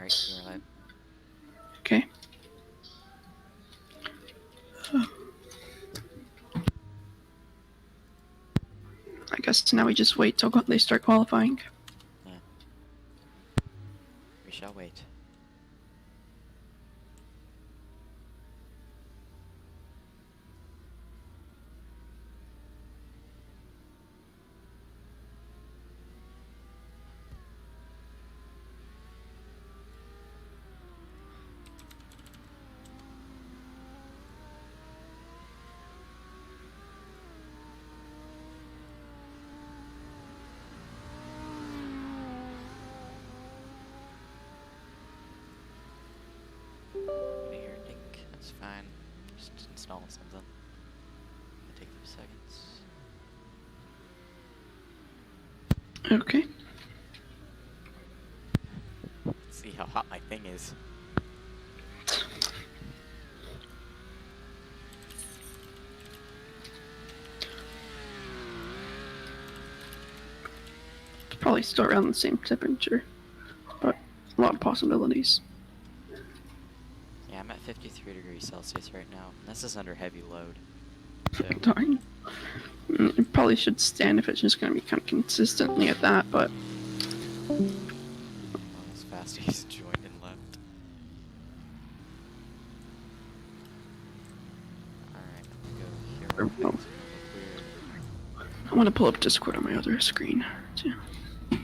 Alright, you're alive. Okay. I guess now we just wait till they start qualifying. Yeah. We shall wait. Here, Nick. That's fine. Just installing something. It'll take a few seconds. Okay. Let's see how hot my thing is. It's probably still around the same temperature, but a lot of possibilities. Yeah, I'm at 53 degrees Celsius right now. This is under heavy load. So, Darn. It probably should stand if it's just going to be kind of consistently at that, but as fast as he's joined and left. Alright, I'm gonna go here. I want to pull up Discord on my other screen, too. Right.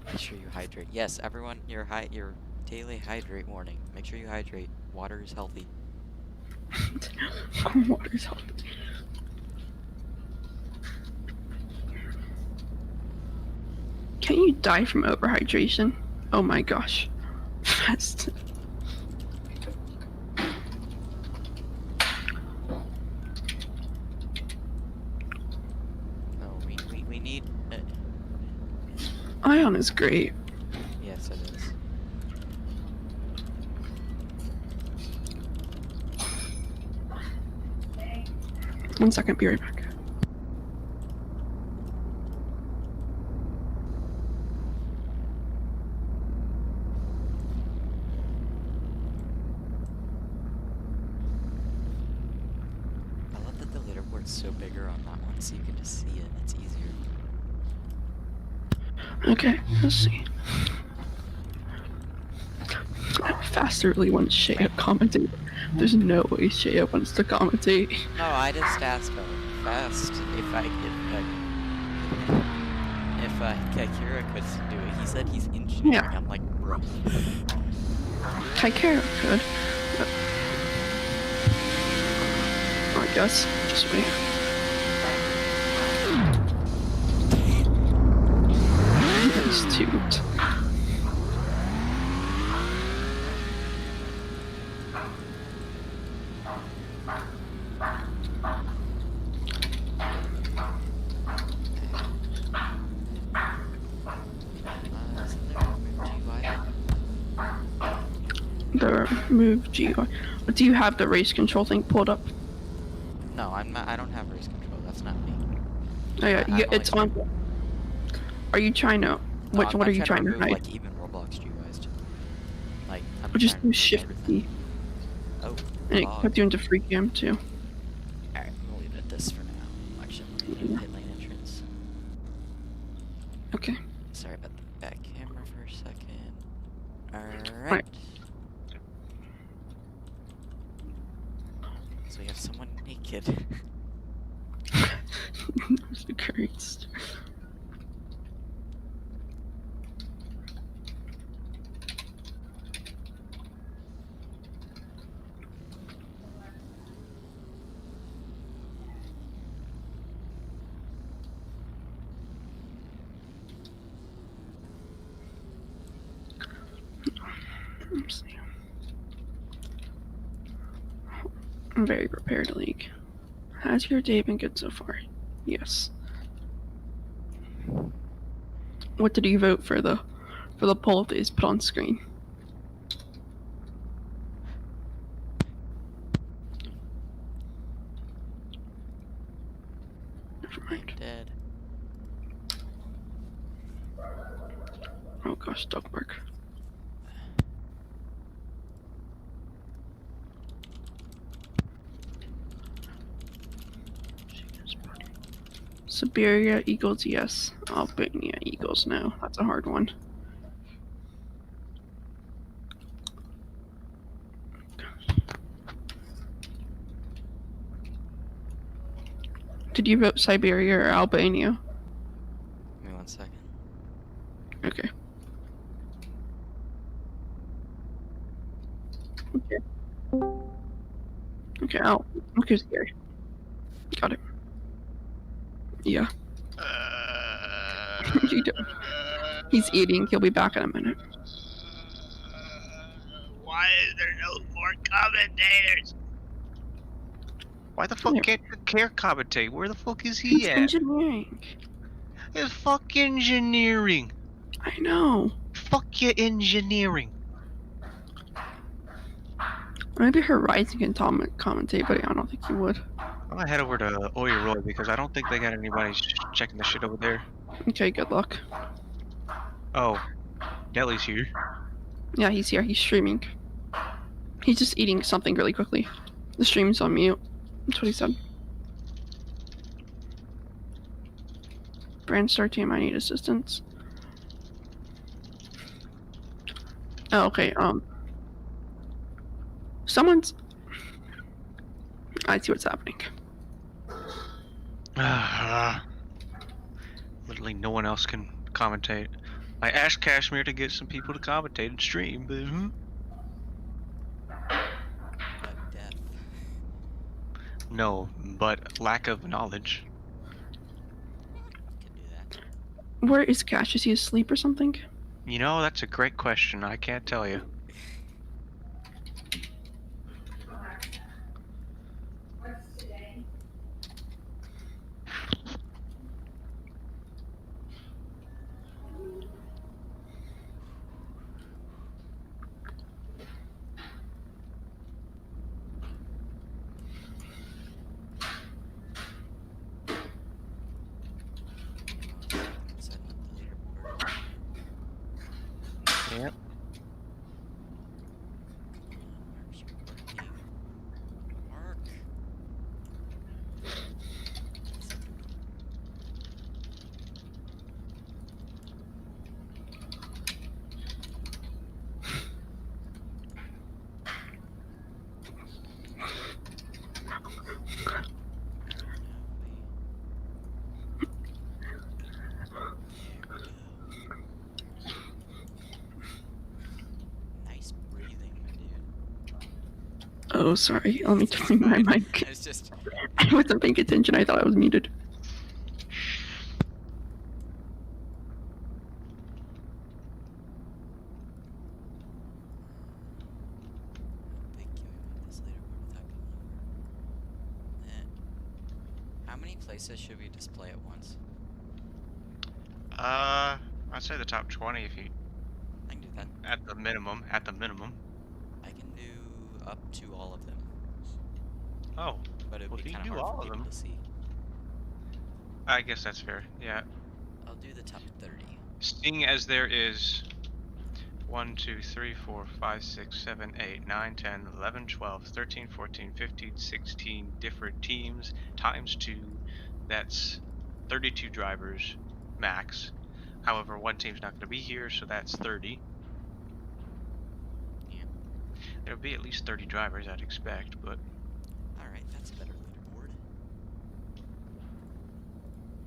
Make sure you hydrate. Yes, everyone, your daily hydrate warning. Make sure you hydrate. Water is healthy. Water's healthy. Can you die from overhydration? Oh my gosh. Fast. No, we need... Ion is great. Yes, it is. One second, be right back. I love that the leaderboard's so bigger on that one, so you can just see it. It's easier. Okay, let's see. Fast really wants Shea to commentate. There's no way Shea wants to commentate. No, I just asked Fast if Kaikira could do it. He said he's engineering. Yeah. I'm like, bro. Kaikara could. But I guess. Just wait. Nice toot. The move GUI. Do you have the race control thing pulled up? No, I'm not. I don't have race control. That's not me. Oh yeah, I'm it's on. Are you trying to? What are you trying to hide? Like even Roblox GUIs. Like I'm Just trying do to Shift everything. key, Oh. and it log. puts you into free cam too. Alright, we'll leave it at this for now. Actually, I'm gonna do pit lane entrance. Okay. Sorry about the back camera for a second. Alright. Right. So we have someone naked. That's the greatest. Let's see. I'm very prepared, League. Has your day been good so far? Yes. What did you vote for the poll that is put on screen? Oh gosh, dog bark. Siberia eagles, yes. Albania eagles, no. That's a hard one. Did you vote Siberia or Albania? Give me 1 second. Okay. Okay. Okay, okay, scary. Got it. Yeah. You do. He's eating. He'll be back in a minute. Why is there no more commentators? Why the fuck can't the care commentate? Where the fuck is he He's at? engineering. It's fuck engineering. I know. Fuck your engineering. Maybe Horizon can commentate, but I don't think he would. I'm gonna head over to Oyeroy because I don't think they got anybody checking the shit over there. Okay, good luck. Oh, Nelly's here. Yeah, he's here. He's streaming. He's just eating something really quickly. The stream's on mute. That's what he said. Brandstar team, I need assistance. Oh, okay, someone's... I see what's happening. Literally no one else can commentate. I asked Kashmir to get some people to commentate and stream, but Death. no, but lack of knowledge. Can do that. Where is Cash? Is he asleep or something? You know, that's a great question. I can't tell you. Setting up the leaderboard. Yep. Where's working? Work. Nice breathing, my dude. Oh, sorry. Let me turn my mic. It's just... I wasn't paying attention. I thought I was muted. How many places should we display at once? I'd say the top 20 if you, I can do that. at the minimum, I can do up to all of them. Oh, But it well, would be if you kind of do hard all for of people them. to see. I guess that's fair, yeah. I'll do the top 30. Seeing as there is 1, 2, 3, 4, 5, 6, 7, 8, 9, 10, 11, 12, 13, 14, 15, 16 different teams times 2, that's 32 drivers max. However, one team's not going to be here, so that's 30. Yeah. There'll be at least 30 drivers, I'd expect, but Alright, that's a better leaderboard.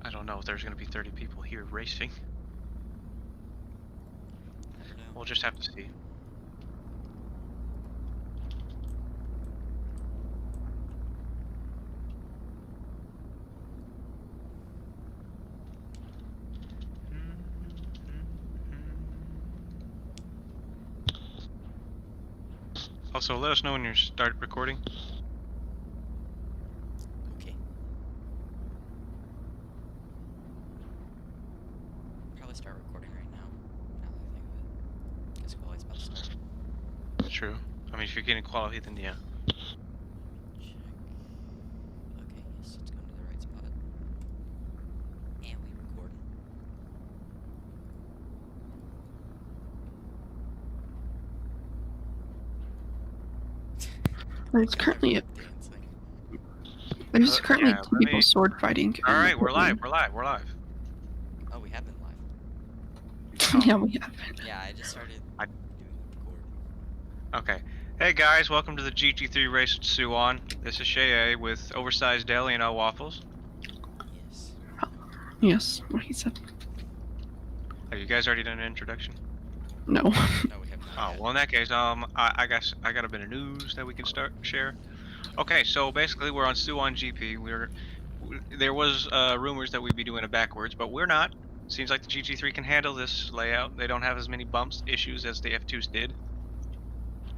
I don't know if there's going to be 30 people here racing. I don't know. We'll just have to see. Also, let us know when you start recording. Okay. Probably start recording right now. Now that I think of it. Guess quality's about to start. True. I mean, if you're getting quality, then yeah. Check. Okay, yes, it's going to the right spot. And we recording. There's currently dancing. there's currently yeah, two let people me- sword fighting. All in the right, we're pit live. lane. We're live. Oh, we have been live. Yeah, we have. Yeah, I just started I- doing the recording. Okay. Hey guys, welcome to the GT3 race at Suwon. This is Shay with oversized deli and waffles. Yes. Yes, what he said. Have you guys already done an introduction? No. No, we have not Oh, yet. well in that case, I guess I got a bit of news that we can share. Okay, so basically we're on Suwon GP. There was rumors that we'd be doing it backwards, but we're not. Seems like the GT3 can handle this layout. They don't have as many bumps issues as the F2s did.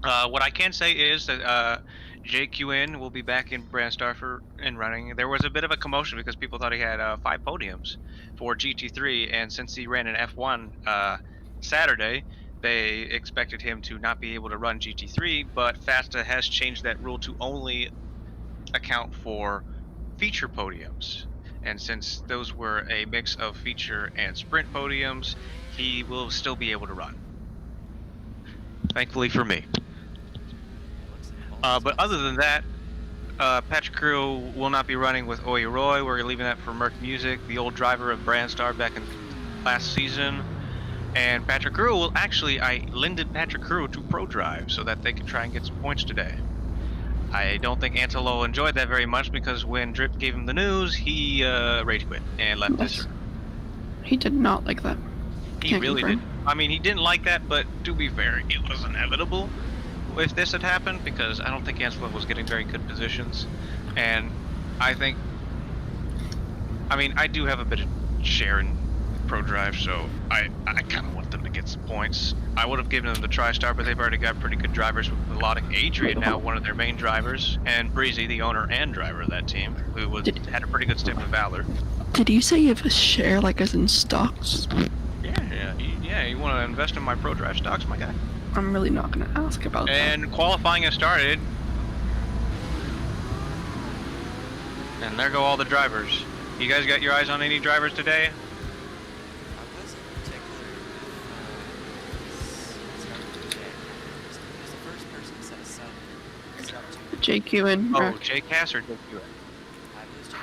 What I can say is that JQN will be back in Brandstar and running. There was a bit of a commotion because people thought he had 5 podiums for GT3, and since he ran an F1 Saturday, they expected him to not be able to run GT3. But FASTA has changed that rule to only account for feature podiums, and since those were a mix of feature and sprint podiums, he will still be able to run. Thankfully for me. Looks almost But about other the than that, Patrick Crew will not be running with Oye Roy. We're leaving that for Merc Music, the old driver of Brandstar back in last season. And Patrick Crew will actually, I lended Patrick Crew to Pro Drive so that they could try and get some points today. I don't think Antelo enjoyed that very much because when Drip gave him the news, he rage quit and left Yes. this. He did not like that. He Can't really confirm. did. I mean, he didn't like that, but to be fair, it was inevitable if this had happened because I don't think Antelo was getting very good positions. And I think, I mean, I do have a bit of share in Pro Drive, so I kind of want them to get some points. I would have given them the TriStar, but they've already got pretty good drivers with allotting Adrian now one of their main drivers, and Breezy, the owner and driver of that team, who had a pretty good stint with Valor. Did you say you have a share, like as in stocks? Yeah, you want to invest in my Pro Drive stocks, my guy? I'm really not gonna ask about that. And qualifying has started. And there go all the drivers. You guys got your eyes on any drivers today? I wasn't particular with Jay. He was the first person to set a sub 2. JQ and Oh, Rack. JCass or JQN? I was Jay.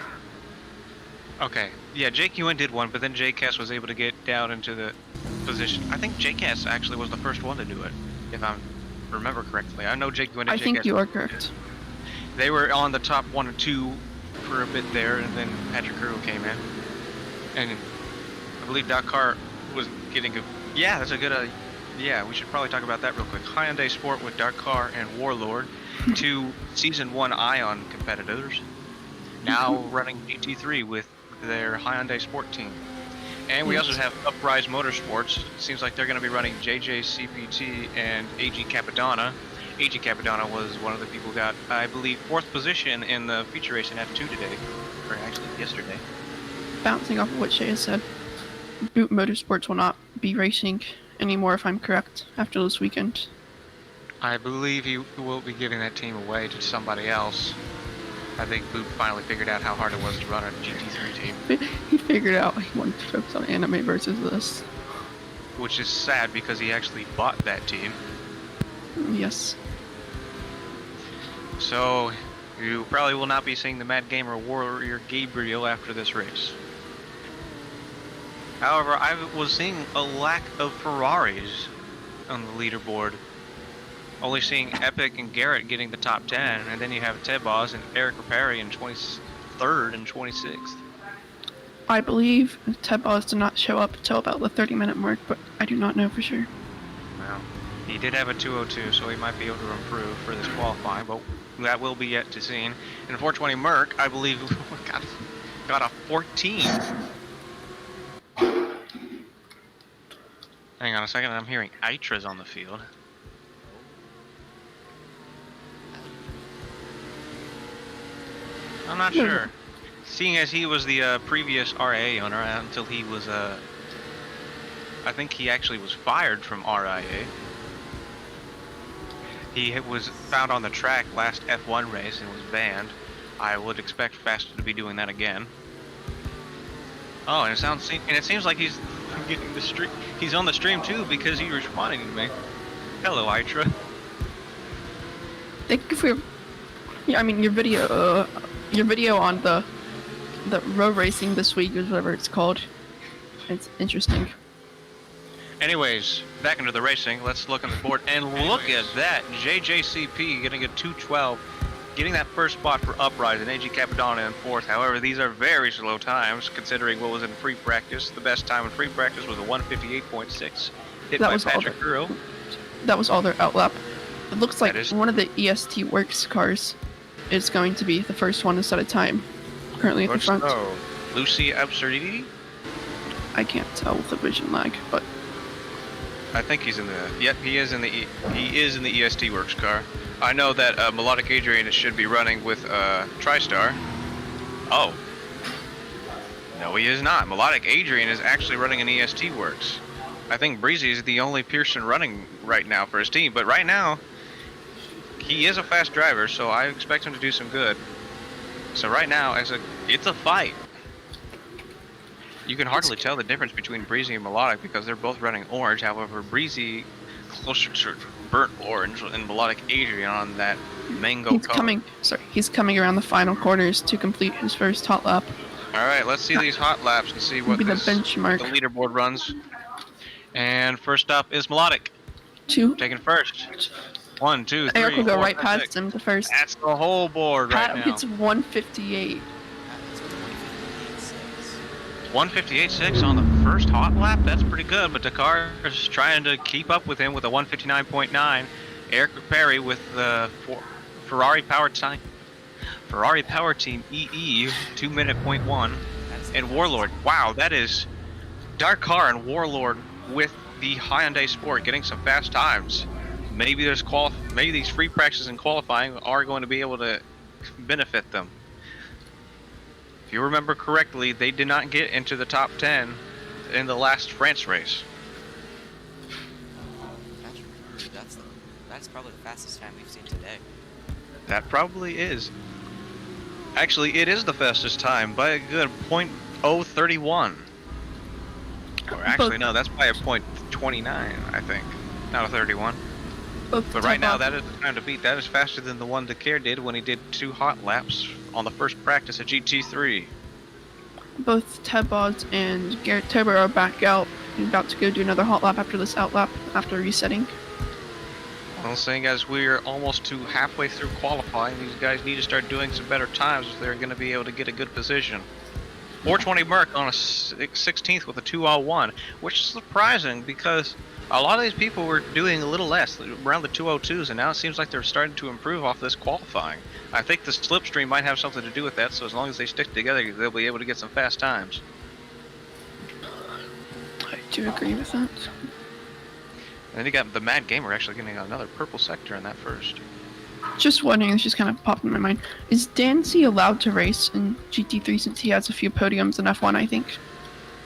Okay. Yeah, JQN did one, but then JCass was able to get down into the position. I think JCass actually was the first one to do it, if I remember correctly. I know JQN and I JCass. think you are correct. They were on the top 1 and 2 for a bit there, and then Patrick Crew came in. And I believe Dakar was getting a... Yeah, that's a good... yeah, we should probably talk about that real quick. Hyundai Sport with Dakar and Warlord, 2 Season 1 Ion competitors, now running GT3 with their Hyundai Sport team. And we also have Uprise Motorsports. It seems like they're going to be running JJ CPT and AG Capadonna. AG Capadonna was one of the people who got, I believe, 4th position in the feature race in F2 today, or actually yesterday. Bouncing off of what Shay has said, Boot Motorsports will not be racing anymore, if I'm correct, after this weekend. I believe he will be giving that team away to somebody else. I think Boot finally figured out how hard it was to run a GT3 team, He figured out he wanted to focus on anime versus this. which is sad because he actually bought that team. Yes. So you probably will not be seeing the Mad Gamer Warrior Gabriel after this race. However, I was seeing a lack of Ferraris on the leaderboard. Only seeing Epic and Garrett getting the top 10, and then you have Tebaz and Eric Rapari in 23rd and 26th. I believe Ted Boss did not show up until about the 30-minute mark, but I do not know for sure. Well, he did have a 202, so he might be able to improve for this qualifying, but that will be yet to see. And 420 Merc, I believe, got a 14. Hang on a second, I'm hearing Itras on the field. I'm not sure. Seeing as he was the previous RA owner until he was, I think he actually was fired from RIA. He was found on the track last F1 race and was banned. I would expect Fasta to be doing that again. Oh, and it seems like he's getting the stream. He's on the stream too because he responding to me. Hello, Itra. Thank you for Yeah, I mean your video on the road racing this week, or whatever it's called. It's interesting. Anyways, back into the racing. Let's look on the board and look at that. JJCP getting a 212, getting that first spot for Uprise, and AG Capadonna in fourth. However, these are very slow times considering what was in free practice. The best time in free practice was a 158.6, hit by Patrick Kuro. That was all their outlap. It looks like one of the EST Works cars is going to be the first one to set a time. Currently at the front. Oh, Lucy Absurdity? I can't tell with the vision lag, but I think he's in the. Yep, he is in the EST Works car. I know that Melodic Adrian should be running with TriStar. Oh. No, he is not. Melodic Adrian is actually running an EST Works. I think Breezy is the only Pearson running right now for his team, but right now he is a fast driver, so I expect him to do some good. So right now, it's a fight. You can hardly tell the difference between Breezy and Melodic because they're both running orange. However, Breezy closer to burnt orange and Melodic Adrian on that mango color. He's coming around the final corners to complete his first hot lap. All right, let's see these hot laps and see what the benchmark. The leaderboard runs. And first up is Melodic. Taking first. 1, 2, 3. Eric will go right 4, past 6. him to first. That's the whole board right now. Pat gets 158. 158.6 on the first hot lap. That's pretty good, but Dakar is trying to keep up with him with a 159.9. Eric Perry with the Ferrari Power Team EE 2-minute.1, and Warlord. Wow, that is Dakar and Warlord with the Hyundai Sport getting some fast times. Maybe these free practices and qualifying are going to be able to benefit them. If you remember correctly, they did not get into the top 10 in the last France race. That's probably the fastest time we've seen today. That probably is. Actually, it is the fastest time by a good .031. Or actually, no, that's by a .29, I think. Not a 31. But right now, that is the time to beat. That is faster than the one Dakar did when he did 2 hot laps on the first practice at GT3. Both Tebod and Garrett Tober are back out. He's about to go do another hot lap after this outlap, after resetting. Well, seeing as we're almost to halfway through qualifying, these guys need to start doing some better times if they're going to be able to get a good position. 420 Merc on a 16th with a 201, which is surprising because a lot of these people were doing a little less, around the 202s, and now it seems like they're starting to improve off this qualifying. I think the slipstream might have something to do with that, so as long as they stick together, they'll be able to get some fast times. I do agree with that. And then you got the Mad Gamer actually getting another purple sector in that first. Just wondering, this just kind of popped in my mind. Is Dancy allowed to race in GT3 since he has a few podiums in F1, I think?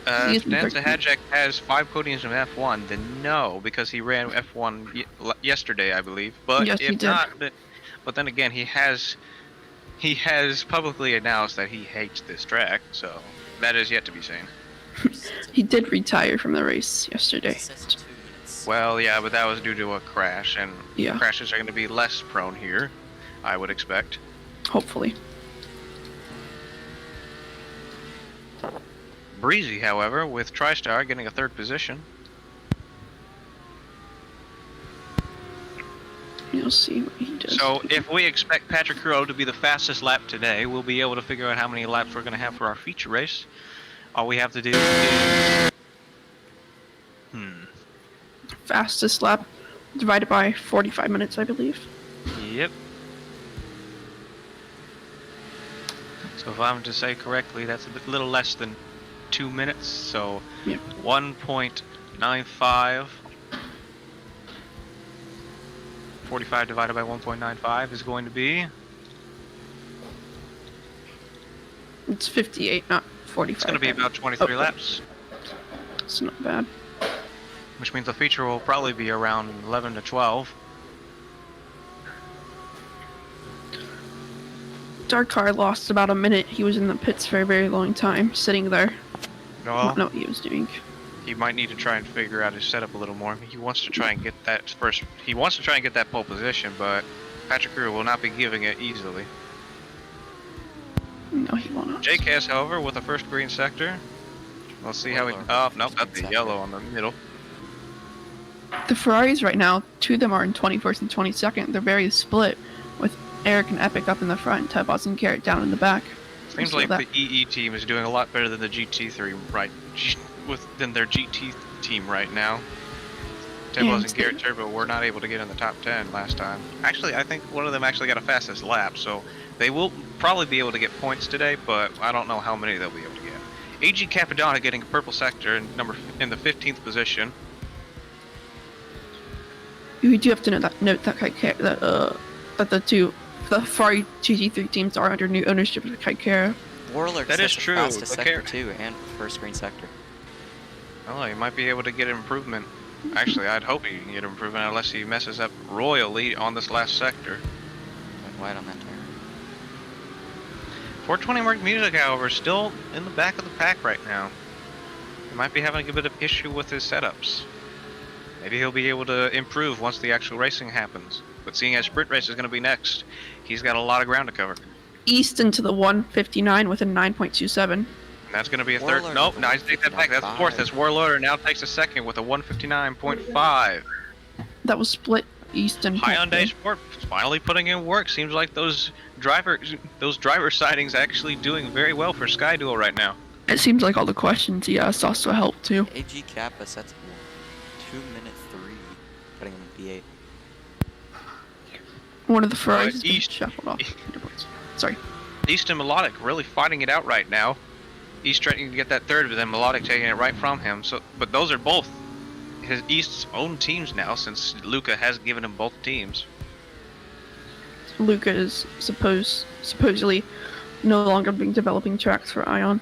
If Danza Hadjek has 5 podiums in F1, then no, because he ran F1 yesterday, I believe. But yes, if not, but then again, he has publicly announced that he hates this track, so that is yet to be seen. He did retire from the race yesterday. Well, yeah, but that was due to a crash, and yeah, crashes are going to be less prone here, I would expect. Hopefully. Breezy, however, with TriStar getting a 3rd position. You'll see what he does. So if we expect Patrick Kuro to be the fastest lap today, we'll be able to figure out how many laps we're going to have for our feature race. All we have to do is... Fastest lap divided by 45 minutes, I believe. Yep. So if I'm to say correctly, that's a little less than 2 minutes, so yep. 1.95. 45 divided by 1.95 is going to be... It's 58, not 45. It's going to be about 23 laps. It's not bad. Which means the feature will probably be around 11 to 12. Dakar lost about a minute. He was in the pits for a very long time, sitting there. Well, I don't know what he was doing. He might need to try and figure out his setup a little more. He wants to try and get that first. He wants to try and get that pole position, but Patrick Crew will not be giving it easily. No, he will not. JKS, however, with the first green sector. We'll see how he. Oh, nope, that's the yellow on the middle. The Ferraris right now, 2 of them are in 21st and 22nd. They're very split, with Eric and Epic up in the front, Tebas and Garrett down in the back. Seems like the EE team is doing a lot better than the GT3 than their GT team right now. Tebas and Garrett Turbo were not able to get in the top 10 last time. Actually, I think one of them actually got a fastest lap, so they will probably be able to get points today, but I don't know how many they'll be able to get. AG Capadonna getting a purple sector in the 15th position. We do have to note that the Ferrari GT3 teams are under new ownership of Kaikara. Warlord that is true. Fastest sector too, and first green sector. Oh, he might be able to get improvement. Actually, I'd hope he can get improvement unless he messes up royally on this last sector. Went wide on that tire. 420 Mark Music, however, still in the back of the pack right now. He might be having a bit of issue with his setups. Maybe he'll be able to improve once the actual racing happens. But seeing as sprint race is going to be next, he's got a lot of ground to cover. East into the 159 with a 9.27. And that's going to be a third. Nope, now he's take that back. That's fourth. As Warlord now takes a second with a 159.5. That was split East and Hyundai Sport finally putting in work. Seems like those driver sightings actually doing very well for Sky Duel right now. It seems like all the questions he asked also helped too. AG Kappa sets 2:03, putting him in P8. One of the Ferraris has been East. shuffled off. Sorry. East and Melodic really fighting it out right now. East trying to get that third, but then Melodic taking it right from him. So, but those are both his East's own teams now, since Luca has given him both teams. Luca is supposedly no longer being developing tracks for Ion.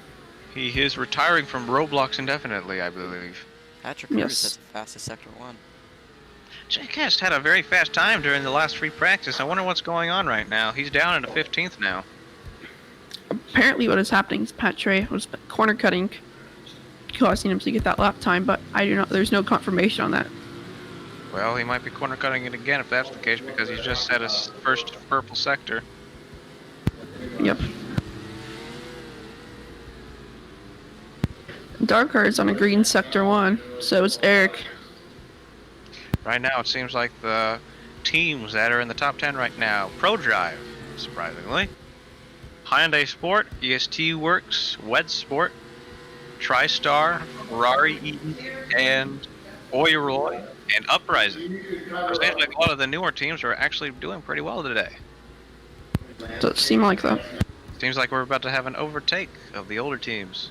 He is retiring from Roblox indefinitely, I believe. Patrick Cruz has the fastest sector 1. JCast had a very fast time during the last free practice. I wonder what's going on right now. He's down in the 15th now. Apparently what is happening is Pat Trey was corner cutting, causing him to get that lap time, but I do not. There's no confirmation on that. Well, he might be corner cutting it again if that's the case, because he's just set his first purple sector. Yep. Darker is on a green sector 1, so is Eric. Right now, it seems like the teams that are in the top 10 right now: Pro Drive, surprisingly, Hyundai Sport, EST Works, Wed Sport, TriStar, Ferrari E, and Oiroy, and Uprising. It seems like a lot of the newer teams are actually doing pretty well today. Does seem like that. Seems like we're about to have an overtake of the older teams.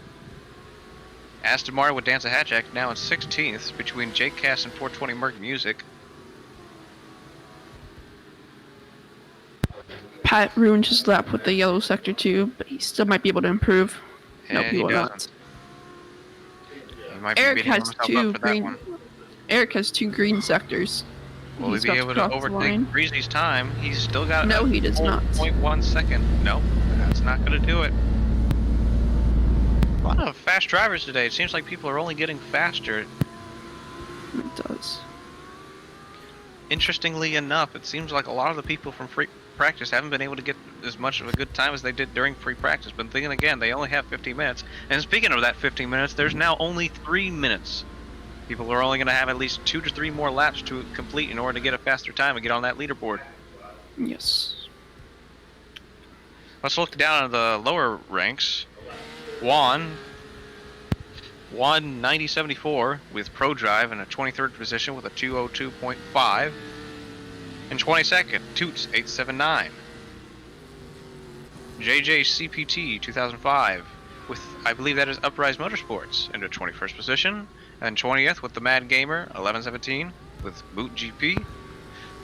Aston Martin with Danza Hatchak now in 16th between Jake Cass and 420 Merc Music. Pat ruined his lap with the yellow sector 2, but he still might be able to improve. And nope, he will not. He might be Eric beating has himself two up for that one. Eric has 2 green sectors. Will he be able to overtake Breezy's time? He's still got no, he does not. 0.1 second. Nope, that's not going to do it. A lot of fast drivers today. It seems like people are only getting faster. It does. Interestingly enough, it seems like a lot of the people from free practice haven't been able to get as much of a good time as they did during free practice. But thinking again, they only have 15 minutes. And speaking of that 15 minutes, there's now only 3 minutes. People are only going to have at least 2 to 3 more laps to complete in order to get a faster time and get on that leaderboard. Yes. Let's look down at the lower ranks. Juan 9074 with Pro Drive in a 23rd position with a 202.5. And 22nd, Toots 879. JJ CPT 2005 with, I believe that is Uprise Motorsports, in the 21st position. And 20th with the Mad Gamer 1117 with Boot GP.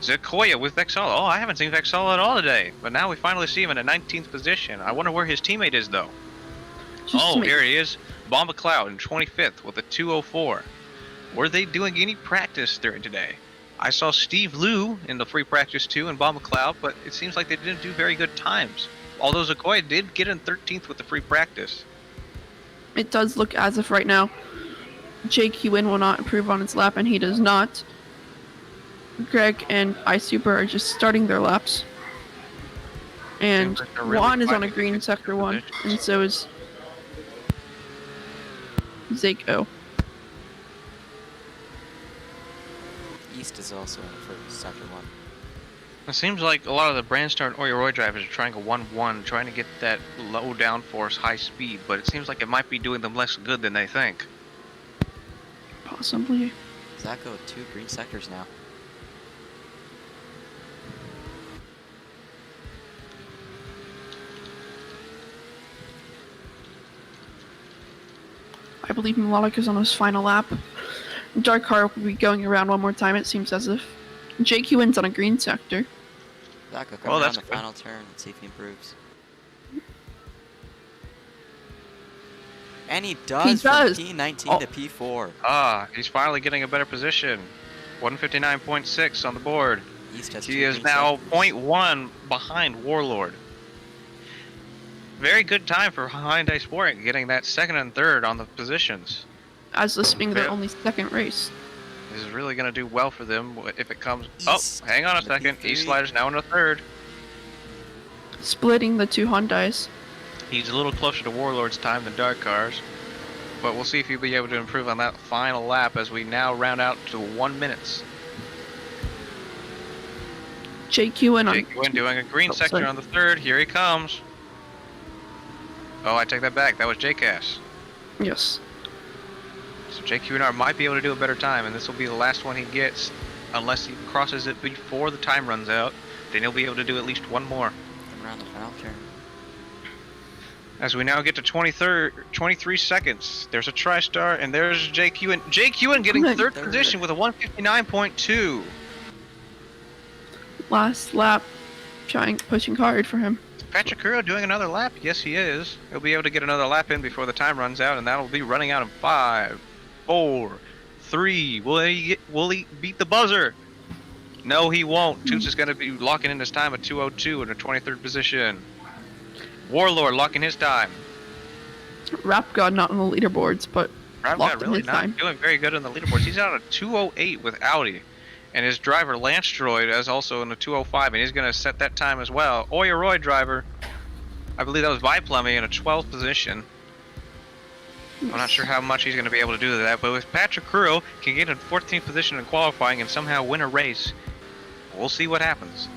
Zakoya with Vexala. Oh, I haven't seen Vexala at all today, but now we finally see him in a 19th position. I wonder where his teammate is though. Oh, here he is. Bomba Cloud in 25th with a 204. Were they doing any practice during today? I saw Steve Liu in the free practice too in Bomba Cloud, but it seems like they didn't do very good times. Although Zakoya did get in 13th with the free practice. It does look as if right now Jake Ewan will not improve on his lap, and he does not. Greg and iSuper are just starting their laps. And Seems like they're really Juan is on a fighting to green get to sector 1, position. and so is Zako. East is also in for sector 1. It seems like a lot of the Brandstar and Oyoroy drivers are trying a 1-1, trying to get that low downforce, high speed, but it seems like it might be doing them less good than they think. Possibly. Zach with 2 green sectors now. I believe Melodic is on his final lap. Dark Heart will be going around one more time, it seems as if. JQN's on a green sector. Zach will come Well, around that's the good. final turn. Let's see if he improves. And he does, does. from P19 Oh. to P4. Ah, he's finally getting a better position. 159.6 on the board. East has He 2 is green now sectors. 0.1 behind Warlord. Very good time for Hyundai Sport getting that second and third on the positions. As this being their Yeah. only second race. This is really going to do well for them if it comes. East Oh, hang on a in the second. P3. East Slider's now in a third. Splitting the 2 Hyundais. He's a little closer to Warlord's time than Dark Cars. But we'll see if he'll be able to improve on that final lap as we now round out to 1 minute. JQN on. JQN doing a green Oh, sector sorry. on the third. Here he comes. Oh, I take that back. That was JCass. Yes. So JQNR might be able to do a better time, and this will be the last one he gets, unless he crosses it before the time runs out. Then he'll be able to do at least one more. Come around the final turn. As we now get to 23 seconds, there's a TriStar, and there's JQN. JQN getting Good. third Third. position with a 159.2. Last lap. Pushing hard for him. Patrick Curro doing another lap? Yes, he is. He'll be able to get another lap in before the time runs out, and that'll be running out in 5, 4, 3. Will he beat the buzzer? No, he won't. Toots is going to be locking in his time at 2:02 in a 23rd position. Warlord locking his time. Rap God not on the leaderboards, but Rap locked God in really his not time. doing very good on the leaderboards. He's out at 2:08 with Audi. And his driver, Lance Droid, is also in the 2:05, and he's going to set that time as well. Oyoroy driver, I believe that was Viplummy in a 12th position. I'm not sure how much he's going to be able to do that, but if Patrick Curro can get in 14th position in qualifying and somehow win a race, we'll see what happens.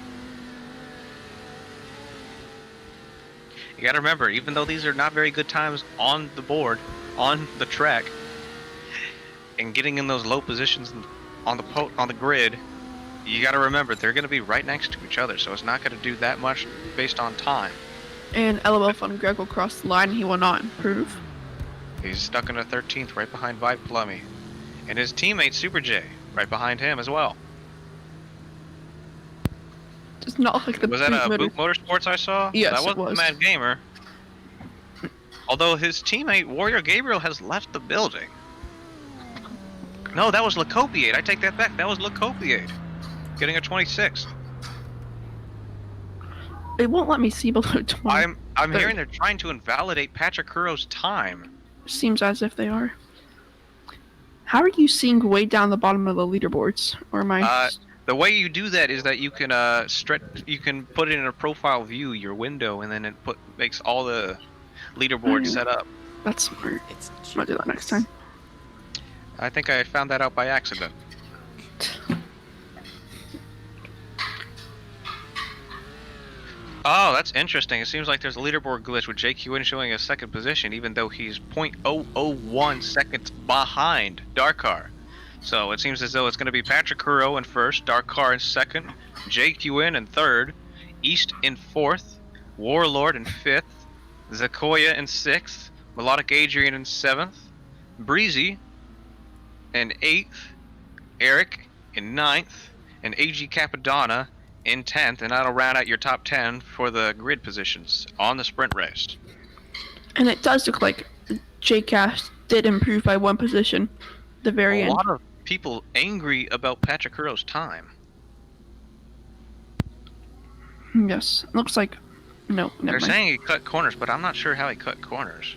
You got to remember, even though these are not very good times on the board, on the track, and getting in those low positions on the grid, you got to remember they're going to be right next to each other, so it's not going to do that much based on time. And LOL Fun Greg will cross the line and he will not improve. He's stuck in a 13th right behind Viplummy, and his teammate Super J right behind him as well. Does not look like the Was that a motor- Boot Motorsports I saw? Yes, that it wasn't was. Mad Gamer. Although his teammate Warrior Gabriel has left the building. No, that was Lacopiate. I take that back. That was Lacopiate. Getting a 26. It won't let me see below 20. I'm Third. hearing they're trying to invalidate Patrick Curro's time. Seems as if they are. How are you seeing way down the bottom of the leaderboards? Or am I? The way you do that is that you can you can put it in a profile view, your window, and then it makes all the leaderboards set up. That's smart. It's Might do that next time. I think I found that out by accident. Oh, that's interesting. It seems like there's a leaderboard glitch with JQN showing a second position, even though he's 0.001 seconds behind Darkar. So it seems as though it's going to be Patrick Curro in first, Darkar in second, JQN in third, East in fourth, Warlord in fifth, Zakoya in sixth, Melodic Adrian in seventh, Breezy in eighth, Eric in ninth, and AG Capadonna in 10th, and that'll round out your top 10 for the grid positions on the sprint race. And it does look like JCast did improve by 1 position at the very A end. lot of people angry about Patrick Curro's time. Yes. Looks like. No, never They're mind. saying he cut corners, but I'm not sure how he cut corners.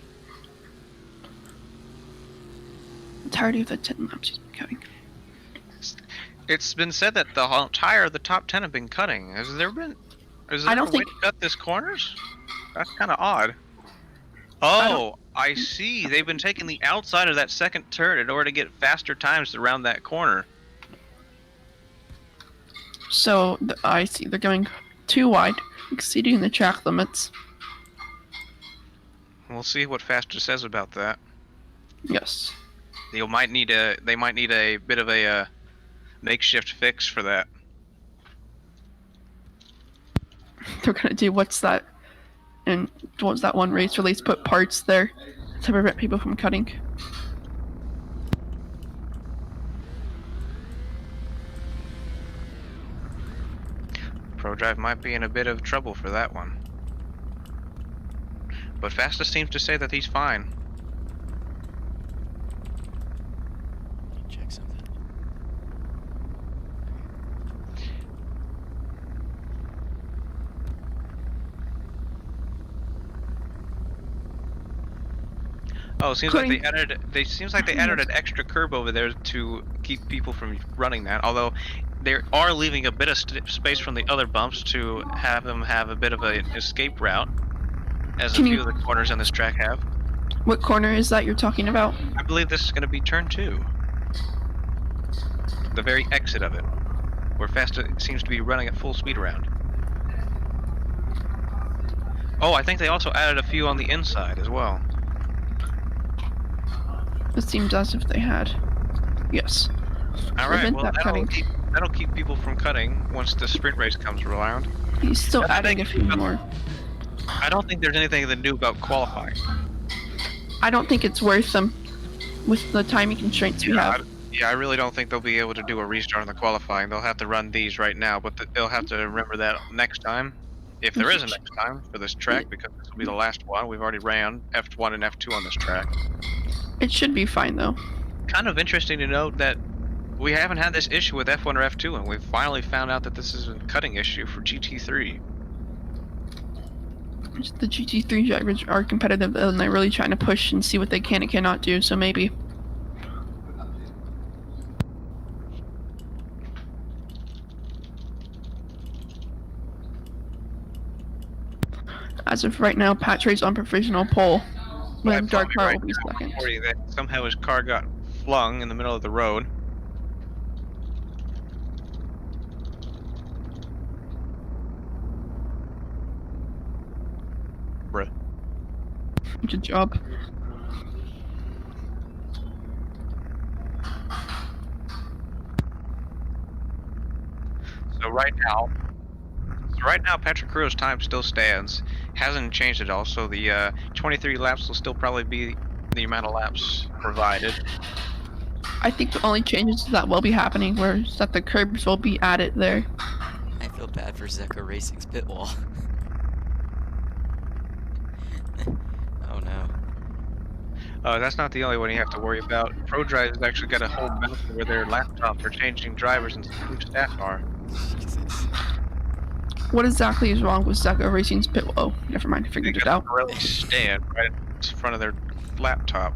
I'm tired of the 10 laps he's been cutting. It's been said that the entire of the top 10 have been cutting. Is there I don't a way think- to cut this corners? That's kind of odd. I don't- Oh, I see. They've been taking the outside of that second turn in order to get faster times around that corner. So I see they're going too wide, exceeding the track limits. We'll see what Faster says about that. Yes. They might need a bit of a makeshift fix for that. They're gonna do what's that one race release? Put parts there to prevent people from cutting. ProDrive might be in a bit of trouble for that one. But Fastest seems to say that he's fine. Let me check something. Oh, it seems like they added. Seems like they added an extra curb over there to keep people from running that. Although they are leaving a bit of space from the other bumps to have them have a bit of an escape route, as a few of the corners on this track have. What corner is that you're talking about? I believe this is going to be turn 2. The very exit of it, where Fasta seems to be running at full speed around. Oh, I think they also added a few on the inside as well. It seems as if they had. Yes. Alright, well Prevent that that'll keep people from cutting once the sprint race comes around. He's still That's the adding a thing few more. I don't think there's anything that new about qualifying. I don't think it's worth them with the timing constraints we have. I really don't think they'll be able to do a restart on the qualifying. They'll have to run these right now, but they'll have to remember that next time. If there is a next time for this track, because this will be the last one. We've already ran F1 and F2 on this track. It should be fine though. Kind of interesting to note that we haven't had this issue with F1 or F2, and we've finally found out that this is a cutting issue for GT3. The GT3 drivers are competitive and they're really trying to push and see what they can and cannot do, so maybe. As of right now, Patrick's on provisional pole. When Dark Car will be second. That somehow his car got flung in the middle of the road. Bruh. Good job. So right now, Patrick Crew's time still stands. Hasn't changed at all. So the 23 laps will still probably be the amount of laps provided. I think the only changes that will be happening were that the curbs will be added there. I feel bad for Zeka Racing's pit wall. Oh no. That's not the only one you have to worry about. ProDrive has actually got a whole method where their laptops are changing drivers and who staff are. Jesus. What exactly is wrong with Zeka Racing's pit wall? Oh, never mind, I figured They it got out. a Pirelli stand right in front of their laptop.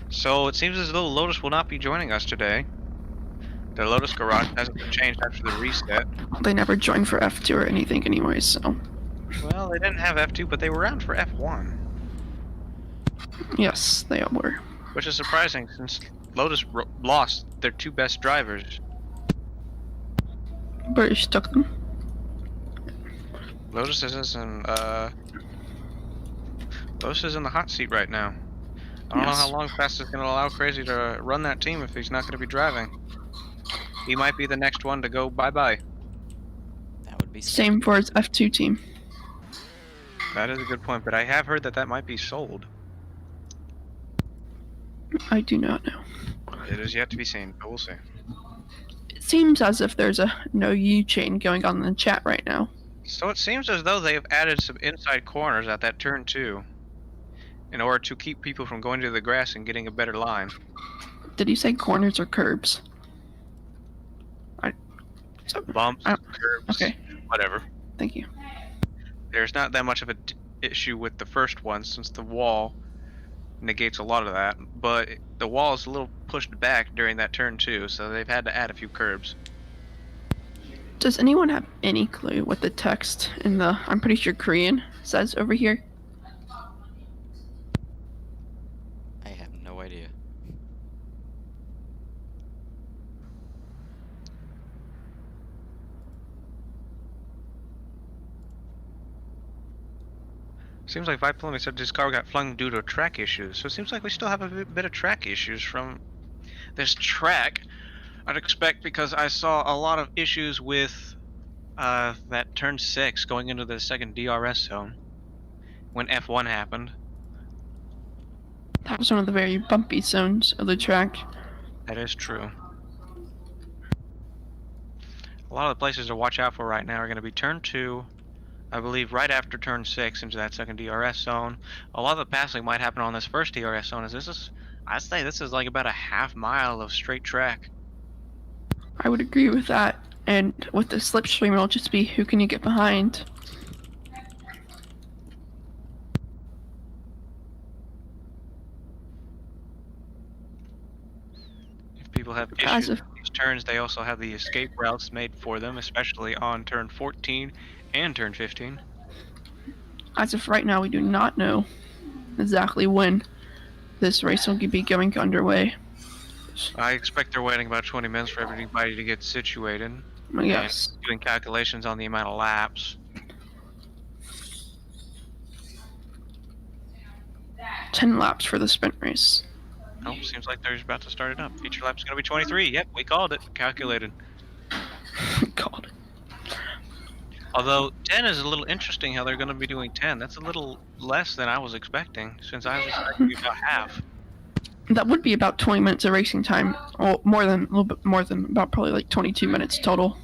So it seems as though Lotus will not be joining us today. The Lotus garage hasn't been changed after the reset. They never joined for F2 or anything anyways, so. Well, they didn't have F2, but they were around for F1. Yes, they were. Which is surprising since Lotus lost their 2 best drivers. British took them. Lotus is in the hot seat right now. I don't know how long Fast is going to allow Crazy to run that team if he's not going to be driving. He might be the next one to go bye-bye. That would be Same for his F2 team. That is a good point, but I have heard that might be sold. I do not know. It is yet to be seen, but we'll see. It seems as if there's a no U chain going on in the chat right now. So it seems as though they have added some inside corners at that turn 2 in order to keep people from going to the grass and getting a better line. Did he say corners or curbs? Bumps, curbs, okay. Whatever. Thank you. There's not that much of an issue with the first one since the wall negates a lot of that, but the wall is a little pushed back during that turn too, so they've had to add a few curbs. Does anyone have any clue what the text in the, I'm pretty sure Korean, says over here? I have no idea. Seems like Viplumi said this car got flung due to track issues, so it seems like we still have a bit of track issues from this track. I'd expect, because I saw a lot of issues with that turn 6 going into the second DRS zone when F1 happened. That was one of the very bumpy zones of the track. That is true. A lot of the places to watch out for right now are going to be turn 2, I believe right after turn 6 into that second DRS zone. A lot of the passing might happen on this first DRS zone, as I'd say this is like about a half mile of straight track. I would agree with that. And with the slipstream, it'll just be who can you get behind. If people have issues with these turns, they also have the escape routes made for them, especially on turn 14 and turn 15. As of right now, we do not know exactly when this race will be going underway. I expect they're waiting about 20 minutes for everybody to get situated. Yes. And doing calculations on the amount of laps. 10 laps for the sprint race. Oh, seems like they're about to start it up. Feature lap's gonna be 23. Yep, we called it. Calculated. God. Although 10 is a little interesting how they're gonna be doing 10. That's a little less than I was expecting, since I was expecting about half. That would be about 20 minutes of racing time, or a little bit more than about probably like 22 minutes total.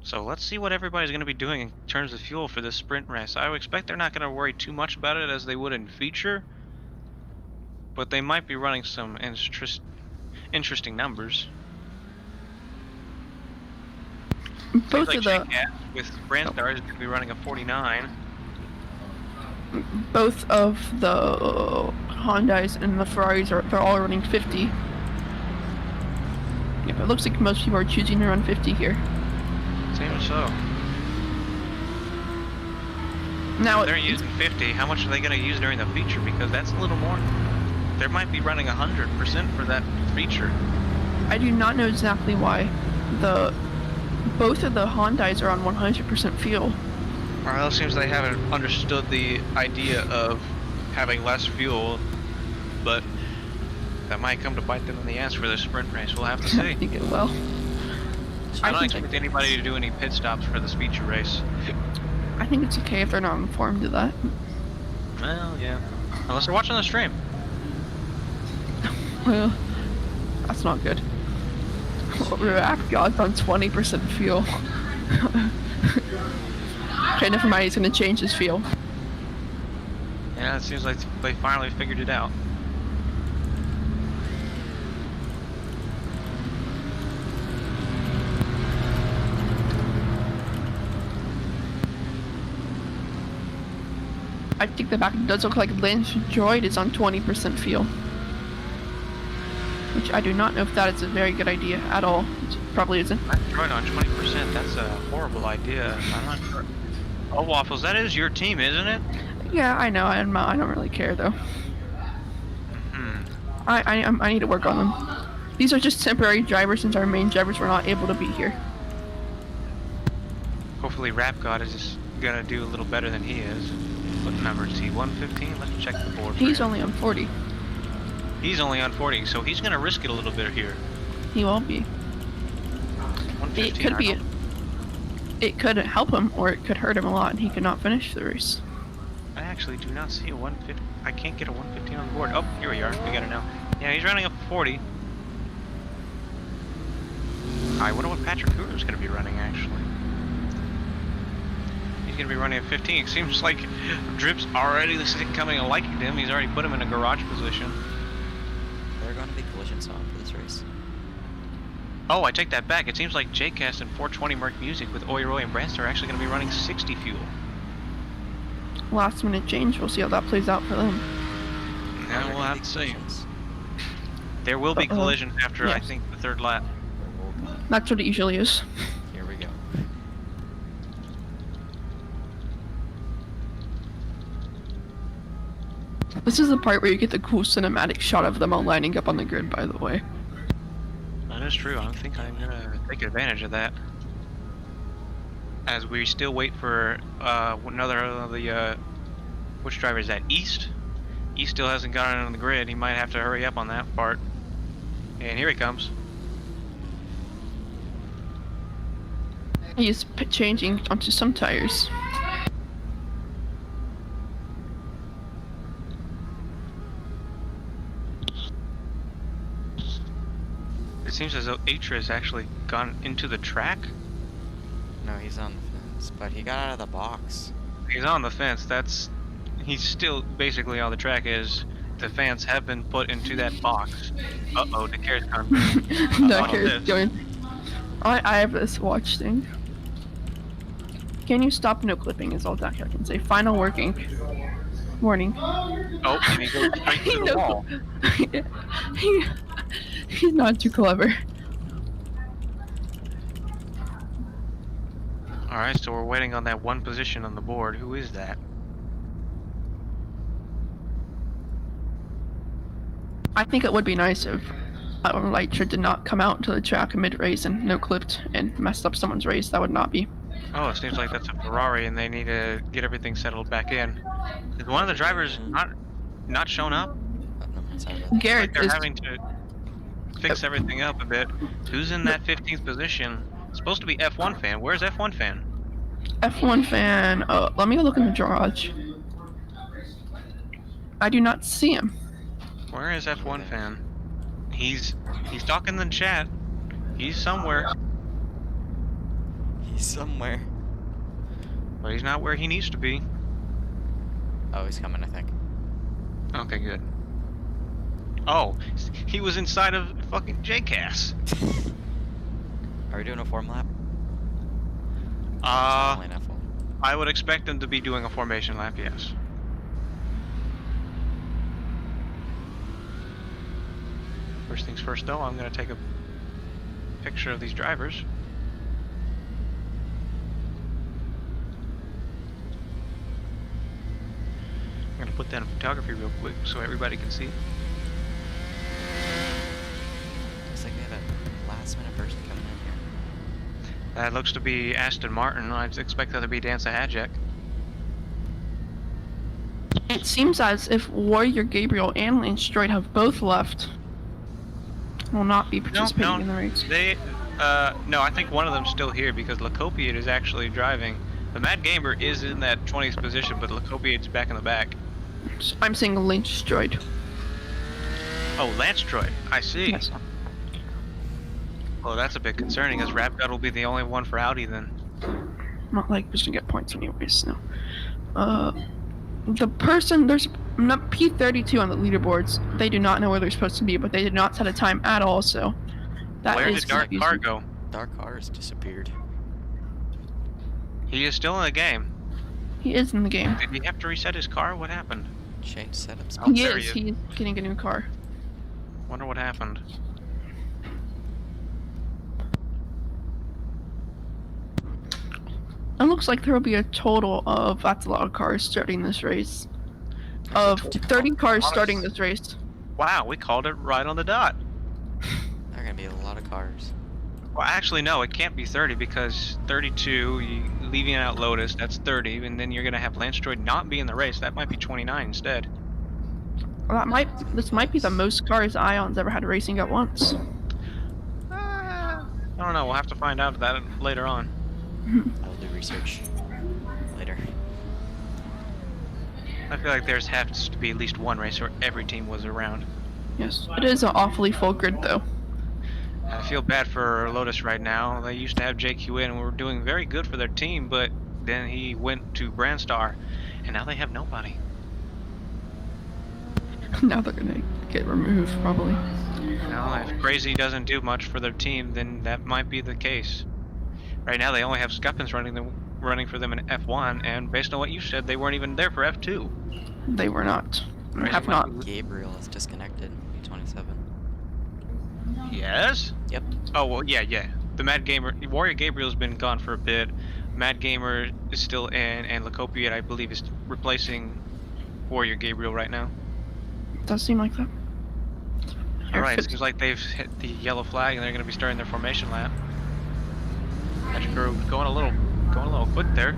So let's see what everybody's going to be doing in terms of fuel for this sprint race. I would expect they're not going to worry too much about it as they would in feature, but they might be running some interesting numbers. Both like of the with Brandstar is going to be running a 49. Both of the Hondas and the Ferraris they're all running 50. Yeah, but it looks like most people are choosing to run 50 here. Seems so. Now they're using 50. How much are they going to use during the feature? Because that's a little more. They might be running 100% for that feature. I do not know exactly why. Both of the Hondas are on 100% fuel. Well, it seems they haven't understood the idea of having less fuel, but that might come to bite them in the ass for the sprint race. We'll have to see. I think it will. I don't expect anybody to do any pit stops for this feature race. I think it's okay if they're not informed of that. Well, yeah. Unless they're watching the stream. Well, that's not good. Rack God's on 20% fuel. Okay, never mind, he's gonna change his fuel. Yeah, it seems like they finally figured it out. I take that back. It does look like Lance Droid is on 20% fuel. Which I do not know if that is a very good idea at all. It probably isn't. Droid on 20%, that's a horrible idea. I'm not sure. Oh, Waffles, that is your team, isn't it? Yeah, I know. I don't really care though. I need to work on them. These are just temporary drivers since our main drivers were not able to be here. Hopefully Rap God is just gonna do a little better than he is. What number is he? 115? Let's check the board. He's only on 40. He's only on 40, so he's gonna risk it a little bit here. He won't be. 115, It could be. It could help him, or it could hurt him a lot, and he could not finish the race. I actually do not see a 150. I can't get a 115 on the board. Oh, here we are. We got it now. Yeah, he's running up 40. I wonder what Patrick Hoover's going to be running, actually. He's going to be running at 15. It seems like Drip's already coming and liking him. He's already put him in a garage position. There are going to be collisions on for this race. Oh, I take that back. It seems like JCast and 420 Merc Music with Oi Roy and Brandstar are actually going to be running 60 fuel. last minute change. We'll see how that plays out for them. Yeah, we'll have to see. There will be collisions after, I Yes. think, the 3rd lap. Oh god. That's what it usually is. Here we go. This is the part where you get the cool cinematic shot of them all lining up on the grid, by the way. That is true. I think I'm gonna take advantage of that. As we still wait for another of the which driver is that? East. East still hasn't gotten on the grid. He might have to hurry up on that part. And here he comes. He's changing onto some tires. It seems as though Atra has actually gone into the track. No, he's on the fence, but he got out of the box. He's on the fence. He's still basically on the track. Is the fans have been put into that box? Uh-oh, the car's gone. No, car's going. I have this watch thing. Can you stop no clipping? Is all that I can say. Final working. Warning. Oh, and he goes straight to the wall. He's not too clever. Alright, so we're waiting on that one position on the board. Who is that? I think it would be nice if Lytra did not come out to the track mid-race and no clipped and messed up someone's race. That would not be. Oh, it seems like that's a Ferrari and they need to get everything settled back in. Is one of the drivers not shown up? Garrett Like they're is. having to fix everything up a bit. Who's in that 15th position? It's supposed to be F1 fan. Where's F1 fan? F1 fan. Let me go look in the garage. I do not see him. Where is F1 fan? He's talking in the chat. He's somewhere, He's somewhere. but he's not where he needs to be. Oh, he's coming, I think. Okay, good. Oh, he was inside of fucking JCAS. Are we doing a form lap? Only an F1. I would expect them to be doing a formation lap, yes. First things first though, I'm gonna take a picture of these drivers. I'm gonna put that in photography real quick so everybody can see. Looks like we have a last minute person coming in here. That looks to be Aston Martin. I'd expect that to be Dan Sahajek. It seems as if Warrior Gabriel and Lance Stroid have both left. Will not be participating in the race. They, no, I think one of them's still here because Lacopiate is actually driving. The Mad Gamer is in that 20th position, but Lacopiate's back in the back. I'm seeing Lance Stroid. Oh, Lance Troy. I see. Yes. Well, that's a bit concerning, as Rapgut will be the only one for Audi then. Not like we should get points anyways. No. The person there's not P32 on the leaderboards. They do not know where they're supposed to be, but they did not set a time at all. So that Where is did Dark confusing. Car go? Dark car has disappeared. He is still in the game. He is in the game. Did he have to reset his car? What happened? Change setups. Oh, He there is. he is. He's getting a new car. Wonder what happened. It looks like there will be a total of, that's a lot of cars starting this race. Of 30 cars starting this race. Wow, we called it right on the dot. There are gonna be a lot of cars. Well, actually, no, it can't be 30 because 32, leaving out Lotus, that's 30, and then you're gonna have Lance Droid not be in the race. That might be 29 instead. Well, this might be the most cars Ion's ever had racing at once. I don't know. We'll have to find out that later on. I'll do research later. I feel like there's has to be at least one race where every team was around. Yes, it is an awfully full grid though. I feel bad for Lotus right now. They used to have JQ in and were doing very good for their team, but then he went to Brandstar, and now they have nobody. Now they're gonna get removed probably. Now, if Crazy doesn't do much for their team, then that might be the case. Right now, they only have Scuppins running running for them in F1, and based on what you said, they weren't even there for F2. They were not. Right, Have it might not. be- Gabriel is disconnected. 27. Yes? Yep. Oh, well, yeah. The Mad Gamer, Warrior Gabriel's been gone for a bit. Mad Gamer is still in, and Lycopiate, I believe, is replacing Warrior Gabriel right now. Does seem like that. Alright, it seems like they've hit the yellow flag, and they're going to be starting their formation lap. Magic Girl going a little quick there.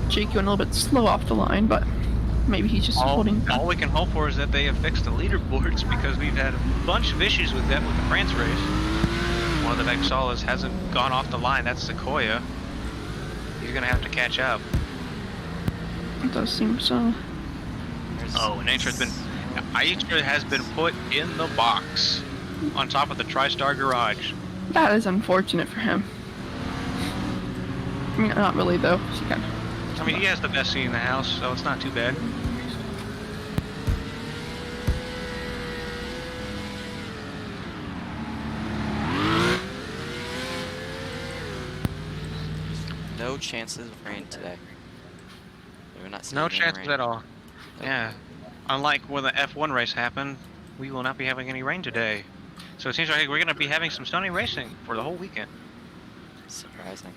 Jake went a little bit slow off the line, but maybe he's just holding back. All we can hope for is that they have fixed the leaderboards, because we've had a bunch of issues with that with the France race. One of the Vexalas hasn't gone off the line. That's Sequoia. He's gonna have to catch up. It does seem so. Oh, and Aitra has been put in the box on top of the TriStar garage. That is unfortunate for him. I mean, not really though. She kind of. I mean, he has the best seat in the house, so it's not too bad. No chances of rain today. We're not seeing No any chances rain. at all. Yeah. Unlike when the F1 race happened, we will not be having any rain today. So it seems like we're going to be having some sunny racing for the whole weekend. Surprising.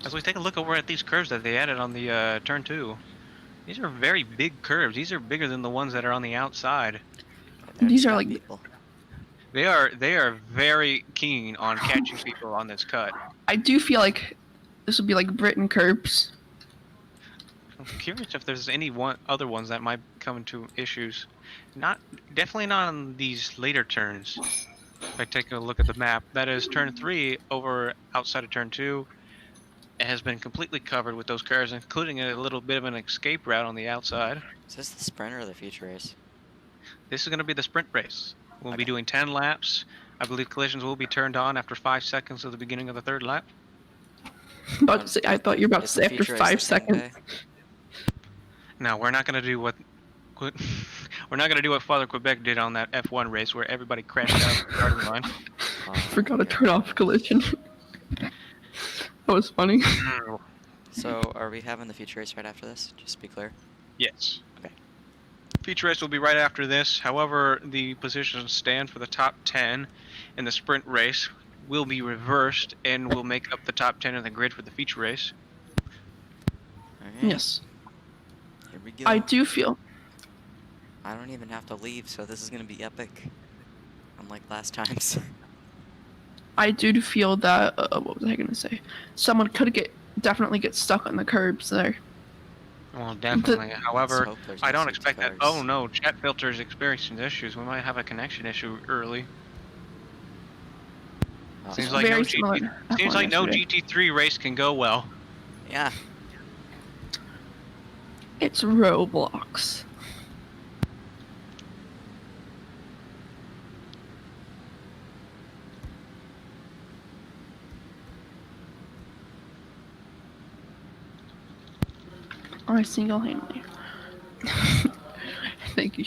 As we take a look over at these curves that they added on the turn 2, these are very big curves. These are bigger than the ones that are on the outside. They're These just are got like- people. They are very keen on catching people on this cut. I do feel like this would be like Britain curbs. I'm curious if there's any other ones that might come into issues. Definitely not on these later turns. If I take a look at the map, that is turn 3 over outside of turn 2. It has been completely covered with those cars, including a little bit of an escape route on the outside. Is this the sprint or the future race? This is going to be the sprint race. We'll be Okay. doing 10 laps. I believe collisions will be turned on after 5 seconds of the beginning of the third lap. About to say, I thought you were about to Is say the after future race 5 the same seconds. day? Now, we're not going to do what we're not going to do what Father Quebec did on that F1 race where everybody crashed out the starting line. Oh, Forgot to okay. turn off collision. That was funny. So, are we having the future race right after this? Just to be clear. Yes. Okay. Feature race will be right after this. However, the positions stand for the top 10 in the sprint race will be reversed and will make up the top 10 in the grid for the feature race. Alright, Yes. Here we go. I do feel. I don't even have to leave, so this is gonna be epic. Unlike last times. I do feel that. What was I gonna say? Someone could definitely get stuck on the curbs there. Well, definitely. However, hope there's I no don't safety expect that. cars. Oh no, chat filter is experiencing issues. We might have a connection issue early. Oh, Seems no. like Very no similar to Seems F1 like no yesterday. GT3 race can go well. Yeah. It's Roblox. I single-handedly. Thank you.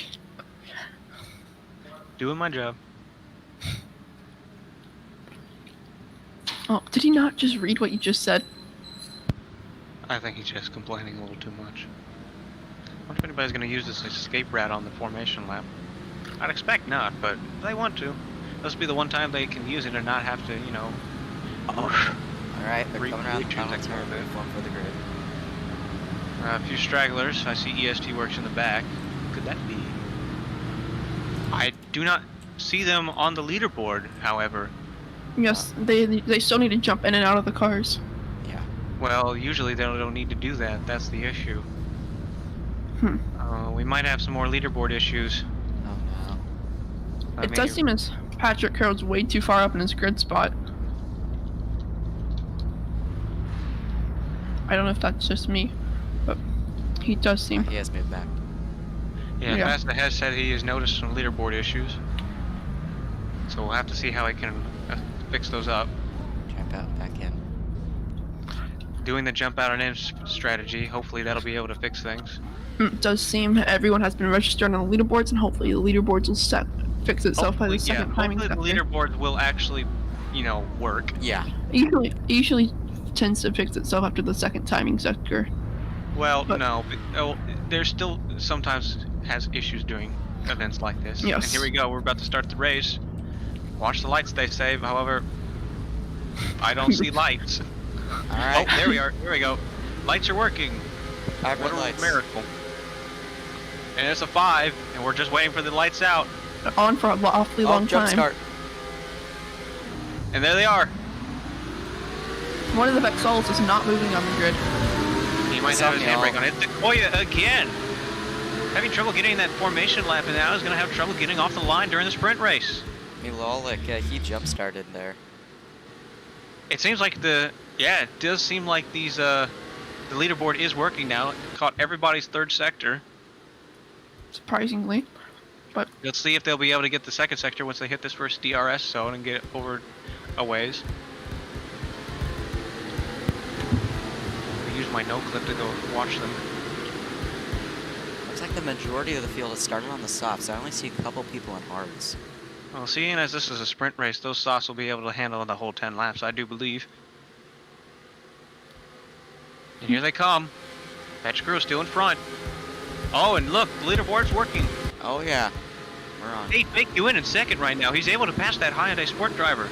Doing my job. Oh, did he not just read what you just said? I think he's just complaining a little too much. I wonder if anybody's going to use this escape route on the formation lap. I'd expect not, but if they want to. This will be the one time they can use it and not have to, you know. Oh. Alright, they're Re- coming around the re-choose tunnel that turn. car. Move one for the grid. A few stragglers. I see EST works in the back. Who could that be? I do not see them on the leaderboard, however. Yes, they still need to jump in and out of the cars. Yeah. Well, usually they don't need to do that. That's the issue. We might have some more leaderboard issues. Oh no. It does seem as Patrick Carroll's way too far up in his grid spot. I don't know if that's just me, but he does seem. He has moved back. Yeah, Yeah. Fasta has said he has noticed some leaderboard issues. So we'll have to see how he can fix those up. Jump out, back in. Doing the jump out and in strategy. Hopefully that'll be able to fix things. It does seem everyone has been registered on the leaderboards, and hopefully the leaderboards will fix itself by the second timing. Hopefully the leaderboards will actually, you know, work. Yeah. Usually tends to fix itself after the second timing sector. Well, But- no, there's still sometimes has issues during events like this. Yes. And here we go. We're about to start the race. Watch the lights, they say. However, I don't see lights. All right. Oh, there we are. Here we go. Lights are working. 5 What red a lights. miracle. And it's a 5, and we're just waiting for the lights out. They're on for an awfully long jump time. start. And there they are. One of the Vexols is not moving on the grid. He might have his handbrake on. It's Sequoia again. Having trouble getting that formation lap, and now he's going to have trouble getting off the line during the sprint race. Milolic, he jump started there. It seems like it does seem like these, the leaderboard is working now. It caught everybody's third sector. Surprisingly. But Let's see if they'll be able to get the second sector once they hit this first DRS zone and get over a ways. I use my no clip to go watch them. Looks like the majority of the field has started on the softs. I only see a couple people in hards. Well, seeing as this is a sprint race, those softs will be able to handle the whole 10 laps, I do believe. And here they come. Patch Crew still in front. Oh, and look, the leaderboard's working. Oh yeah, we're on. Hey, Fake you in second right now. He's able to pass that Hyundai Sport driver.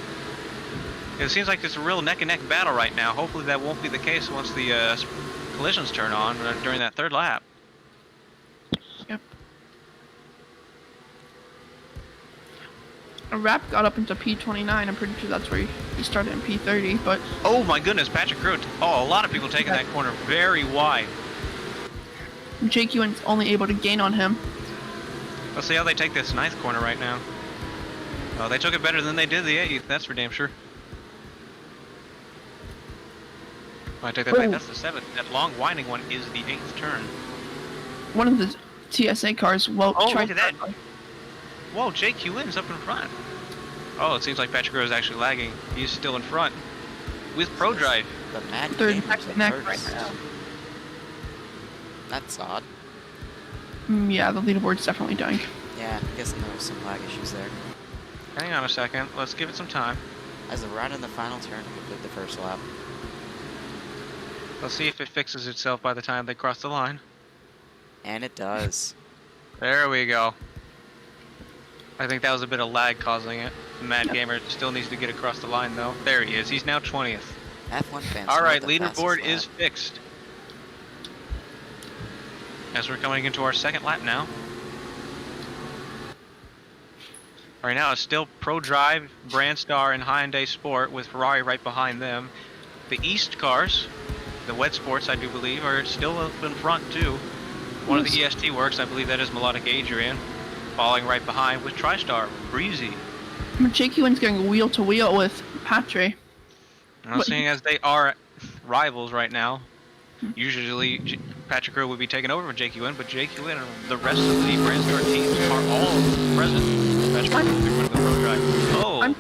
It seems like it's a real neck-and-neck battle right now. Hopefully that won't be the case once the collisions turn on during that third lap. yep. A Rap got up into P29. I'm pretty sure that's where he started in P30. But Oh my goodness, Patrick Crew. Oh, a lot of people taking that corner very wide. Jake Ewan's only able to gain on him. Let's see how they take this 9th corner right now. Oh, they took it better than they did the 8th, that's for damn sure. Oh, I take that back, that's the 7th. That long winding one is the 8th turn. One of the TSA cars Look at that. Whoa, Jake Ewan's up in front. Oh, it seems like Patrick Crew is actually lagging. He's still in front with Pro Drive. The Mad Third Gamers neck in to neck first. right now. That's odd. Yeah, the leaderboard's definitely dying. Yeah, I'm guessing there was some lag issues there. Hang on a second, let's give it some time. As a right in the final turn to complete the first lap. Let's see if it fixes itself by the time they cross the line. And it does. There we go. I think that was a bit of lag causing it. The Mad Gamer still needs to get across the line though. There he is, he's now 20th. F1 fans. Alright, love the leaderboard fastest is lap. fixed. As we're coming into our second lap now. Right now it's still Pro Drive, Brandstar, and Hyundai Sport with Ferrari right behind them. The East cars, the Wet Sports I do believe, are still up in front too. One of the EST works, I believe that is Melodic Adrian. Following right behind with TriStar, Breezy. Jake Ewan's going wheel to wheel with Patre. Now, seeing as they are rivals right now, usually Patrick Crew would be taken over for Jake Ewan, but Jake Ewan and the rest of the Brandstar teams are all present. Patrick Crew will be running the Pro Drive. Oh!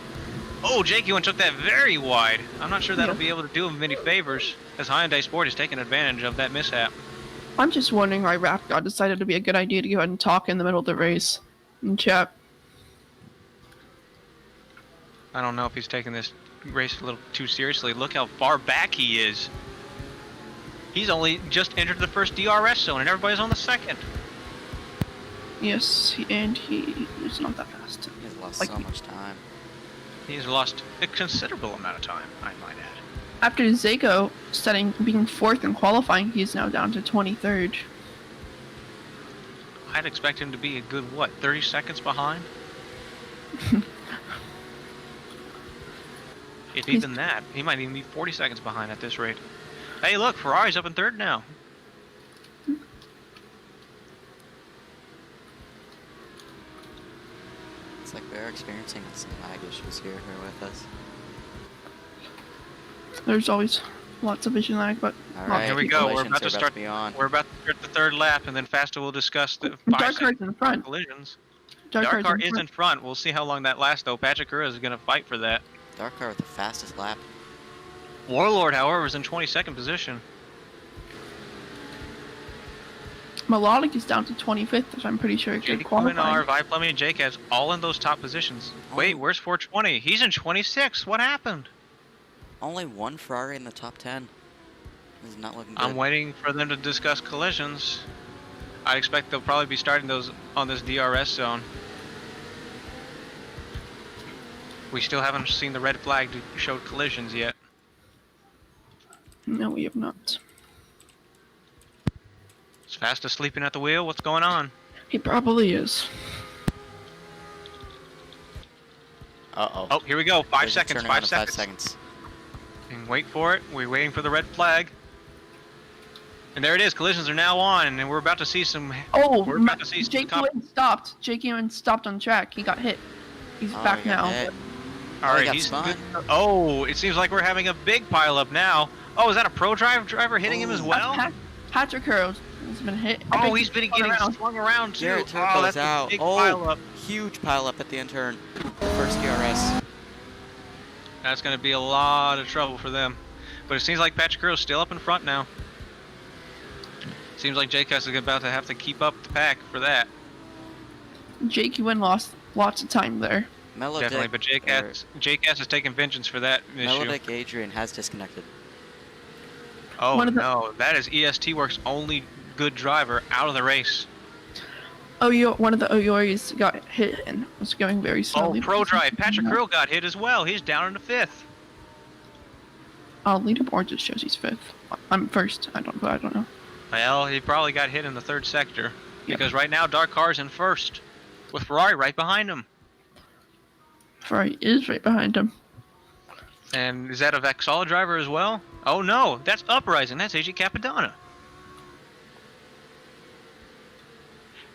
Oh, Jake Ewan took that very wide. I'm not sure that'll be able to do him any favors, as Hyundai Sport is taking advantage of that mishap. I'm just wondering why Rap God decided to be a good idea to go ahead and talk in the middle of the race in chat. I don't know if he's taking this race a little too seriously. Look how far back he is. He's only just entered the first DRS zone and everybody's on the second. Yes, and he is not that fast. He's lost Like- so much time. He's lost a considerable amount of time, I might add. After Zako being 4th in qualifying, he is now down to 23rd. I'd expect him to be a good, what, 30 seconds behind? If even that, he might even be 40 seconds behind at this rate. Hey, look, Ferrari's up in 3rd now. It's like we're experiencing some lag issues here with us. There's always lots of vision lag, but Alright, Here we go, we're collisions about to are start. be on. We're about to start the 3rd lap, and then Fasta will discuss the Dark Car's in front. collisions. Dark Dark Car Car's is in front. We'll see how long that lasts, though. Patrick Crew is going to fight for that. Dark car with the fastest lap. Warlord, however, is in 22nd position. Melodic is down to 25th, which I'm pretty sure JD good qualifying. Kuminar, Viplumbing, and Jake has all in those top positions. Wait, where's 420? He's in 26. What happened? Only one Ferrari in the top 10. This is not looking good. I'm waiting for them to discuss collisions. I expect they'll probably be starting those on this DRS zone. We still haven't seen the red flag to show collisions yet. No, we have not. Is Fast sleeping at the wheel? What's going on? He probably is. Uh-oh. Oh, here we go. 5 There's a seconds. turnaround 5 of seconds. 5 seconds. And wait for it. We're waiting for the red flag. And there it is. Collisions are now on, and we're about to see some. Oh, We're about to see some Jake Ewan stopped. Jake Ewan stopped on track. He got hit. He's back he got now. hit. All he right, got he's spun. good. Oh, it seems like we're having a big pileup now. Oh, is that a pro driver hitting him as Oh. well? Patrick Hurrows has been hit. I Oh, think he's been getting swung around too. Garrett Oh, Turco's that's out. a big Oh, pileup. huge pileup at the end turn. First DRS. That's going to be a lot of trouble for them. But it seems like Patrick Hurrows still up in front now. Seems like JCAS is about to have to keep up the pack for that. Jake Ewan lost lots of time there. Melodic, Definitely, but JCAS is taking vengeance for that issue. Melodic Adrian has disconnected. Oh One of the- that is EST Works' only good driver out of the race. One of the Oyoris got hit and was going very slowly. Oh, Pro Drive. Patrick Hurrow got hit as well. He's down into 5th. Leaderboard just shows he's 5th. I'm first. I don't know. Well, he probably got hit in the 3rd sector. Yeah. Because right now, Dark Car's in 1st. With Ferrari right behind him. Ferrari is right behind him. And is that a Vexala driver as well? Oh no, that's Uprising. That's AJ Capadonna.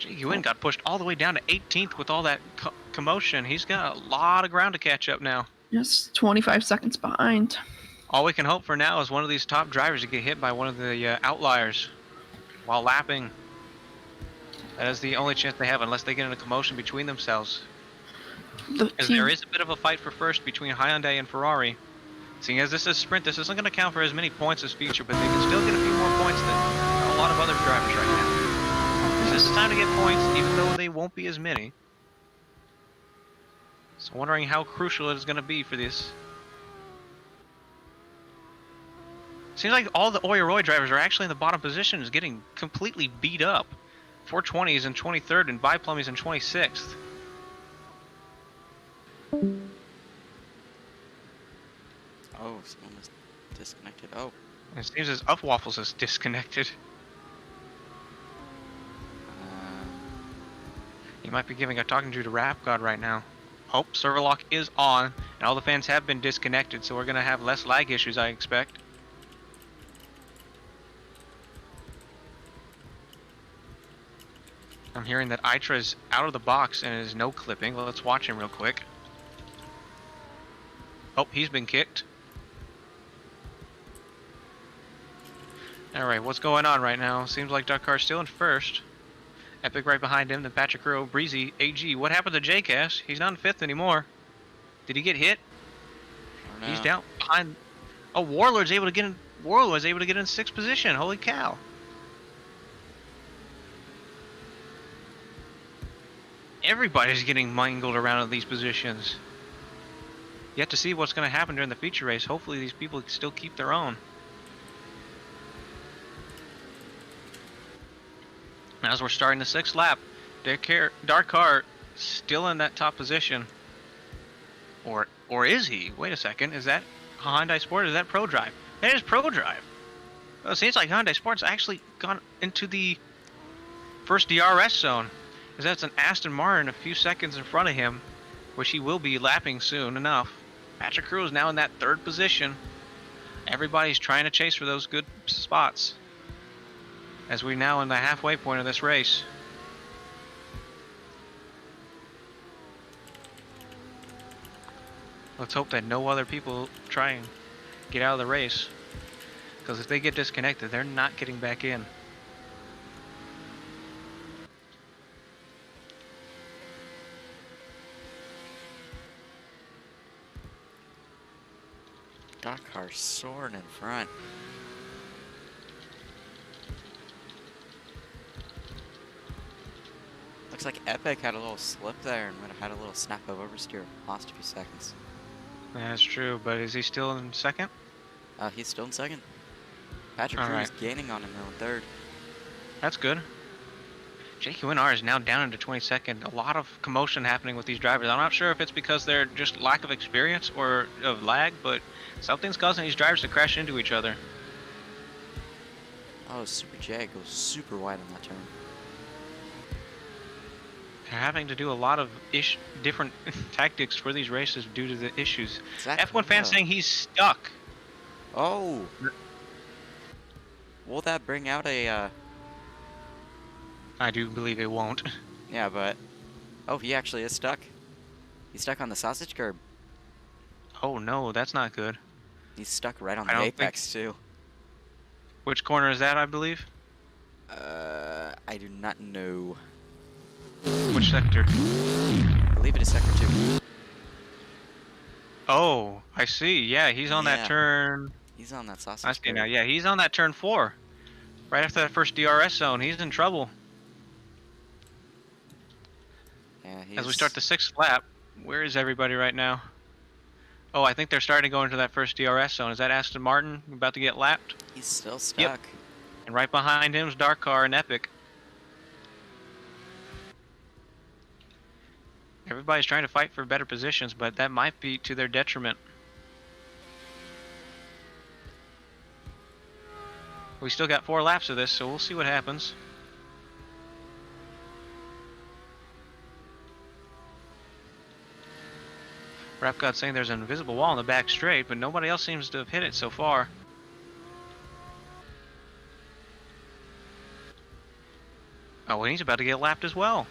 Ewan got pushed all the way down to 18th with all that commotion. He's got a lot of ground to catch up now. Yes, 25 seconds behind. All we can hope for now is one of these top drivers to get hit by one of the outliers while lapping. That is the only chance they have unless they get in a commotion between themselves. Because there is a bit of a fight for first between Hyundai and Ferrari. Seeing as this is sprint, this isn't going to count for as many points as feature, but they can still get a few more points than a lot of other drivers right now. This is time to get points, even though they won't be as many. So wondering how crucial it is going to be for this. Seems like all the Oyoroi drivers are actually in the bottom positions, getting completely beat up. 420 is in 23rd and Biplum is in 26th. Oh, someone was disconnected. Oh. It seems as Upwaffles is disconnected. He might be giving a talking to Rap God right now. Oh, server lock is on, and all the fans have been disconnected, so we're going to have less lag issues, I expect. I'm hearing that Itra's out of the box and is no clipping. Well, let's watch him real quick. Oh, he's been kicked. Alright, what's going on right now? Seems like Dakar's still in first. Epic right behind him, then Patrick Hurrow, Breezy, AG. What happened to JCass? He's not in 5th anymore. Did he get hit? He's down behind. Oh, Warlord's able to get in. Warlord's able to get in 6th position. Holy cow. Everybody's getting mangled around in these positions. You have to see what's going to happen during the feature race. Hopefully these people still keep their own. As we're starting the 6th lap, Dark Car still in that top position. Or is he? Wait a second. Is that Hyundai Sport? Is that Pro Drive? That is Pro Drive. Well, it seems like Hyundai Sport's actually gone into the first DRS zone. Because that's an Aston Martin a few seconds in front of him, which he will be lapping soon enough. Patrick Hurrow is now in that 3rd position. Everybody's trying to chase for those good spots. As we're now in the halfway point of this race. Let's hope that no other people try and get out of the race. Because if they get disconnected, they're not getting back in. Dakar soaring in front. Looks like Epic had a little slip there and might have had a little snap of oversteer. Lost a few seconds. That's true, but is he still in 2nd? He's still in second. Patrick All Cruz right. gaining on him though in third. That's good. JQNR is now down into 22nd. A lot of commotion happening with these drivers. I'm not sure if it's because they're just lack of experience or of lag, but something's causing these drivers to crash into each other. Oh, Super J goes super wide on that turn. They're having to do a lot of different tactics for these races due to the issues. Zach, F1 fan saying he's stuck. Oh. Will that bring out a, I do believe it won't. yeah, but... Oh, he actually is stuck. He's stuck on the sausage curb. Oh no, that's not good. He's stuck right on I the don't apex, too. Which corner is that, I believe? I do not know. Which sector? I believe it is sector 2. Oh, I see. Yeah, he's on Yeah. that turn. He's on that sausage I see curb. now. Yeah, he's on that turn 4. Right after that first DRS zone. He's in trouble. Yeah, As we start the 6th lap, where is everybody right now? Oh, I think they're starting to go into that first DRS zone. Is that Aston Martin about to get lapped? He's still stuck. Yep. And right behind him is Dark Car and Epic. Everybody's trying to fight for better positions, but that might be to their detriment. We still got 4 laps of this, so we'll see what happens. Rap God saying there's an invisible wall in the back straight, but nobody else seems to have hit it so far. Oh, and he's about to get lapped as well.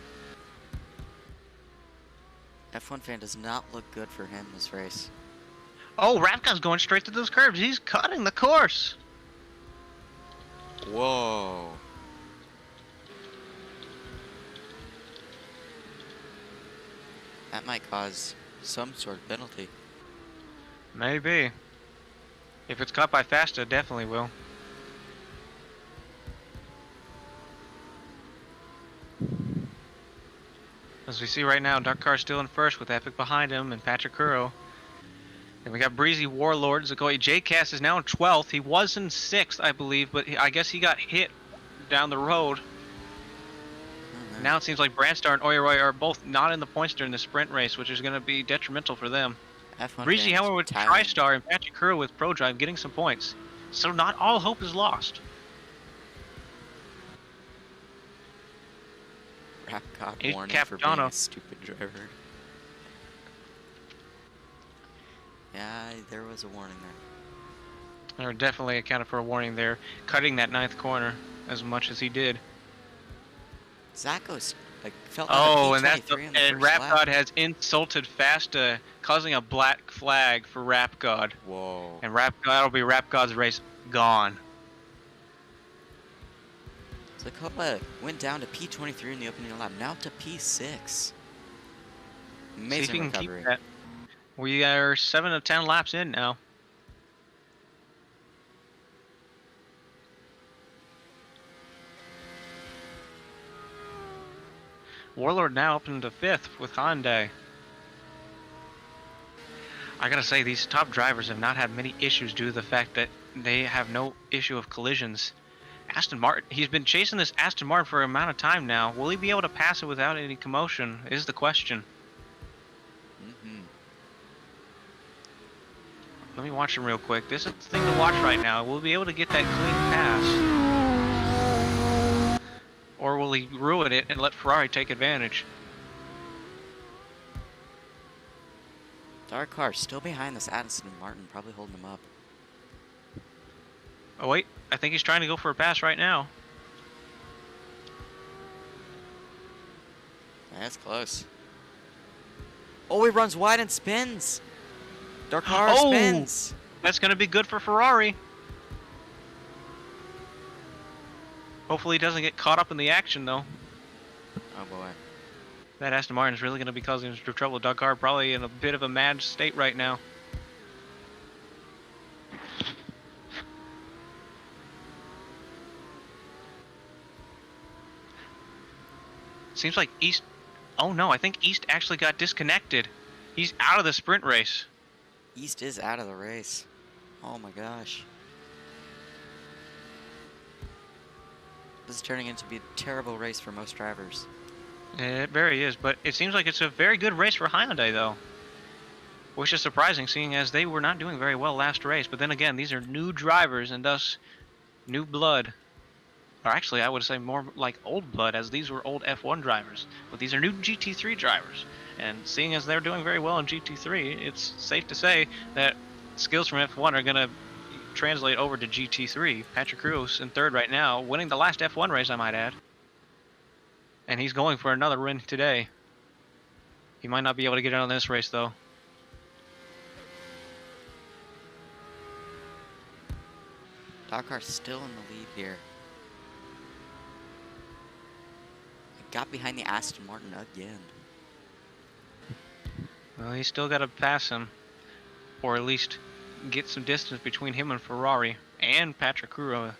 F1 fan does not look good for him this race. Oh, Rap God's going straight to those curbs. He's cutting the course. Whoa. That might cause some sort of penalty. Maybe. If it's caught by Fasta, it definitely will. As we see right now, Dark Car's still in first with Epic behind him and Patrick Curro. Then we got Breezy Warlord. Zakoi JCast is now in 12th. He was in 6th, I believe, but I guess he got hit down the road. Now it seems like Brandstar and Oyeroy are both not in the points during the sprint race, which is going to be detrimental for them. F1 Breezy, fans however, with tiring. TriStar and Patrick Curro with ProDrive getting some points. So not all hope is lost. Rap God Ace warning for being Capitano. a stupid driver. Yeah, there was a warning there. There definitely accounted for a warning there, cutting that 9th corner as much as he did. Zacho's like felt Oh, out and of that's P23 in the and first Rap lap. God has insulted Fasta, causing a black flag for Rap God. Whoa. And that'll be Rap God's race gone. Zakopa went down to P23 in the opening lap, now to P6. See if Amazing he can keep recovery. that. We are 7 of 10 laps in now. Warlord now up into 5th with Hyundai. I gotta say, these top drivers have not had many issues due to the fact that they have no issue of collisions. Aston Martin, he's been chasing this Aston Martin for an amount of time now. Will he be able to pass it without any commotion is the question. Let me watch him real quick. This is the thing to watch right now. Will he be able to get that clean pass? Or will he ruin it and let Ferrari take advantage? Dark Car still behind this Aston Martin, probably holding him up. Oh wait, I think he's trying to go for a pass right now. That's close. Oh, he runs wide and spins. Dark Car Oh! spins. That's going to be good for Ferrari. Hopefully he doesn't get caught up in the action though. Oh boy. That Aston Martin is really going to be causing some trouble. Doug Carr probably in a bit of a mad state right now. Seems like East... Oh no, I think East actually got disconnected. He's out of the sprint race. East is out of the race. Oh my gosh. This is turning into be a terrible race for most drivers. It very is, but it seems like it's a very good race for Hyundai, though. Which is surprising, seeing as they were not doing very well last race. But then again, these are new drivers and thus new blood. Or actually, I would say more like old blood, as these were old F1 drivers. But these are new GT3 drivers. And seeing as they're doing very well in GT3, it's safe to say that skills from F1 are going to translate over to GT3. Patrick Cruz in third right now, winning the last F1 race, I might add. And he's going for another win today. He might not be able to get it on this race, though. Dakar's still in the lead here. It got behind the Aston Martin again. Well, he's still got to pass him, or at least get some distance between him and Ferrari and Patrick Cruz.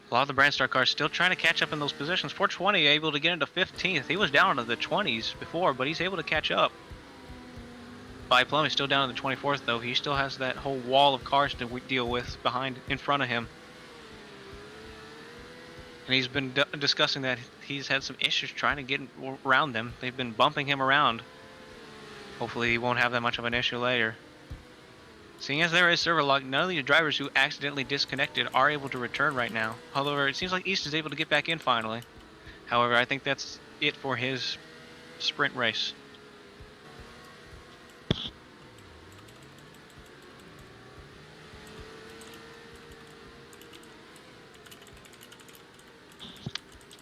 A lot of the Brandstar cars still trying to catch up in those positions. 420 able to get into 15th. He was down into the 20s before, but he's able to catch up. Biplum is still down in the 24th, though. He still has that whole wall of cars to deal with in front of him. And he's been discussing that he's had some issues trying to get around them. They've been bumping him around. Hopefully he won't have that much of an issue later. Seeing as there is server lock, none of the drivers who accidentally disconnected are able to return right now. However, it seems like East is able to get back in finally. However, I think that's it for his sprint race.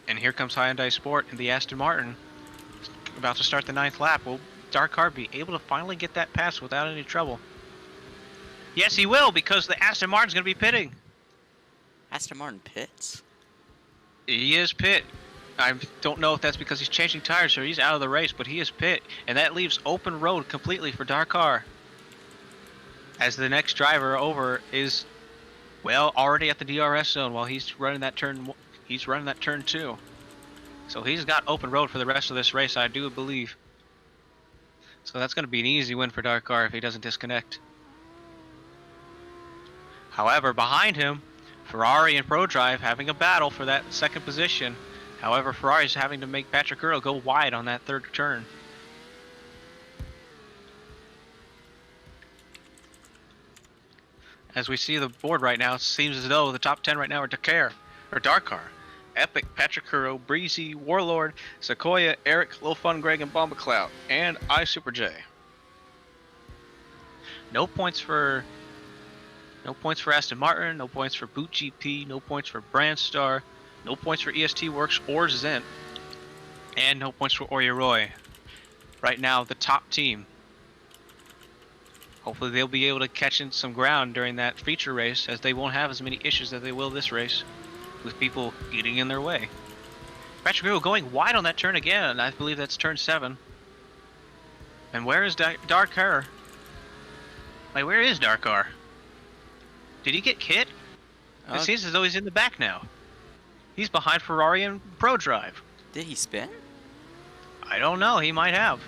And here comes Hyundai Sport and the Aston Martin. About to start the 9th lap. Will Dark Car be able to finally get that pass without any trouble? Yes, he will, because the Aston Martin's going to be pitting. Aston Martin pits? He is pit. I don't know if that's because he's changing tires or he's out of the race, but he is pit. And that leaves open road completely for Dark Car. As the next driver over is, well, already at the DRS zone while he's running that turn. He's running that turn 2. So he's got open road for the rest of this race, I do believe. So that's going to be an easy win for Dark Car if he doesn't disconnect. However, behind him, Ferrari and ProDrive having a battle for that second position. However, Ferrari's having to make Patrick Cruz go wide on that third turn. As we see the board right now, it seems as though the top 10 right now are Dark Car. Epic, Patrick Cruz, Breezy, Warlord, Sequoia, Eric, Lil Fun Greg, and Bomba Cloud, and I Super J. No points for Aston Martin, no points for Boot GP, no points for Brandstar, no points for EST Works or Zent, and no points for Oyoroi. Right now, the top team. Hopefully they'll be able to catch in some ground during that feature race, as they won't have as many issues as they will this race, with people getting in their way. Patrick Cruz going wide on that turn again. I believe that's turn 7. And where is Dark Car? Like, where is Dark Car? Did he get hit? It seems as though he's in the back now. He's behind Ferrari and ProDrive. Did he spin? I don't know. He might have.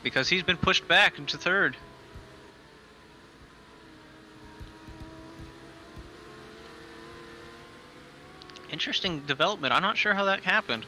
Because he's been pushed back into third. Interesting development. I'm not sure how that happened.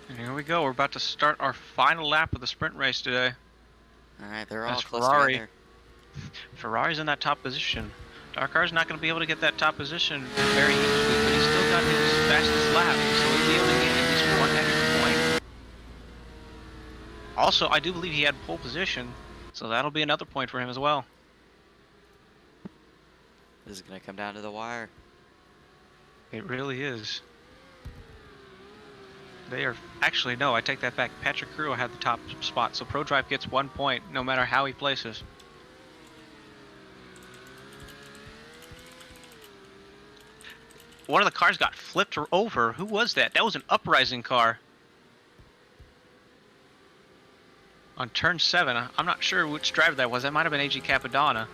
And here we go. We're about to start our final lap of the sprint race today. Alright, they're all That's close Ferrari. together. Ferrari's in that top position. Dark Car's not going to be able to get that top position very easily, but he's still got his fastest lap, so he'll be able to get at least one extra point. Also, I do believe he had pole position, so that'll be another point for him as well. This is going to come down to the wire. It really is. They are... Actually, no, I take that back. Patrick Cruz had the top spot, so ProDrive gets 1 point no matter how he places. One of the cars got flipped over. Who was that? That was an uprising car. on turn 7. I'm not sure which driver that was. That might have been AG Capadonna.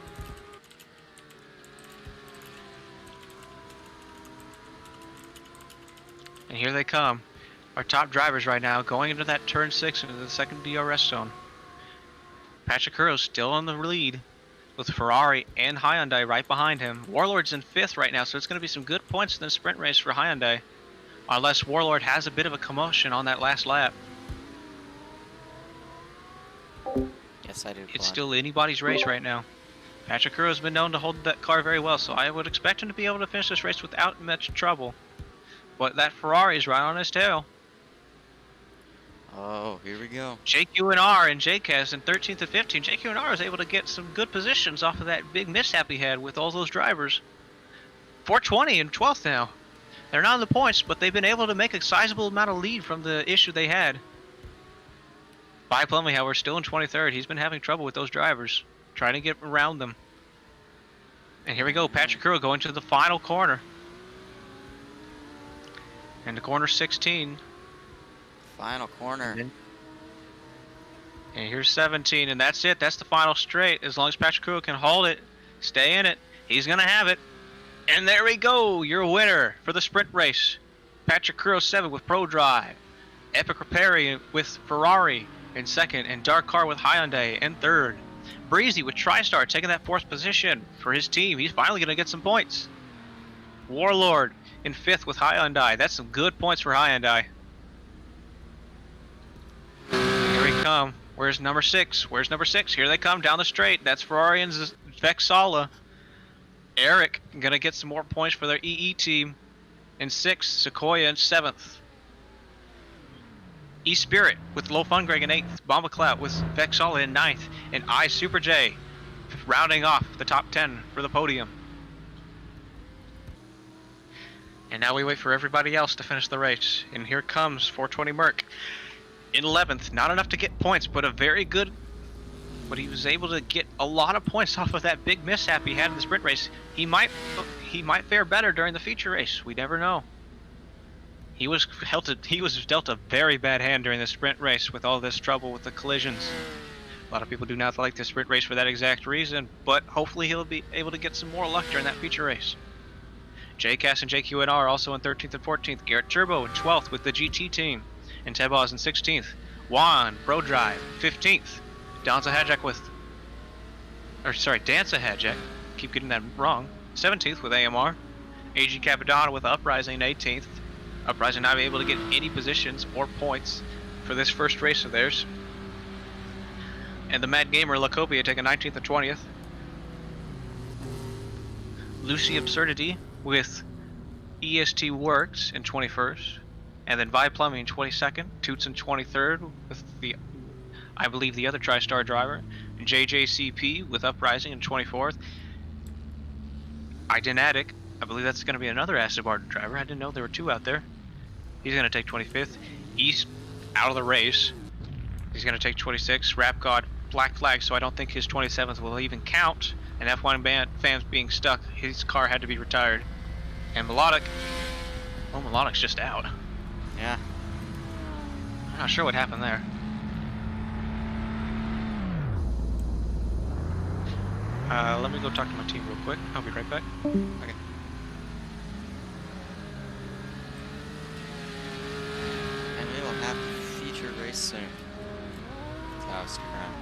And here they come. Our top drivers right now going into that turn 6 into the second DRS zone. Patrick Curro's still on the lead with Ferrari and Hyundai right behind him. Warlord's in 5th right now, so it's going to be some good points in the sprint race for Hyundai. Unless Warlord has a bit of a commotion on that last lap. Yes, I do. It's still anybody's race right now. Patrick Curro's been known to hold that car very well, so I would expect him to be able to finish this race without much trouble. But that Ferrari is right on his tail. Oh, here we go. JQ&R and JCAS in 13th and 15th. JQ&R was able to get some good positions off of that big mishap he had with all those drivers. 420 and 12th now. They're not in the points, but they've been able to make a sizable amount of lead from the issue they had. Vi Plumley, however, still in 23rd. He's been having trouble with those drivers, trying to get around them. And here we go, Patrick Curro going to the final corner. And the corner 16. Final corner. And here's 17, and that's it. That's the final straight. As long as Patrick Curro can hold it, stay in it, he's going to have it. And there we go, your winner for the sprint race. Patrick Curro 7 with Pro Drive. Epic Repari with Ferrari in 2nd, and Dark Car with Hyundai in 3rd. Breezy with TriStar taking that 4th position for his team. He's finally going to get some points. Warlord in 5th with Hyundai. That's some good points for Hyundai. Here we come. Where's number 6? Where's number 6? Here they come down the straight. That's Ferrari and Vexala. Eric gonna get some more points for their EE team in 6th. Sequoia in 7th. E-Spirit with Low Fun Greg in 8th. Bomba Clout with Vexala in 9th. And I Super J rounding off the top 10 for the podium. And now we wait for everybody else to finish the race. And here comes 420 Merc in 11th. Not enough to get points, but a very good. But he was able to get a lot of points off of that big mishap he had in the sprint race. He might fare better during the feature race. We never know. He was dealt a very bad hand during the sprint race with all this trouble with the collisions. A lot of people do not like the sprint race for that exact reason, but hopefully he'll be able to get some more luck during that feature race. JCAS and JQ&R also in 13th and 14th. Garrett Turbo in 12th with the GT team. And Tebaz in 16th. Juan, Pro Drive, 15th. Danza Hajek keep getting that wrong. 17th with AMR. AG Capadonna with Uprising 18th. Uprising not able to get any positions or points for this first race of theirs. And the Mad Gamer Lacopia taking 19th and 20th. Lucy Absurdity with EST Works in 21st. And then Vi Plumbing in 22nd. Toots in 23rd with I believe the other TriStar driver. JJCP with Uprising in 24th. Identitic, I believe that's going to be another Aston Martin driver. I didn't know there were 2 out there. He's going to take 25th. East out of the race. He's going to take 26th. Rap God Black Flag, so I don't think his 27th will even count. And F1 fans being stuck, his car had to be retired. And Melodic, well, Melodic's just out. Yeah. I'm not sure what happened there. Let me go talk to my team real quick. I'll be right back. Okay. And we will have a feature race soon. Klaus Crown.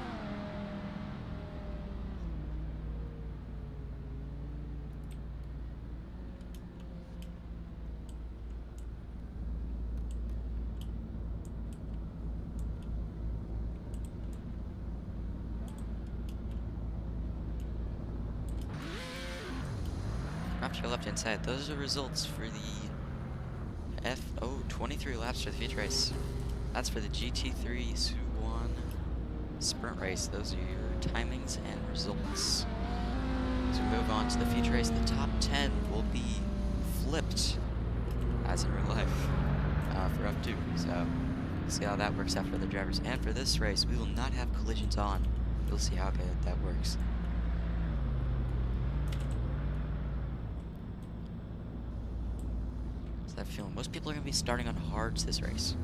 Up to your left hand side, those are the results for the 23 laps for the feature race. That's for the GT3 Suwon sprint race. Those are your timings and results. As we move on to the feature race, the top 10 will be flipped, as in real life, for up 2. So, see how that works out for the drivers. And for this race, we will not have collisions on. We'll see how good that works. That feeling. Most people are going to be starting on hards this race.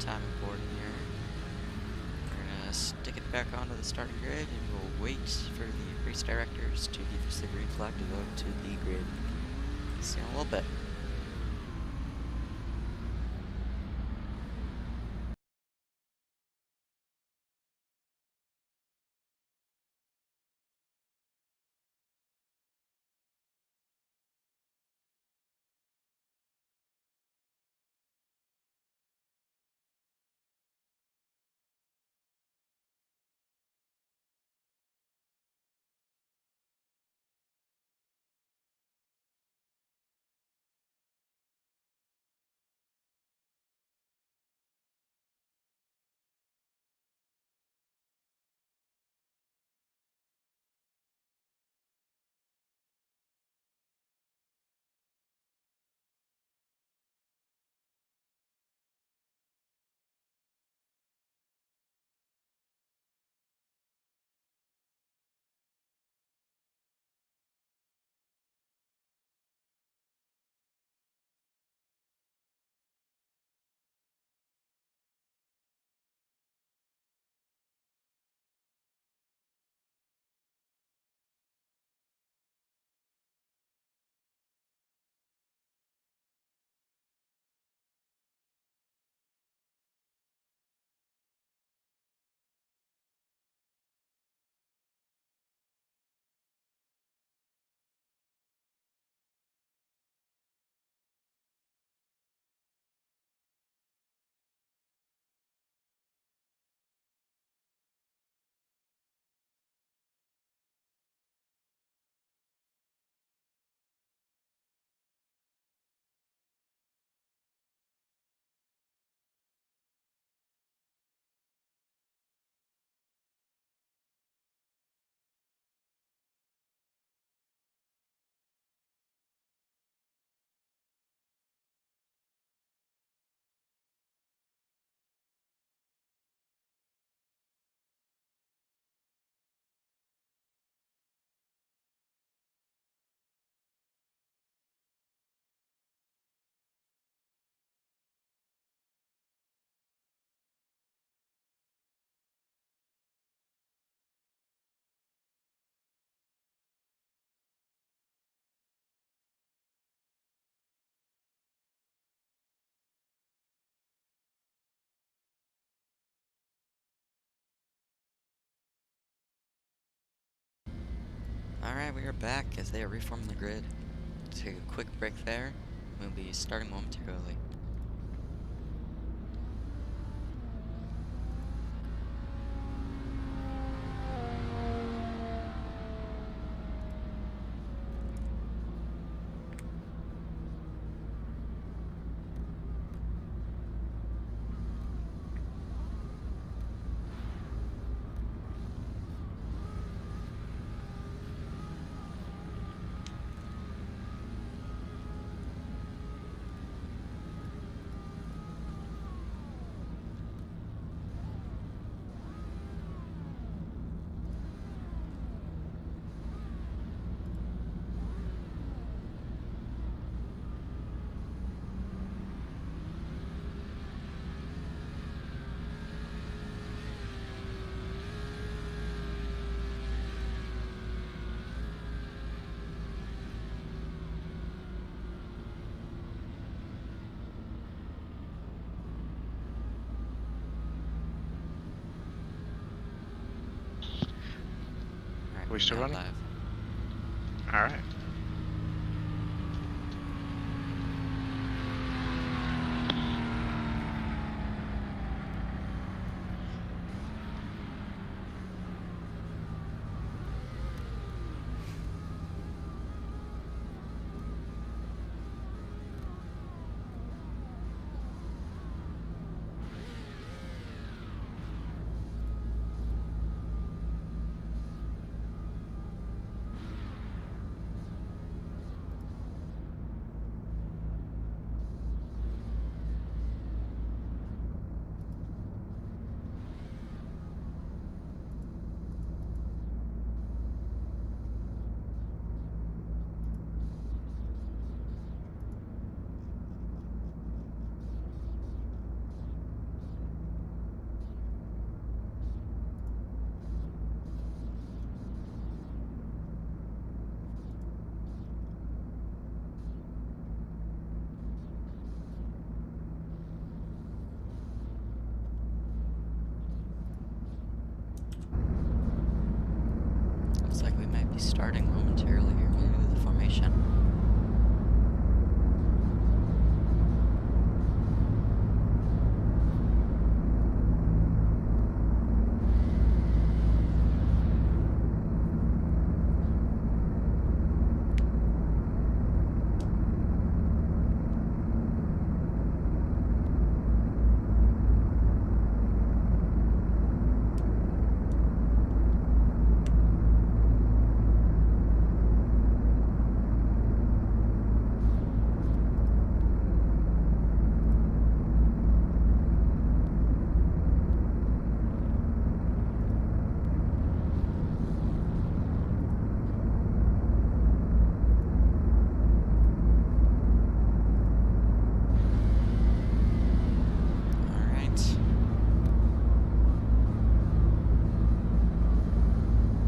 timing board here. We're gonna stick it back onto the starting grid and we'll wait for the race directors to give us the green flag to go to the grid. See you in a little bit. Alright, we are back as they are reforming the grid. Take a quick break there. We'll be starting momentarily. Alright, We still now running? live. Alright. be starting momentarily here. Maybe the formation.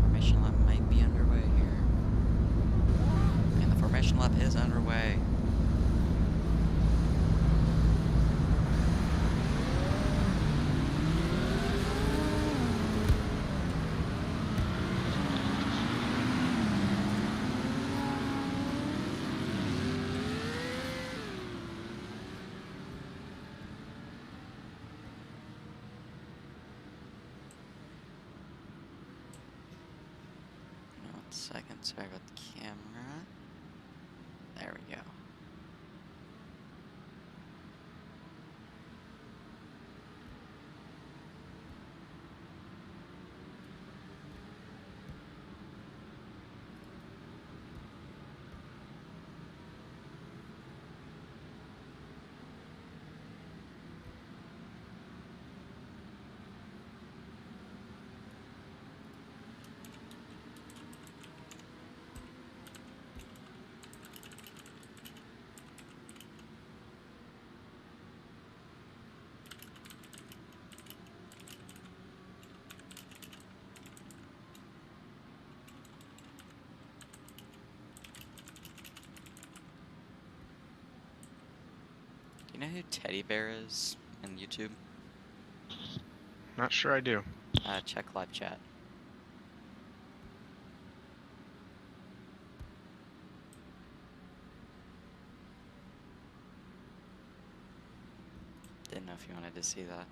Formation lap might be underway here. And the formation lap is underway. Second, sorry about the camera. There we go. You know who Teddy Bear is in YouTube? Not sure I do. Check live chat. Didn't know if you wanted to see that.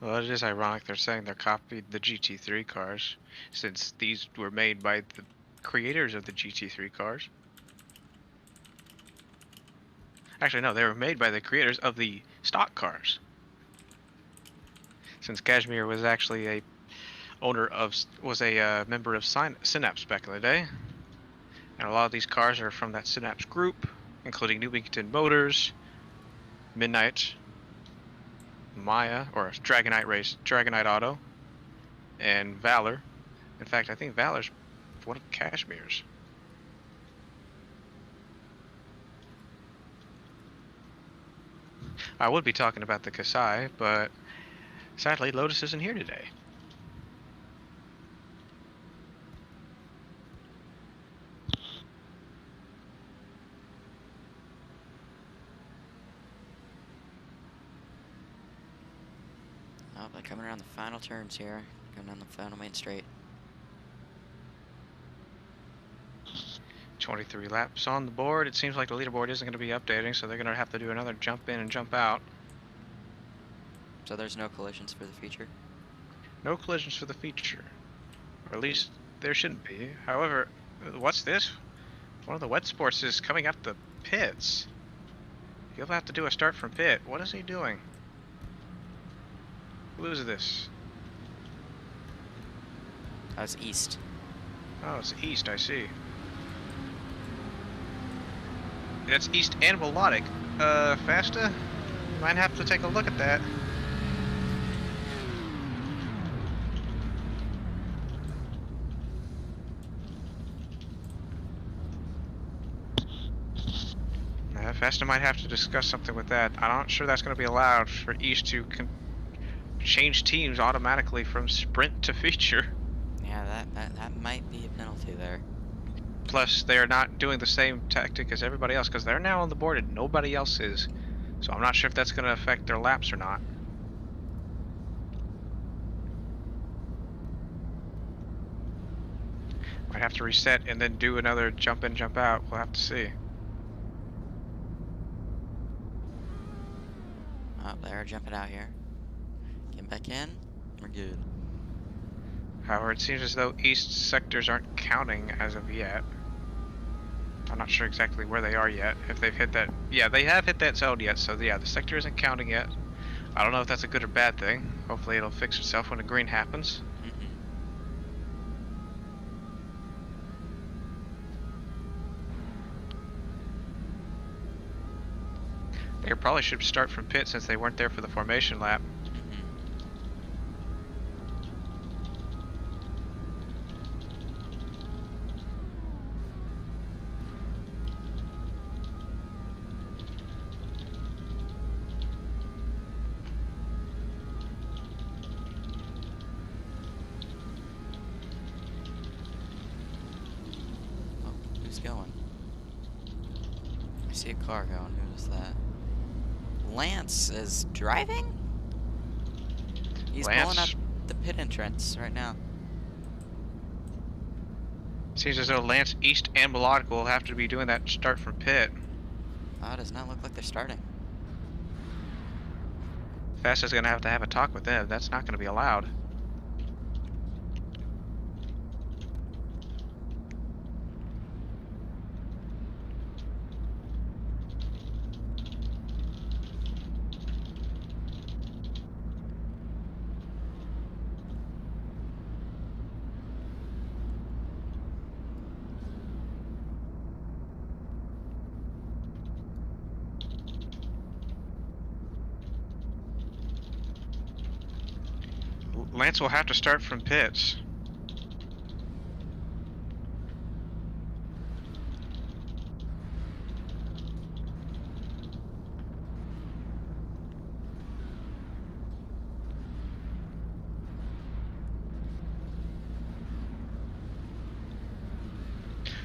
Well, it is ironic they're saying they copied the GT3 cars, since these were made by the creators of the GT3 cars. Actually, no, they were made by the creators of the stock cars. Since Kashmir was actually a member of Synapse back in the day, and a lot of these cars are from that Synapse group, including Newington Motors, Midnight, Maya, or Dragonite Auto, and Valor. In fact, I think Valor's one of Kashmir's. I would be talking about the Kasai, but sadly Lotus isn't here today. Oh, but coming around the final turns here, going down the final main straight. 23 laps on the board. It seems like the leaderboard isn't going to be updating, so they're going to have to do another jump in and jump out. So there's no collisions for the feature? No collisions for the feature. Or at least there shouldn't be. However, what's this? One of the wet sports is coming up the pits. He'll have to do a start from pit. What is he doing? Who is this? Oh, it's east. Oh, it's east, I see. That's east and melodic. Fasta? Might have to take a look at that. Vesta might have to discuss something with that. I'm not sure that's going to be allowed for East to change teams automatically from sprint to feature. Yeah, that might be a penalty there. Plus, they're not doing the same tactic as everybody else because they're now on the board and nobody else is. So I'm not sure if that's going to affect their laps or not. Might have to reset and then do another jump in, jump out. We'll have to see. Oh, they're jumping out here. Get back in. We're good. However, it seems as though East sectors aren't counting as of yet. I'm not sure exactly where they are yet. If they've hit that... Yeah, they have hit that zone yet, so yeah, the sector isn't counting yet. I don't know if that's a good or bad thing. Hopefully it'll fix itself when the green happens. They probably should start from pit since they weren't there for the formation lap. Oh, who's going? I see a car going. Who's that? Lance is driving? He's pulling up the pit entrance right now. Seems as though Lance, East, and Melodic will have to be doing that start from pit. Oh, it does not look like they're starting. Fast is going to have a talk with them. That's not going to be allowed. Lance will have to start from pits.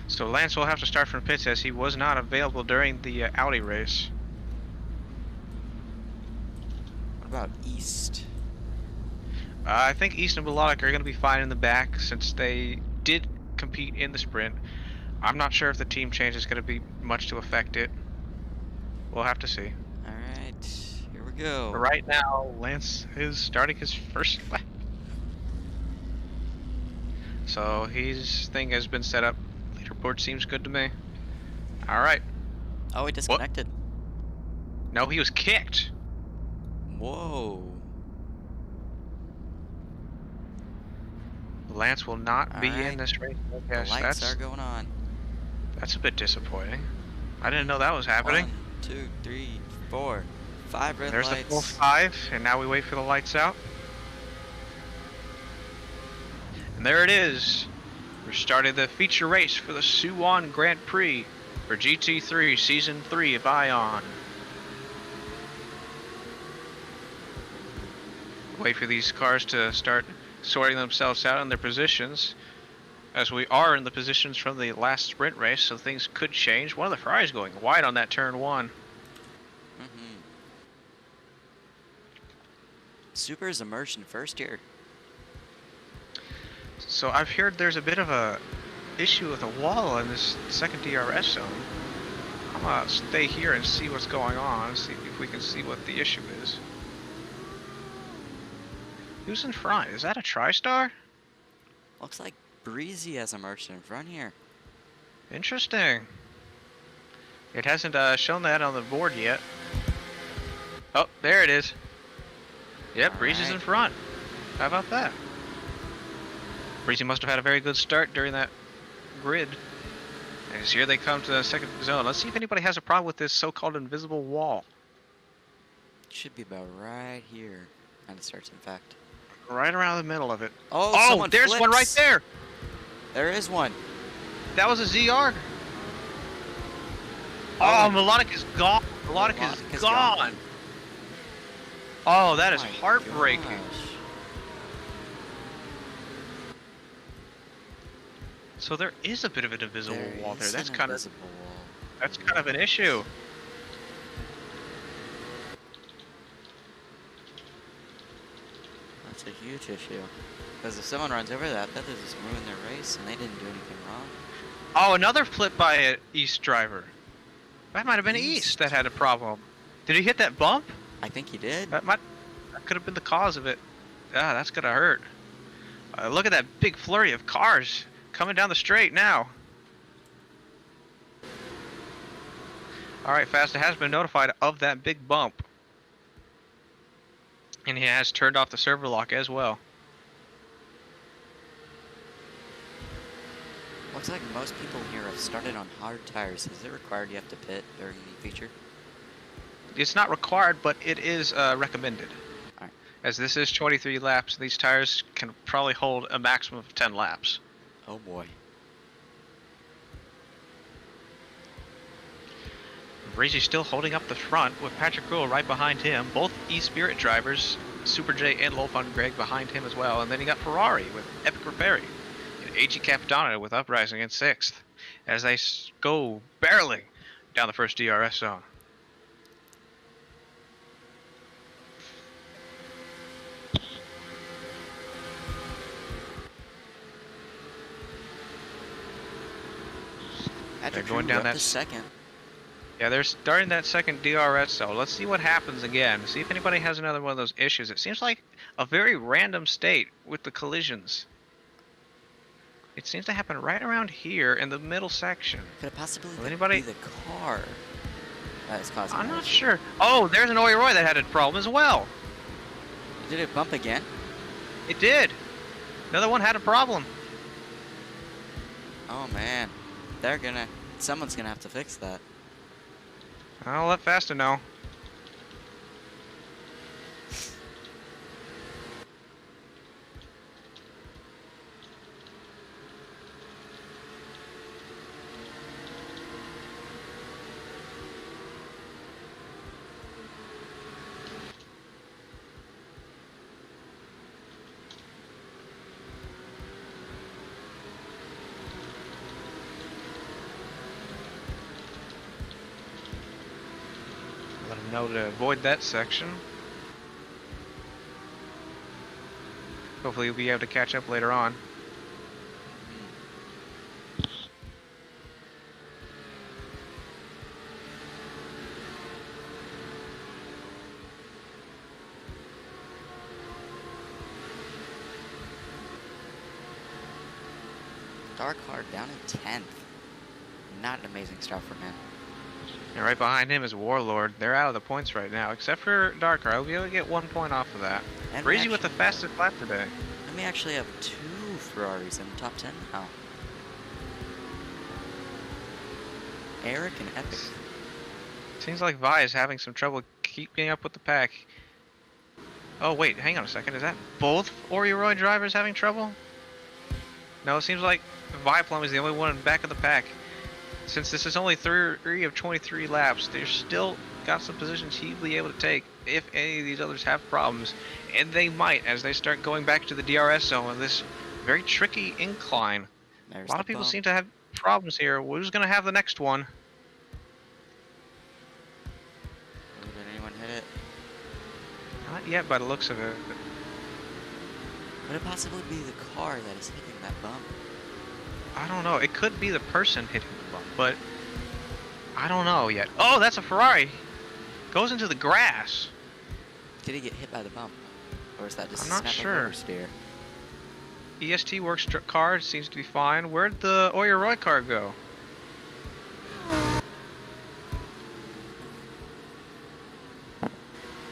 So Lance will have to start from pits as he was not available during the Audi race. What about East? I think East and Melodic are going to be fine in the back since they did compete in the sprint. I'm not sure if the team change is going to be much to affect it. We'll have to see. Alright, here we go. But right now, Lance is starting his first lap. So his thing has been set up. Leaderboard seems good to me. Alright. Oh, he disconnected. No, he was kicked. Whoa. Lance will not be Alright. in this race. The Yes, lights are going on. that's a bit disappointing. I didn't know that was happening. 1, 2, 3, 4, 5 red There's lights. the full 5, and now we wait for the lights out. And there it is. We're starting the feature race for the Suwon Grand Prix for GT3 Season 3 of Ion. Wait for these cars to start sorting themselves out in their positions, as we are in the positions from the last sprint race, so things could change. One of the Ferraris going wide on that turn 1. Super's immersion first here. So I've heard there's a bit of a issue with a wall in this second DRS zone. I'm gonna stay here and see what's going on, see if we can see what the issue is. Who's in front? Is that a TriStar? Looks like Breezy has immersion in front here. Interesting. It hasn't shown that on the board yet. Oh, there it is. Yep, Breezy's in Alright. front. How about that? Breezy must have had a very good start during that grid. And here they come to the second zone. Let's see if anybody has a problem with this so-called invisible wall. Should be about right here. And it starts, in fact. Right around the middle of it. Oh, someone there's one right flips. there. There is one. That was a ZR. Oh, Melodic is gone. Melodic is gone. Oh, that is my heartbreaking. gosh. So there is a bit of an invisible wall there. Is That's an kind invisible wall. of an issue. That's a huge issue. Because if someone runs over that, they'll just ruin their race, and they didn't do anything wrong. Oh, another flip by an East driver. That might have been East that had a problem. Did he hit that bump? I think he did. That could have been the cause of it. Ah, that's gonna hurt. Look at that big flurry of cars coming down the straight now. Alright, Fasta has been notified of that big bump. And he has turned off the server lock as well. Looks like most people here have started on hard tires. Is it required you have to pit during the feature? It's not required, but it is recommended. Alright. As this is 23 laps, these tires can probably hold a maximum of 10 laps. Oh boy. Breezy's still holding up the front with Patrick Rule right behind him. Both E-Spirit drivers, Super J and Low Fun Greg behind him as well. And then you got Ferrari with Epic Repairing. And AG Capitano with Uprising in 6th. As they go barreling down the first DRS zone. Patrick going Drew down up that to second. Yeah, they're starting that second DRS zone. Let's see what happens again. See if anybody has another one of those issues. It seems like a very random state with the collisions. It seems to happen right around here in the middle section. Could it possibly Anybody? be the car that is causing I'm that not issue? sure. Oh, there's an Oyoroi that had a problem as well. Did it bump again? It did. Another one had a problem. Oh man. Someone's gonna have to fix that. I'll let Fasta know. Let him know to avoid that section. Hopefully you'll be able to catch up later on. Dark Heart down in 10th. Not an amazing start for him. And right behind him is Warlord. They're out of the points right now, except for Darker. I'll be able to get 1 point off of that. And Breezy with the fastest lap today. And we actually have 2 Ferraris in the top 10 now. Eric and Epic. Seems like Vi is having some trouble keeping up with the pack. Oh wait, hang on a second. Is that both Oyoroi drivers having trouble? No, it seems like Viplum is the only one in the back of the pack. Since this is only 3 of 23 laps, they're still got some positions he'll be able to take if any of these others have problems. And they might as they start going back to the DRS zone with this very tricky incline. There's A lot of people seem to have problems here. Who's going to have the next one? Did anyone hit it? Not yet by the looks of it. Could it possibly be the car that is hitting that bump? I don't know. It could be the person hitting the bump, but I don't know yet. Oh, that's a Ferrari. Goes into the grass. Did he get hit by the bump? Or is that just I'm not a snap sure. of oversteer? EST works car seems to be fine. Where'd the Oyoroi car go?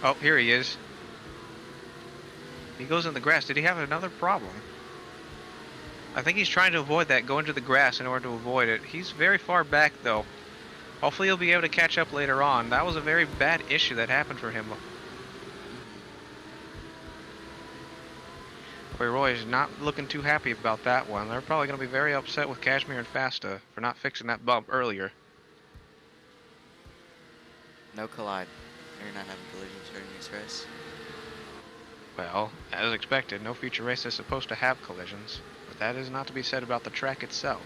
Oh, here he is. He goes in the grass. Did he have another problem? I think he's trying to avoid that, go into the grass in order to avoid it. He's very far back though. Hopefully he'll be able to catch up later on. That was a very bad issue that happened for him. Roy is not looking too happy about that one. They're probably going to be very upset with Kashmir and Fasta for not fixing that bump earlier. No collide. You're not having collisions during this race. Well, as expected, no future race is supposed to have collisions, but that is not to be said about the track itself.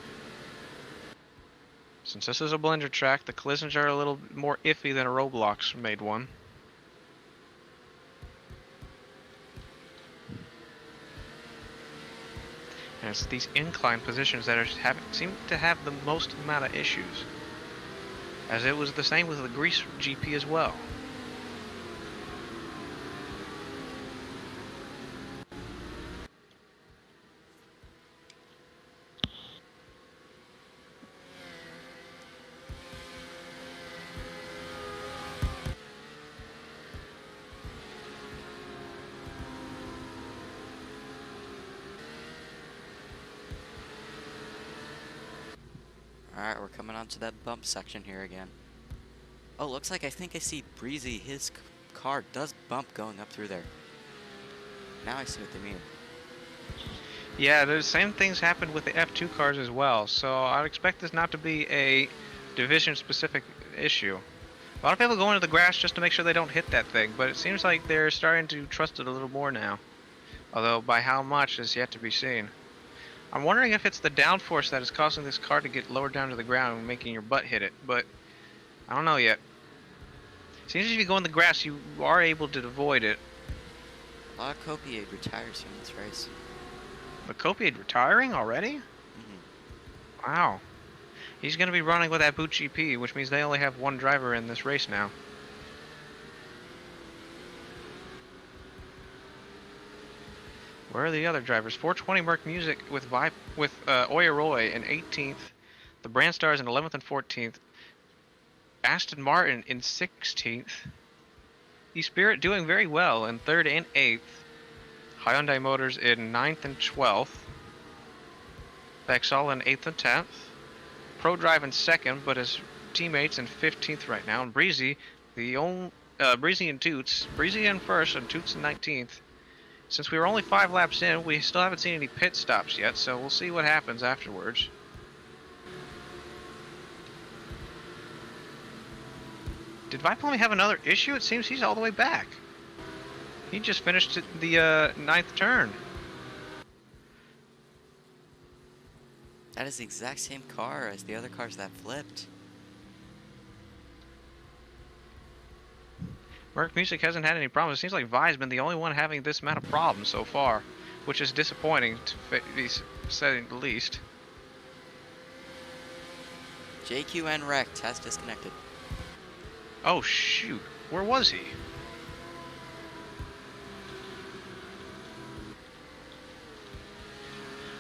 Since this is a blender track, the collisions are a little more iffy than a Roblox made one. And it's these incline positions that seem to have the most amount of issues. As it was the same with the Greece GP as well. Alright, we're coming on to that bump section here again. Oh, looks like I think I see Breezy. His car does bump going up through there. Now I see what they mean. Yeah, the same things happened with the F2 cars as well, so I'd expect this not to be a division-specific issue. A lot of people go into the grass just to make sure they don't hit that thing, but it seems like they're starting to trust it a little more now. Although by how much is yet to be seen. I'm wondering if it's the downforce that is causing this car to get lowered down to the ground and making your butt hit it, but I don't know yet. Seems if you go in the grass, you are able to avoid it. A lot of Copiade retires from this race. But Copiade retiring already? Wow. He's going to be running with that boot GP, which means they only have one driver in this race now. Where are the other drivers? 420 Merc Music with Oyeroy in 18th. The Brandstars in 11th and 14th. Aston Martin in 16th. E-Spirit doing very well in 3rd and 8th. Hyundai Motors in 9th and 12th. Vexall in 8th and 10th. ProDrive in 2nd, but his teammates in 15th right now. And Breezy, Breezy and Toots. Breezy in 1st and Toots in 19th. Since we were only 5 laps in, we still haven't seen any pit stops yet, so we'll see what happens afterwards. Did Vipalmi have another issue? It seems he's all the way back. He just finished the 9th turn. That is the exact same car as the other cars that flipped. Merc Music hasn't had any problems. It seems like Vi's been the only one having this amount of problems so far, which is disappointing to be saying the least. JQN wrecked, has disconnected. Oh shoot, where was he?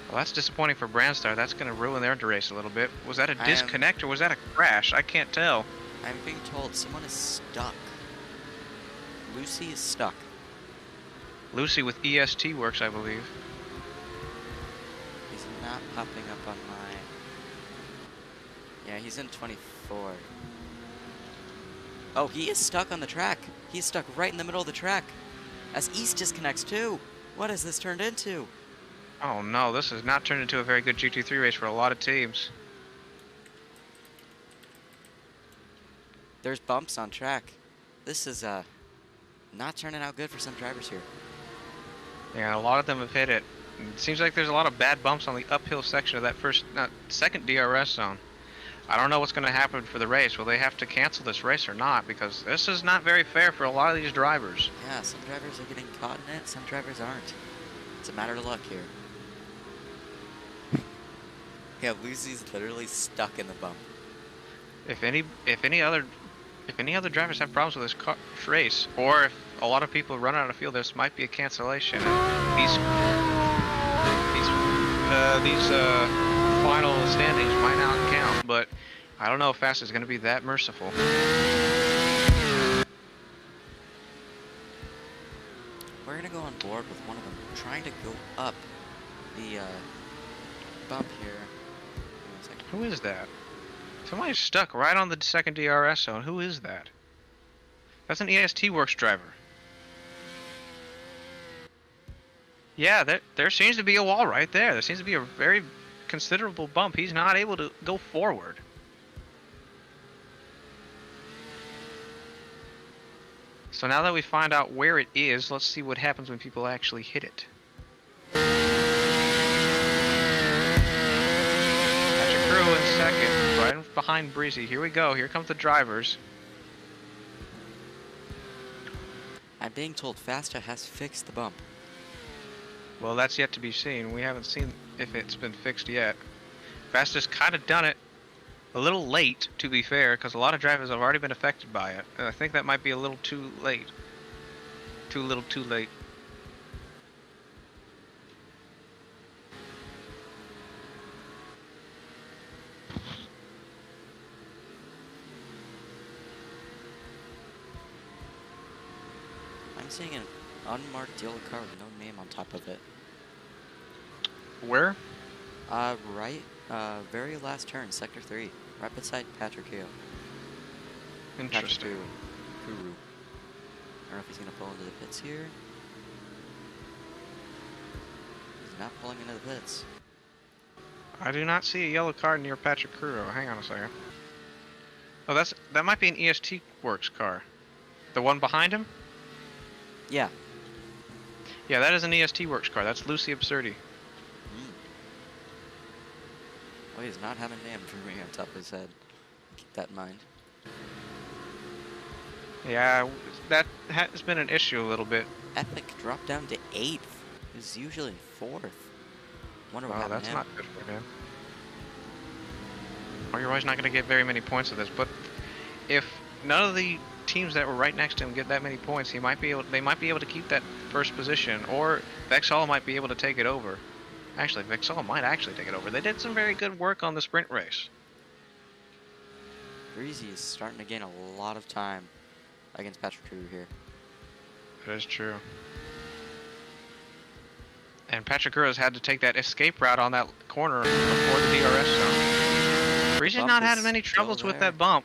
Well, that's disappointing for Brandstar. That's going to ruin their race a little bit. Was that a disconnect or was that a crash? I can't tell. I'm being told someone is stuck. Lucy is stuck. Lucy with EST works, I believe. He's not popping up on my... Yeah, he's in 24. Oh, he is stuck on the track. He's stuck right in the middle of the track. As East disconnects too. What has this turned into? Oh no, this has not turned into a very good GT3 race for a lot of teams. There's bumps on track. This is not turning out good for some drivers here. Yeah, a lot of them have hit it. It seems like there's a lot of bad bumps on the uphill section of that second DRS zone. I don't know what's going to happen for the race. Will they have to cancel this race or not? Because this is not very fair for a lot of these drivers. Yeah, some drivers are getting caught in it, some drivers aren't. It's a matter of luck here. Yeah, Lucy's literally stuck in the bump. If any other drivers have problems with this race, or if a lot of people run out of field, this might be a cancellation. These final standings might not count, but I don't know if Fast is going to be that merciful. We're going to go on board with one of them, trying to go up the bump here. Who is that? Somebody's stuck right on the second DRS zone. Who is that? That's an EST Works driver. Yeah, there seems to be a wall right there. There seems to be a very considerable bump. He's not able to go forward. So now that we find out where it is, let's see what happens when people actually hit it. Patrick Crew in second, right behind Breezy. Here we go. Here come the drivers. I'm being told Fasta has fixed the bump. Well, that's yet to be seen. We haven't seen if it's been fixed yet. Fasta's kind of done it a little late, to be fair, because a lot of drivers have already been affected by it. And I think that might be a little too late. Too little too late. I'm seeing an unmarked yellow car with no name on top of it. Where? Right, very last turn, sector 3, right beside Patrick Hill. Interesting. Kuru. I don't know if he's gonna pull into the pits here. He's not pulling into the pits. I do not see a yellow car near Patrick Crew. Hang on a second. Oh, that might be an EST Works car. The one behind him? Yeah. Yeah, that is an EST Works car. That's Lucy Absurdi. Well, he's not having a name for me on top of his head. Keep that in mind. Yeah, that has been an issue a little bit. Epic dropped down to 8th. He's usually 4th. Wonder what Wow, happened that's to him. not good for him. Well, you're always not going to get very many points of this, but if none of the teams that were right next to him get that many points, they might be able to keep that first position, or Vexall might be able to take it over. Actually, Vexall might actually take it over. They did some very good work on the sprint race. Breezy is starting to gain a lot of time against Patrick Crew here. That is true. And Patrick Crew has had to take that escape route on that corner before the DRS zone. Breezy's not had many troubles with that bump.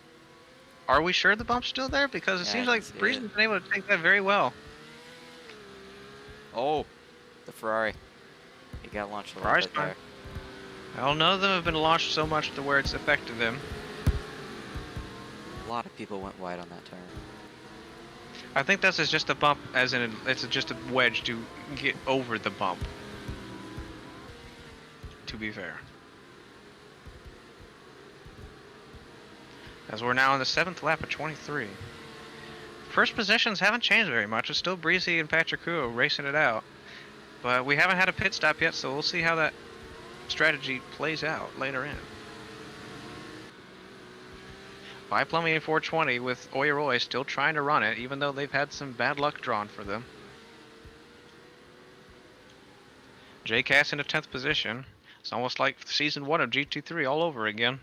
Are we sure the bump's still there? Because it seems like Breezy's been able to take that very well. Oh, the Ferrari. He got launched a little Ferrari's bit there. Well, none of them have been launched so much to where it's affected them. A lot of people went wide on that turn. I think this is just a bump, as in it's just a wedge to get over the bump. To be fair. As we're now on the 7th lap of 23. First positions haven't changed very much. It's still Breezy and Patrick Crew racing it out. But we haven't had a pit stop yet, so we'll see how that strategy plays out later in. By Plumbing in 420 with Oyoroi still trying to run it, even though they've had some bad luck drawn for them. J-Cass in a 10th position. It's almost like season 1 of GT3 all over again.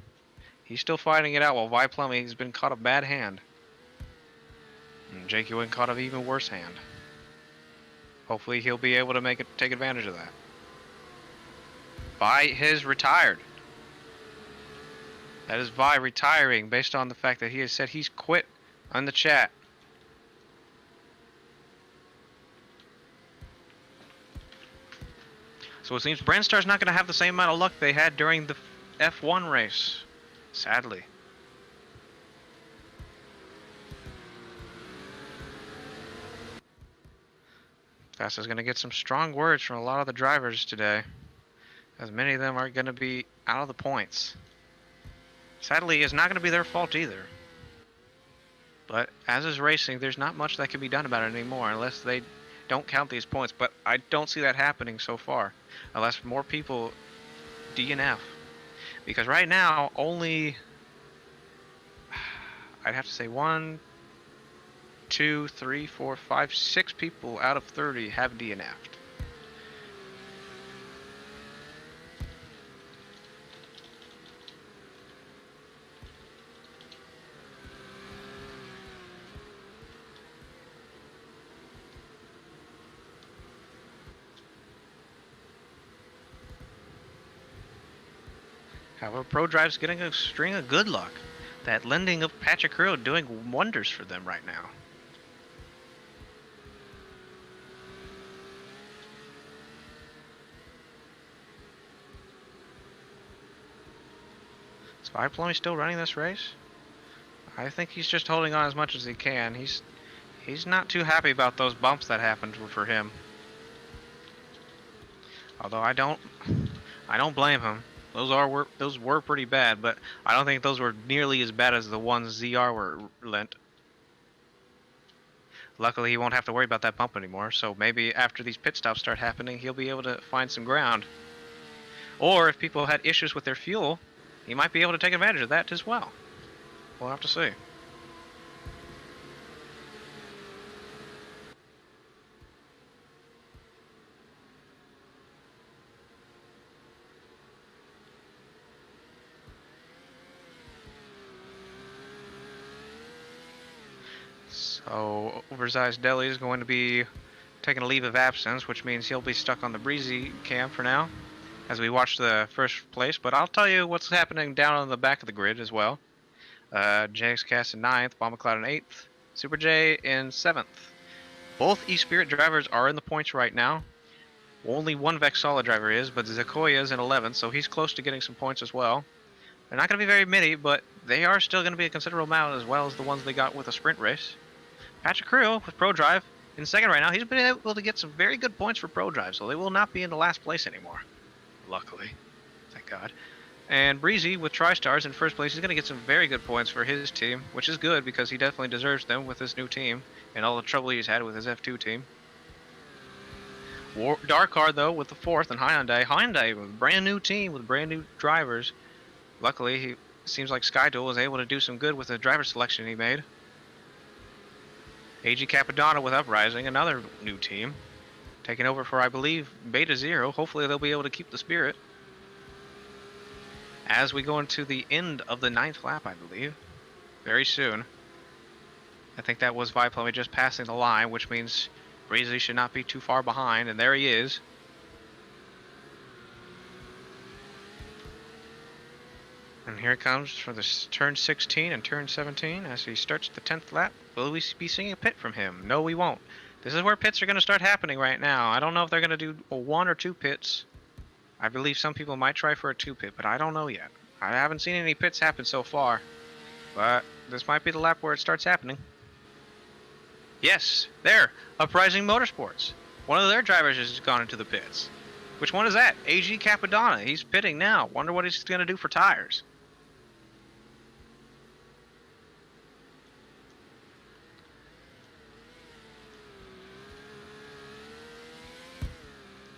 He's still fighting it out while Vi Plumbing has been caught a bad hand. And Jakey Wynn caught an even worse hand. Hopefully he'll be able to take advantage of that. Vi has retired. That is Vi retiring based on the fact that he has said he's quit on the chat. So it seems Brandstar's not going to have the same amount of luck they had during the F1 race, sadly. Fasta's going to get some strong words from a lot of the drivers today, as many of them are going to be out of the points. Sadly, it's not going to be their fault either. But as is racing, there's not much that can be done about it anymore unless they don't count these points. But I don't see that happening so far, unless more people DNF. Because right now, only, I'd have to say 1, 2, 3, 4, 5, 6 people out of 30 have DNF'd. However, ProDrive's getting a string of good luck. That lending of Patrick Crew doing wonders for them right now. Is Viplummy still running this race? I think he's just holding on as much as he can. He's He's not too happy about those bumps that happened for him. Although I don't blame him. Those were pretty bad, but I don't think those were nearly as bad as the ones ZR were lent. Luckily, he won't have to worry about that bump anymore, so maybe after these pit stops start happening, he'll be able to find some ground. Or if people had issues with their fuel, he might be able to take advantage of that as well. We'll have to see. So, Oversized Deli is going to be taking a leave of absence, which means he'll be stuck on the Breezy cam for now, as we watch the first place. But I'll tell you what's happening down on the back of the grid as well. JXCast in 9th, Bomba Cloud in 8th, Super J in 7th. Both E-Spirit drivers are in the points right now. Only one Vexala driver is, but Zakoya is in 11th, so he's close to getting some points as well. They're not going to be very many, but they are still going to be a considerable amount as well as the ones they got with a sprint race. Patrick Creel with Pro Drive in 2nd right now. He's been able to get some very good points for Pro Drive, so they will not be in the last place anymore. Luckily. Thank God. And Breezy with TriStars in 1st place. He's going to get some very good points for his team, which is good because he definitely deserves them with this new team and all the trouble he's had with his F2 team. Darkar, though, with the 4th, and Hyundai. Hyundai with a brand new team with brand new drivers. Luckily, he seems like Skyduel was able to do some good with the driver selection he made. AG Capadonna with Uprising, another new team. Taking over for, I believe, Beta Zero. Hopefully they'll be able to keep the spirit. As we go into the end of the 9th lap, I believe. Very soon. I think that was Viplummy just passing the line, which means Breezy should not be too far behind, and there he is. And here it comes for this turn 16 and turn 17 as he starts the 10th lap. Will we be seeing a pit from him? No, we won't. This is where pits are going to start happening right now. I don't know if they're going to do a 1 or 2 pits. I believe some people might try for a 2 pit, but I don't know yet. I haven't seen any pits happen so far. But this might be the lap where it starts happening. Yes, there. Uprising Motorsports. One of their drivers has gone into the pits. Which one is that? AG Capadonna. He's pitting now. Wonder what he's going to do for tires.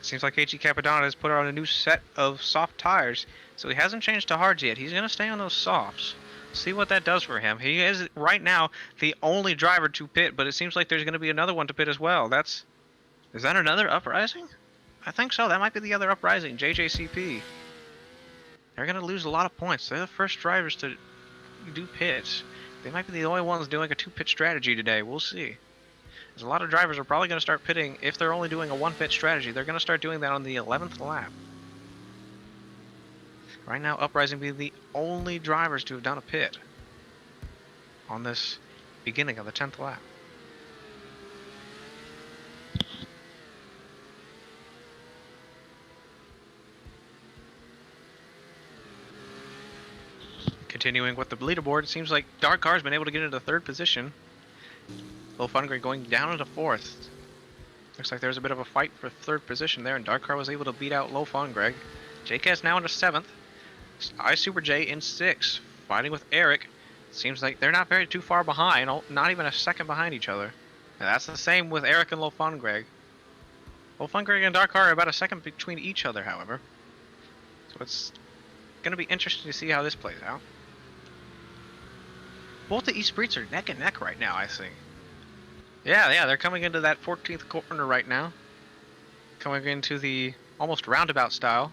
Seems like AG Capadonna has put on a new set of soft tires, so he hasn't changed to hards yet. He's going to stay on those softs. See what that does for him. He is, right now, the only driver to pit, but it seems like there's going to be another one to pit as well. Is that another Uprising? I think so. That might be the other Uprising, JJCP. They're going to lose a lot of points. They're the first drivers to do pits. They might be the only ones doing a 2-pit strategy today. We'll see. Because a lot of drivers are probably going to start pitting. If they're only doing a 1-pit strategy, they're going to start doing that on the 11th lap. Right now, Uprising be the only drivers to have done a pit on this beginning of the 10th lap. Continuing with the leaderboard, it seems like Dark Car's been able to get into 3rd position. Low Fun Grade going down into 4th. Looks like there's a bit of a fight for 3rd position there, and Dark Car was able to beat out Low Fun Greg. JCast now into 7th. I Super J in 6th, fighting with Eric. Seems like they're not very too far behind, not even a second behind each other. And that's the same with Eric and Low Fun Greg. Low Fun Greg and Dark Car are about a second between each other, however. So it's going to be interesting to see how this plays out. Both the E-Spreets are neck and neck right now, I think. Yeah, they're coming into that 14th corner right now. Coming into the almost roundabout style.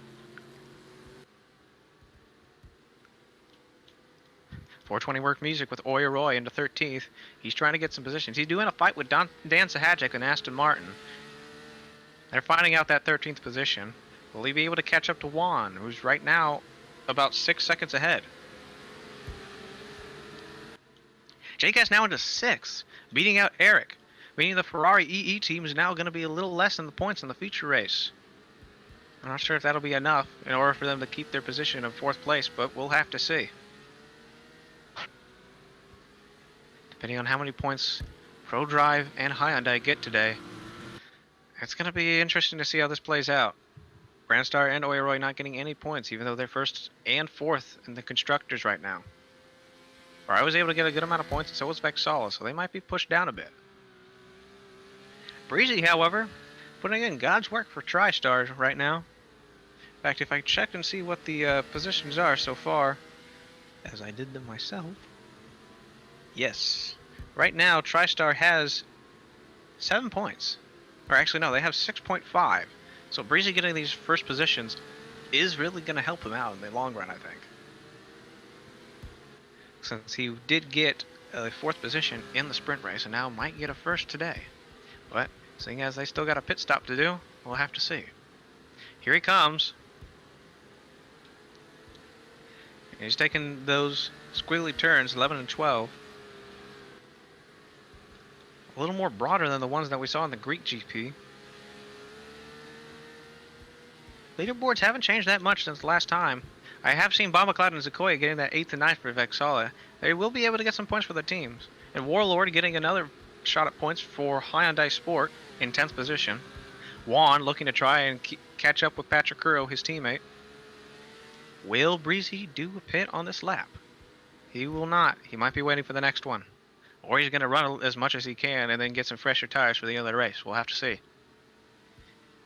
420 work music with Oya Roy into 13th. He's trying to get some positions. He's doing a fight with Dan Sahajek and Aston Martin. They're finding out that 13th position. Will he be able to catch up to Juan, who's right now about 6 seconds ahead? JCast now into 6th, beating out Eric. Meaning the Ferrari EE team is now going to be a little less in the points in the feature race. I'm not sure if that'll be enough in order for them to keep their position in 4th place, but we'll have to see. Depending on how many points ProDrive and Hyundai get today. It's going to be interesting to see how this plays out. Brandstar and Oyoroi not getting any points, even though they're first and fourth in the constructors right now. Or I was able to get a good amount of points, and so was Vexala, so they might be pushed down a bit. Breezy, however, putting in God's work for TriStar right now. In fact, if I check and see what the positions are so far, as I did them myself. Yes. Right now, TriStar has 7 points. Or actually, no, they have 6.5. So Breezy getting these first positions is really going to help him out in the long run, I think. Since he did get a 4th position in the sprint race and now might get a first today. But seeing as they still got a pit stop to do, we'll have to see. Here he comes. He's taking those squiggly turns, 11 and 12. A little more broader than the ones that we saw in the Greek GP. Leaderboards haven't changed that much since last time. I have seen Bombacloud and Zakoya getting that 8th and 9th for Vexala. They will be able to get some points for their teams. And Warlord getting another shot at points for Hyundai Sport in 10th position. Juan looking to try and catch up with Patrick Curro, his teammate. Will Breezy do a pit on this lap? He will not. He might be waiting for the next one. Or he's going to run as much as he can and then get some fresher tires for the end of the race. We'll have to see.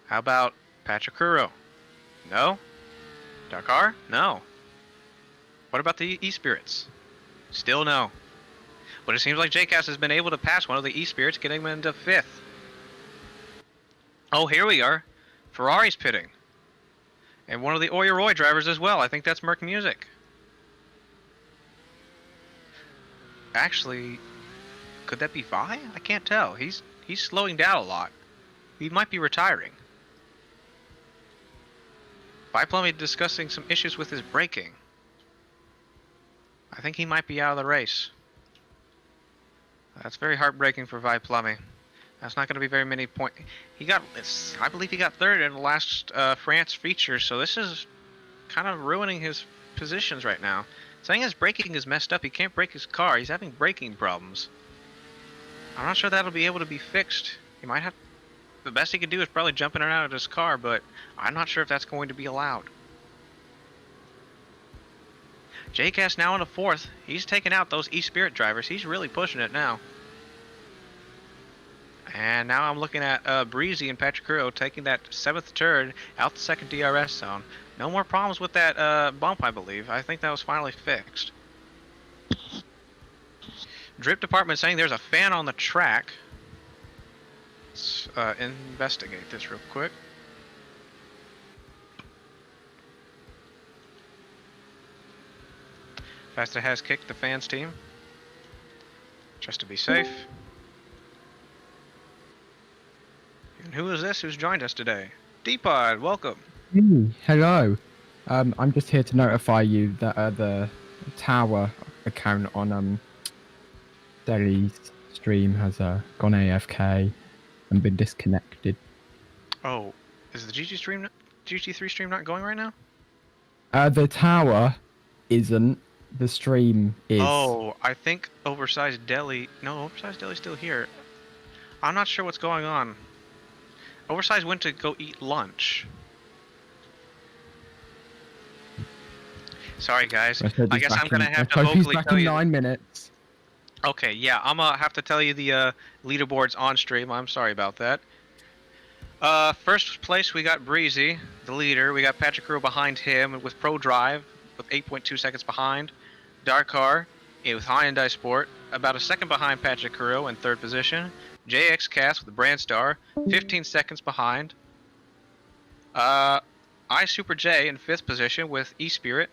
How about Patrick Curro? No? Dakar? No. What about the E-Spirits? Still no. But it seems like JCast has been able to pass one of the E-Spirits, getting him into 5th. Oh, here we are. Ferrari's pitting. And one of the Oyoroi drivers as well. I think that's Merc Music. Actually, could that be Vi? I can't tell. He's slowing down a lot. He might be retiring. Vi Plummy discussing some issues with his braking. I think he might be out of the race. That's very heartbreaking for Vi Plummy. That's not going to be very many points. I believe he got 3rd in the last France feature, so this is kind of ruining his positions right now. Saying his braking is messed up, he can't brake his car, he's having braking problems. I'm not sure that'll be able to be fixed. He might have... The best he can do is probably jump in and out of his car, but I'm not sure if that's going to be allowed. JCast now in the 4th. He's taking out those E-Spirit drivers. He's really pushing it now. And now I'm looking at Breezy and Patrick Curro taking that 7th turn out the 2nd DRS zone. No more problems with that bump, I believe. I think that was finally fixed. Drip Department saying there's a fan on the track. Let's investigate this real quick. Fasta has kicked the fans team. Just to be safe. And who is this who's joined us today? D-Pod, welcome. Hello. I'm just here to notify you that the tower account on Delhi's stream has gone AFK and been disconnected. Oh, is the GT3 stream not going right now? The tower isn't. The stream is. Oh, I think Oversized Deli... No, Oversized Deli's still here. I'm not sure what's going on. Oversized went to go eat lunch. Sorry, guys. I guess I'm going to have to vocally tell you... 9 minutes. Okay, yeah, I'm going to have to tell you the leaderboards on stream. I'm sorry about that. First place, we got Breezy, the leader. We got Patrick Curro behind him with ProDrive with 8.2 seconds behind. Darkar with Hyundai Sport, about a second behind Patrick Curro in 3rd position. JX Cast with the Brandstar, 15 seconds behind. I Super J in 5th position with E-Spirit.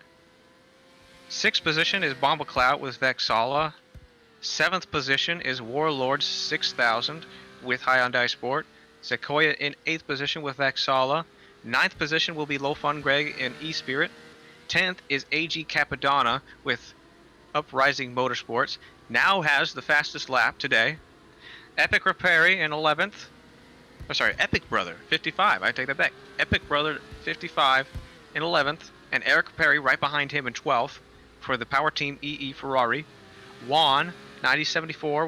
6th position is Bombacloud with Vexala. 7th position is Warlord 6000 with Hyundai Sport. Sequoia in 8th position with Vexala. 9th position will be Low Fun Greg in E-Spirit. 10th is AG Capadonna with Uprising Motorsports. Now has the fastest lap today. Epic Repari in 11th. Oh, sorry, Epic Brother 55. I take that back. Epic Brother 55 in 11th. And Eric Perry right behind him in 12th for the Power Team EE Ferrari. Juan 9074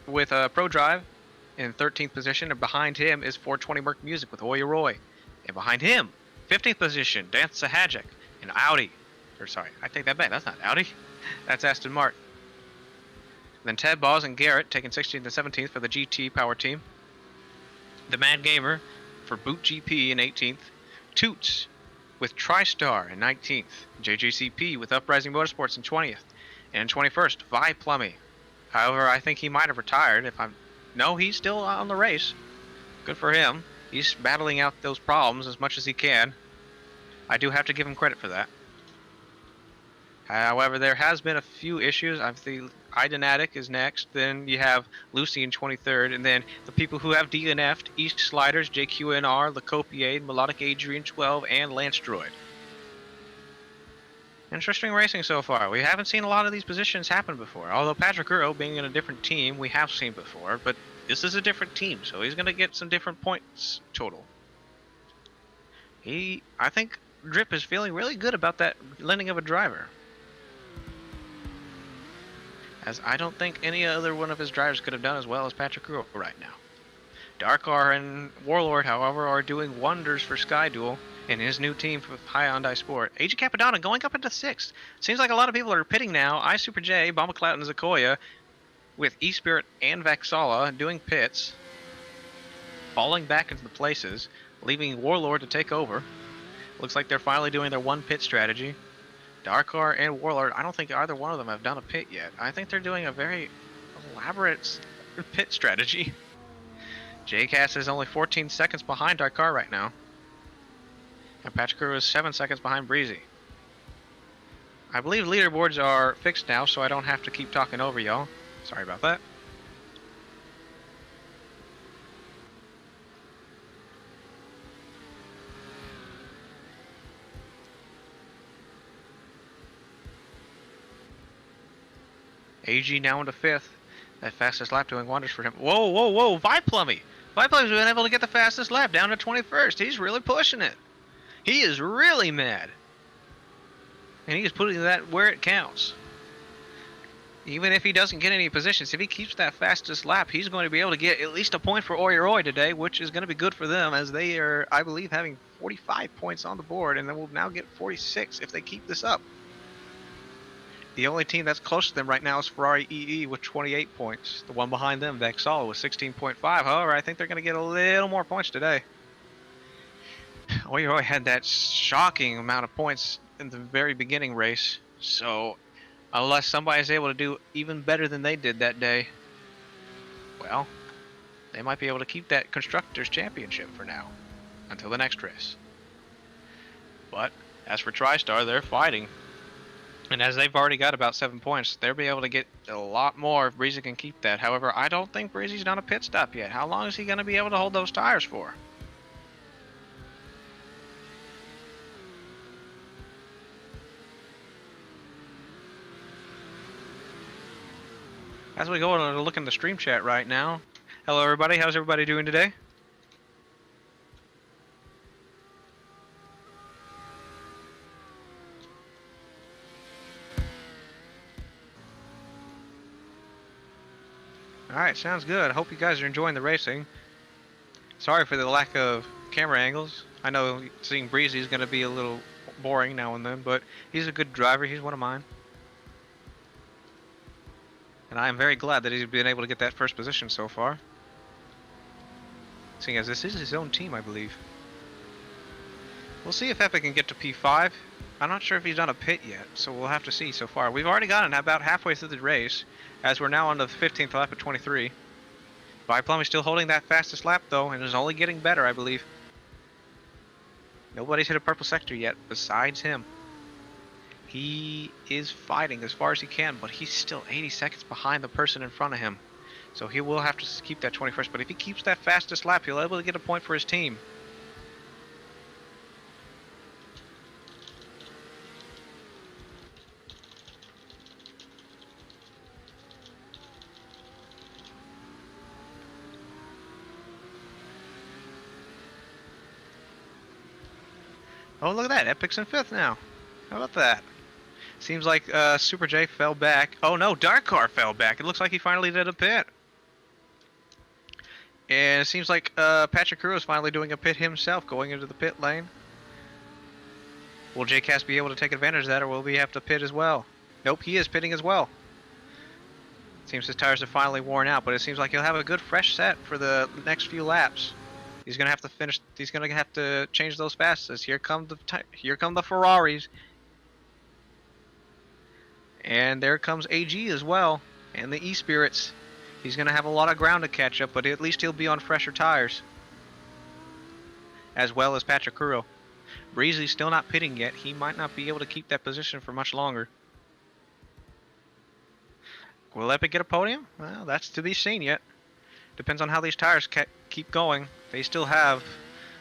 with Pro Drive in 13th position, and behind him is 420 Merc Music with Oya Roy. And behind him, 15th position, Dance Sahajek and Audi. Or sorry, I take that back. That's not Audi. That's Aston Martin. Then Ted Boz and Garrett taking 16th and 17th for the GT Power Team. The Mad Gamer for Boot GP in 18th. Toots with TriStar in 19th. JJCP with Uprising Motorsports in 20th. And in 21st, Vi Plummy. However, I think he might have retired. No, he's still on the race. Good for him. He's battling out those problems as much as he can. I do have to give him credit for that. However, there has been a few issues. I think Idonatic is next. Then you have Lucy in 23rd. And then the people who have DNF'd, East Sliders, JQNR, Lacopiade, Melodic Adrian 12, and Lance Droid. Interesting racing so far. We haven't seen a lot of these positions happen before. Although Patrick Uro being in a different team, we have seen before. But this is a different team, so he's going to get some different points total. I think Drip is feeling really good about that lending of a driver. As I don't think any other one of his drivers could have done as well as Patrick Uro right now. Darkar and Warlord, however, are doing wonders for Sky Duel in his new team for Hyundai Sport. AJ Capadonna going up into 6th. Seems like a lot of people are pitting now. I Super J, Bomba Clout, and Zakoya with E-Spirit and Vaxala doing pits. Falling back into the places, leaving Warlord to take over. Looks like they're finally doing their one pit strategy. Darkar and Warlord, I don't think either one of them have done a pit yet. I think they're doing a very elaborate pit strategy. JCast is only 14 seconds behind Darkar right now. And Patrick Uro is 7 seconds behind Breezy. I believe leaderboards are fixed now, so I don't have to keep talking over y'all. Sorry about that. AG now into 5th. That fastest lap doing wonders for him. Whoa, whoa, whoa, Viplummy! Viplummy's been able to get the fastest lap down to 21st. He's really pushing it. He is really mad. And he is putting that where it counts. Even if he doesn't get any positions, if he keeps that fastest lap, he's going to be able to get at least a point for Oyoroi today, which is going to be good for them as they are, I believe, having 45 points on the board, and they will now get 46 if they keep this up. The only team that's close to them right now is Ferrari EE with 28 points. The one behind them, Vexala, with 16.5. However, I think they're going to get a little more points today. Oyoroi had that shocking amount of points in the very beginning race, so unless somebody is able to do even better than they did that day, well, they might be able to keep that Constructors' Championship for now, until the next race. But as for TriStar, they're fighting. And as they've already got about 7 points, they'll be able to get a lot more if Breezy can keep that. However, I don't think Breezy's done a pit stop yet. How long is he going to be able to hold those tires for? As we go and look in the stream chat right now. Hello everybody, how's everybody doing today? Alright, sounds good. I hope you guys are enjoying the racing. Sorry for the lack of camera angles. I know seeing Breezy is going to be a little boring now and then, but he's a good driver. He's one of mine. And I am very glad that he's been able to get that first position so far. Seeing as this is his own team, I believe. We'll see if Epic can get to P5. I'm not sure if he's done a pit yet, so we'll have to see so far. We've already gotten about halfway through the race, as we're now on the 15th lap at 23. Viplum is still holding that fastest lap, though, and is only getting better, I believe. Nobody's hit a purple sector yet, besides him. He is fighting as far as he can, but he's still 80 seconds behind the person in front of him. So he will have to keep that 21st, but if he keeps that fastest lap, he'll be able to get a point for his team. Oh, look at that. Epic's in 5th now. How about that? Seems like Super J fell back. Oh no, Dark Car fell back. It looks like he finally did a pit. And it seems like Patrick Crew is finally doing a pit himself, going into the pit lane. Will JCast be able to take advantage of that, or will we have to pit as well? Nope, he is pitting as well. Seems his tires are finally worn out, but it seems like he'll have a good fresh set for the next few laps. He's gonna have to finish. He's gonna have to change those fastest. Here come the Ferraris, and there comes AG as well, and the E-Spirits. He's gonna have a lot of ground to catch up, but at least he'll be on fresher tires, as well as Patrick Kuro. Breezy's still not pitting yet. He might not be able to keep that position for much longer. Will Epic get a podium? Well, that's to be seen yet. Depends on how these tires keep going. They still have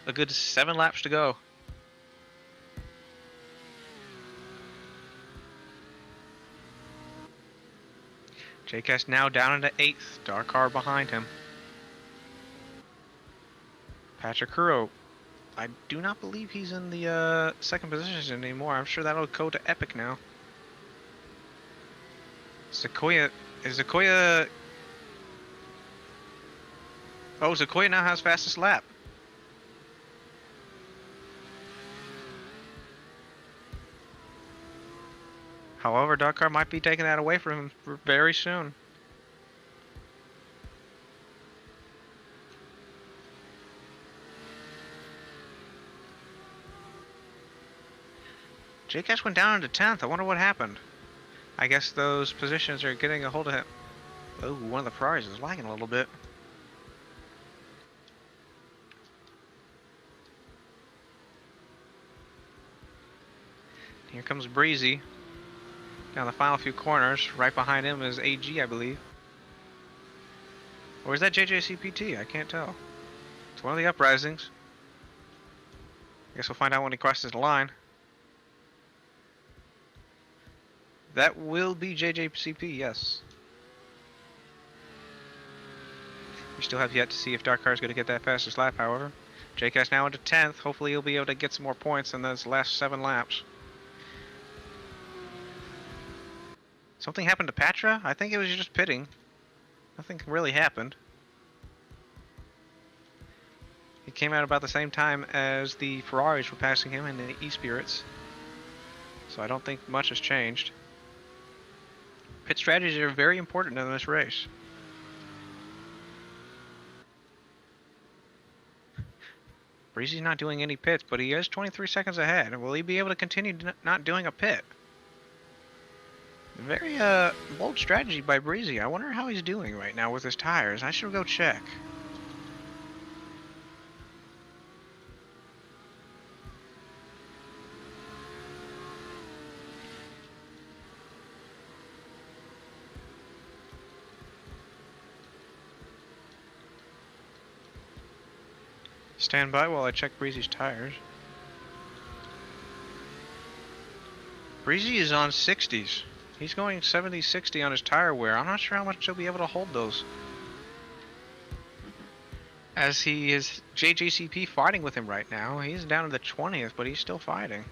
a good 7 laps to go. JCast now down into 8th. Dark Car behind him. Patrick Kuro. I do not believe he's in the second position anymore. I'm sure that'll go to Epic now. Sequoia. Is Sequoia. Oh, Sequoia now has fastest lap. However, Dark Car might be taking that away from him very soon. JCash went down into 10th. I wonder what happened. I guess those positions are getting a hold of him. Oh, one of the Ferraris is lagging a little bit. Here comes Breezy. Down the final few corners. Right behind him is AG, I believe. Or is that JJCPT? I can't tell. It's one of the uprisings. I guess we'll find out when he crosses the line. That will be JJCP, yes. We still have yet to see if Dark Car is going to get that fastest lap, however. JCast now into 10th. Hopefully he'll be able to get some more points in those last 7 laps. Something happened to Patra? I think it was just pitting. Nothing really happened. He came out about the same time as the Ferraris were passing him and the E-Spirits. So I don't think much has changed. Pit strategies are very important in this race. Breezy's not doing any pits, but he is 23 seconds ahead. Will he be able to continue not doing a pit? Very bold strategy by Breezy. I wonder how he's doing right now with his tires. I should go check. Stand by while I check Breezy's tires. Breezy is on 60s. He's going 70-60 on his tire wear. I'm not sure how much he'll be able to hold those. As he is JJCP fighting with him right now. He's down to the 20th, but he's still fighting.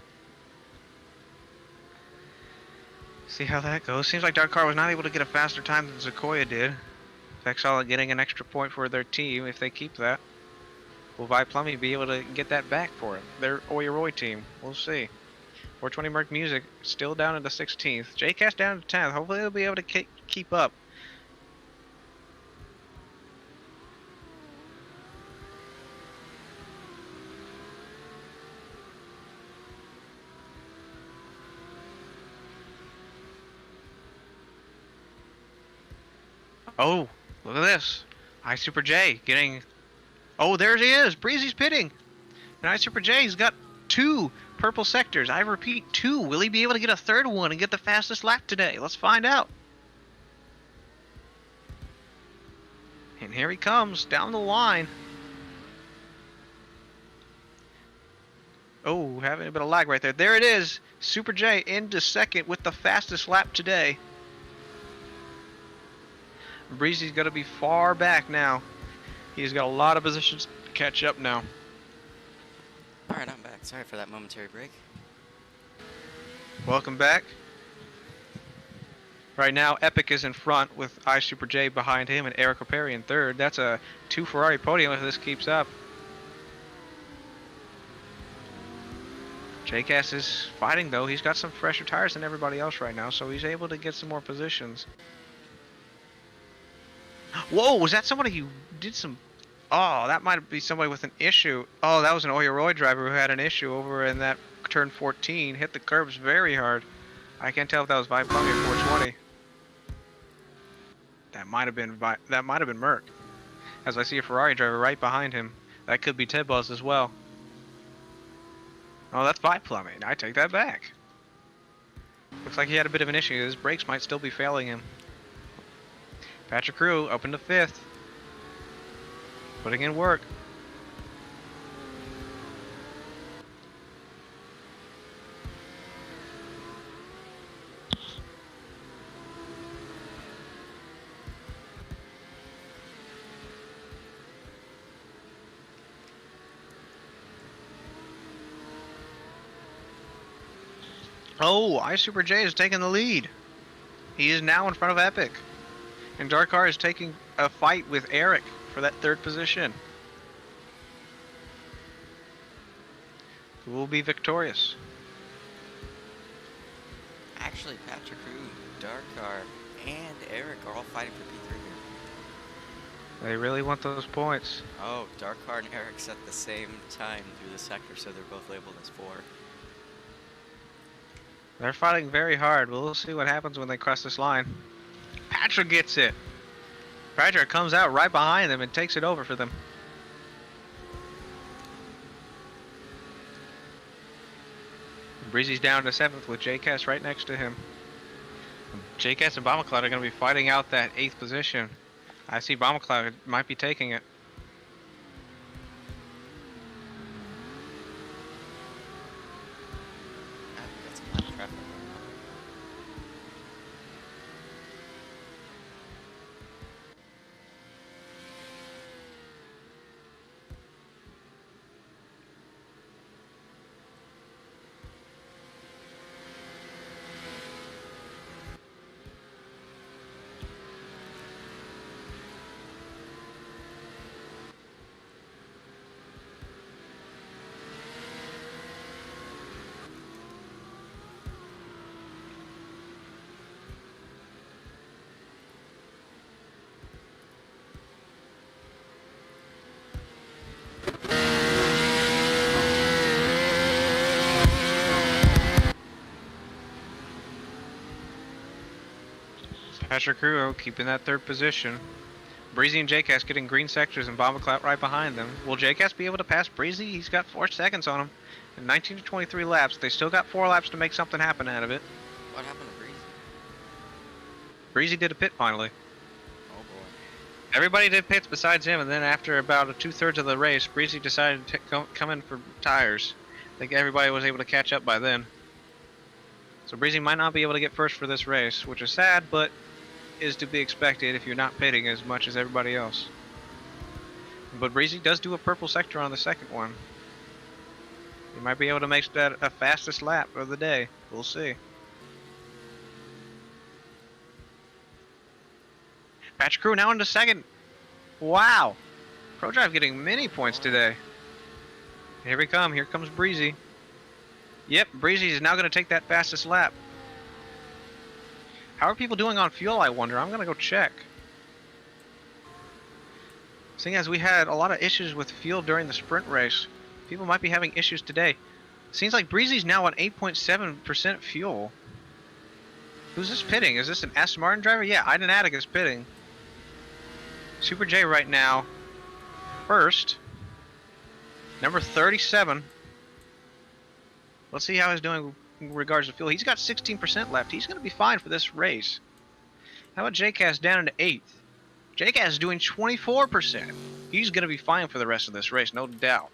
See how that goes. Seems like Dark Car was not able to get a faster time than Sequoia did. Vexala getting an extra point for their team if they keep that. Will Vi Plummy be able to get that back for him? Their Oyoroi team. We'll see. 420 Merc Music still down into 16th. JCast down to 10th. Hopefully they'll be able to keep up. Oh, look at this. iSuper J getting... Oh, there he is. Breezy's pitting. And iSuper J's got 2 purple sectors. I repeat, 2. Will he be able to get a 3rd one and get the fastest lap today? Let's find out. And here he comes down the line. Oh, having a bit of lag right there. There it is. Super J into 2nd with the fastest lap today. Breezy's going to be far back now. He's got a lot of positions to catch up now. Alright, I'm back. Sorry for that momentary break. Welcome back. Right now, Epic is in front with Super J behind him and Eric Perry in third. That's a 2 Ferrari podium if this keeps up. JCast is fighting though. He's got some fresher tires than everybody else right now, so he's able to get some more positions. Whoa, was that somebody who did some... Oh, that might be somebody with an issue. Oh, that was an Oyoroi driver who had an issue over in that turn 14. Hit the curbs very hard. I can't tell if that was by Plummy or 420. That might have been Merck. As I see a Ferrari driver right behind him. That could be Ted Buzz as well. Oh, that's by Plumbing. I take that back. Looks like he had a bit of an issue. His brakes might still be failing him. Patrick Crew up into 5th. Putting in work. Oh, Super J is taking the lead. He is now in front of Epic. And Dark Car is taking a fight with Eric for that 3rd position. Who will be victorious? Actually, Patrick Crew, Darkar, and Eric are all fighting for P3 here. They really want those points. Oh, Darkar and Eric's at the same time through the sector, so they're both labeled as 4. They're fighting very hard. We'll see what happens when they cross this line. Patrick gets it. Patrick comes out right behind them and takes it over for them. Breezy's down to 7th with JCast right next to him. JCast and Bombacloud are going to be fighting out that 8th position. I see Bombacloud might be taking it. That's a lot of traffic. Patrick Crew keeping that 3rd position. Breezy and JCast getting green sectors and Bombacloud right behind them. Will JCast be able to pass Breezy? He's got 4 seconds on him. In 19 to 23 laps. They still got 4 laps to make something happen out of it. What happened to Breezy? Breezy did a pit finally. Oh boy. Everybody did pits besides him, and then after about 2/3 of the race, Breezy decided to come in for tires. I think everybody was able to catch up by then. So Breezy might not be able to get first for this race, which is sad, but is to be expected if you're not pitting as much as everybody else. But Breezy does do a purple sector on the 2nd one. He might be able to make that a fastest lap of the day. We'll see. Patrick Crew now into 2nd. Wow. ProDrive getting many points today. Here we come. Here comes Breezy. Yep, Breezy is now going to take that fastest lap. How are people doing on fuel, I wonder? I'm going to go check. Seeing as we had a lot of issues with fuel during the sprint race, people might be having issues today. Seems like Breezy's now on 8.7% fuel. Who's this pitting? Is this an Aston Martin driver? Yeah, Aiden Attic is pitting. Super J right now, first. Number 37. Let's see how he's doing in regards to fuel. He's got 16% left. He's going to be fine for this race. How about JCast down into 8th? JCast is doing 24%. He's going to be fine for the rest of this race, no doubt.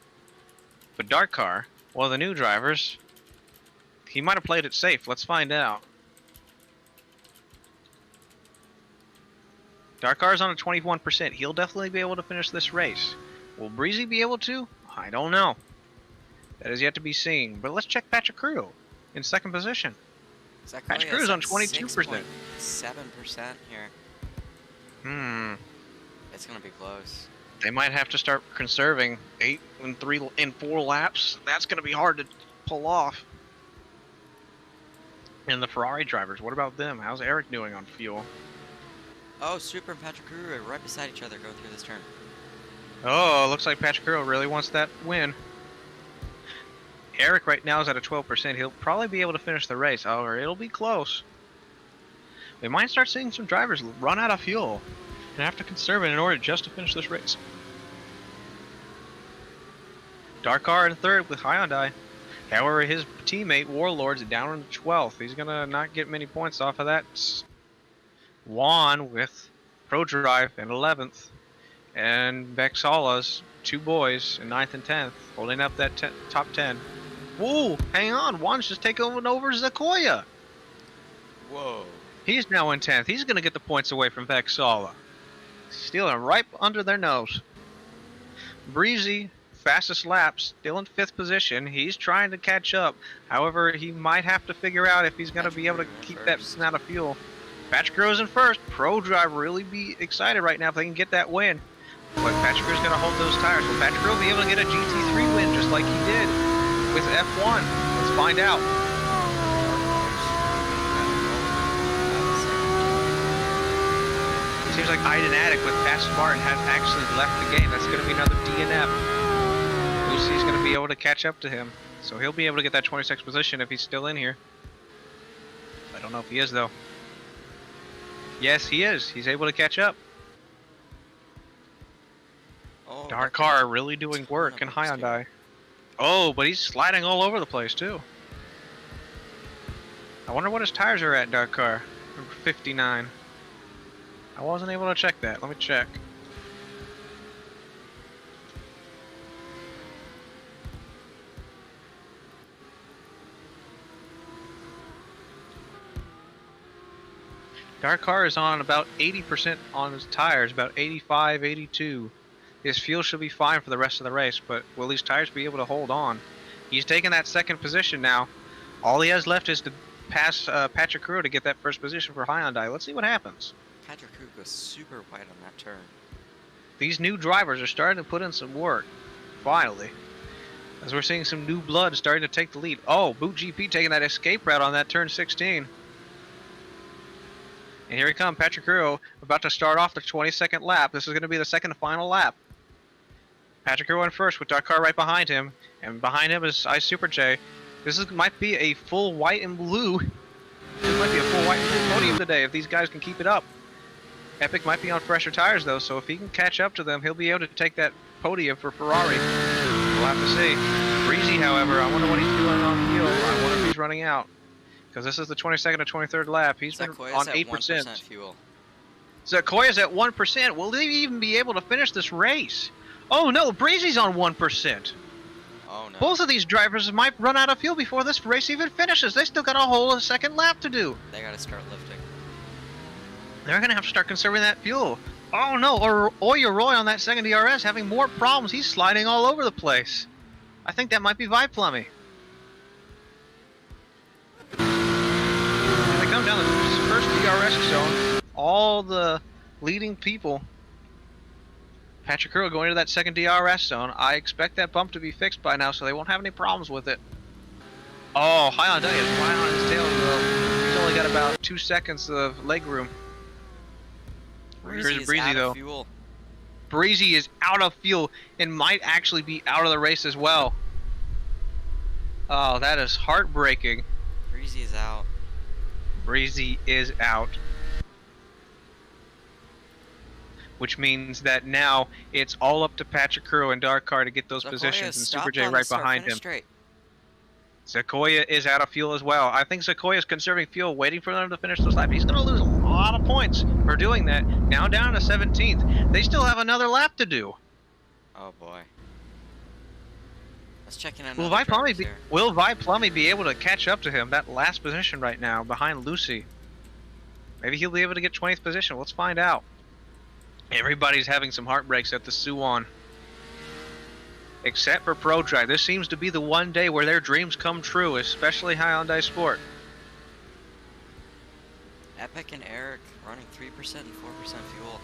But Dark Car, one of the new drivers, he might have played it safe. Let's find out. Dark Car is on a 21%. He'll definitely be able to finish this race. Will Breezy be able to? I don't know. That is yet to be seen. But let's check Patrick Crew in 2nd position. Patrick Crew's on 22%. 7% here. It's gonna be close. They might have to start conserving 8 and 4 laps. That's gonna be hard to pull off. And the Ferrari drivers, what about them? How's Eric doing on fuel? Oh, Super and Patrick Crew are right beside each other going through this turn. Oh, looks like Patrick Crew really wants that win. Eric right now is at a 12%. He'll probably be able to finish the race. However, it'll be close. We might start seeing some drivers run out of fuel and have to conserve it in order just to finish this race. Dark Car in third with Hyundai. However, his teammate Warlord's down in 12th. He's gonna not get many points off of that. Juan with ProDrive in 11th. And Vexala's 2 boys in 9th and 10th, holding up that top 10. Whoa, hang on, Juan's just taking over Zakoya. Whoa. He's now in 10th. He's going to get the points away from Vexala. Stealing right under their nose. Breezy, fastest lap, still in 5th position. He's trying to catch up. However, he might have to figure out if he's going to be able to keep that amount of fuel. Patrick Crew's in first. ProDrive really be excited right now if they can get that win. But Patrick Crew's going to hold those tires. Will Patrick Crew be able to get a GT3 win just like he did with F1? Let's find out. It seems like Aidenatic with Aston Martin has actually left the game. That's going to be another DNF. Lucy's going to be able to catch up to him. So he'll be able to get that 26th position if he's still in here. I don't know if he is, though. Yes, he is. He's able to catch up. Oh, Dark Car really doing work in Hyundai. Oh, but he's sliding all over the place, too. I wonder what his tires are at, Dark Car. Number 59. I wasn't able to check that. Let me check. Dark Car is on about 80% on his tires, about 85, 82. His fuel should be fine for the rest of the race, but will these tires be able to hold on? He's taking that second position now. All he has left is to pass Patrick Crew to get that first position for Hyundai. Let's see what happens. Patrick Crew goes super wide on that turn. These new drivers are starting to put in some work, finally. As we're seeing some new blood starting to take the lead. Oh, Boot GP taking that escape route on that turn 16. And here he comes, Patrick Crew, about to start off the 22nd lap. This is going to be the second and final lap. Patrick Crew in first with Dark Car right behind him. And behind him is Ice Super J. Might be a full white and blue. This might be a full white and blue podium today if these guys can keep it up. Epic might be on fresher tires though, so if he can catch up to them, he'll be able to take that podium for Ferrari. We'll have to see. Breezy, however, I wonder what he's doing on fuel. I wonder if he's running out. Because this is the 22nd or 23rd lap. He's been on 8%. 1% fuel. Zakoya's at 1%. Will they even be able to finish this race? Oh no, Breezy's on 1%. Oh no. Both of these drivers might run out of fuel before this race even finishes. They still got a whole second lap to do. They gotta start lifting. They're gonna have to start conserving that fuel. Oh no, or Oya Roy on that second DRS having more problems. He's sliding all over the place. I think that might be Viplummy. They come down the first DRS zone. All the leading people. Patrick Crew going into that second DRS zone. I expect that bump to be fixed by now, so they won't have any problems with it. Oh, Hyundai is flying on his tail, though. He's only got about 2 seconds of leg room. Here's Breezy, though. Fuel. Breezy is out of fuel and might actually be out of the race as well. Oh, that is heartbreaking. Breezy is out. Breezy is out. Which means that now it's all up to Patrick Crew and Dark Car to get those positions, and Super J right behind him. Straight. Zakoya is out of fuel as well. I think Zakoya is conserving fuel, waiting for them to finish those laps. He's going to lose a lot of points for doing that. Now down to 17th. They still have another lap to do. Oh boy. Let's check in on Will Viplummy be able to catch up to him? That last position right now, behind Lucy. Maybe he'll be able to get 20th position. Let's find out. Everybody's having some heartbreaks at the Suwon. Except for ProDrive. This seems to be the one day where their dreams come true, especially Hyundai Sport. Epic and Eric running 3% and 4% fuel.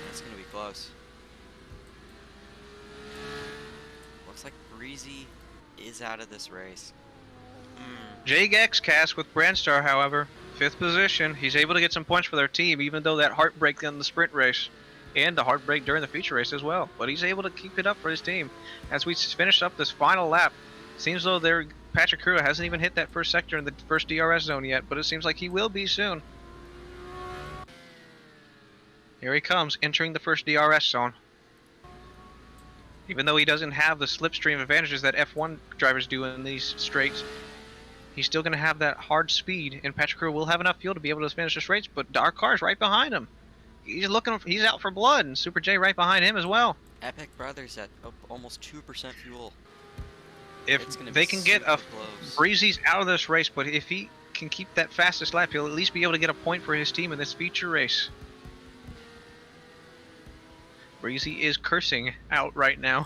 It's gonna be close. Looks like Breezy is out of this race. Jake Xcast with Brandstar, however, 5th position. He's able to get some points for their team, even though that heartbreak in the sprint race and the heartbreak during the feature race as well. But he's able to keep it up for his team. As we finish up this final lap, seems though Patrick Crew hasn't even hit that first sector in the first DRS zone yet, but it seems like he will be soon. Here he comes, entering the first DRS zone. Even though he doesn't have the slipstream advantages that F1 drivers do in these straights, he's still going to have that hard speed, and Patrick Crew will have enough fuel to be able to finish this race, but Dark Car's right behind him. He's out for blood, and Super J right behind him as well. Epic Brothers at almost 2% fuel. If they can get a Breezy's out of this race, but if he can keep that fastest lap, he'll at least be able to get a point for his team in this feature race. Breezy is cursing out right now.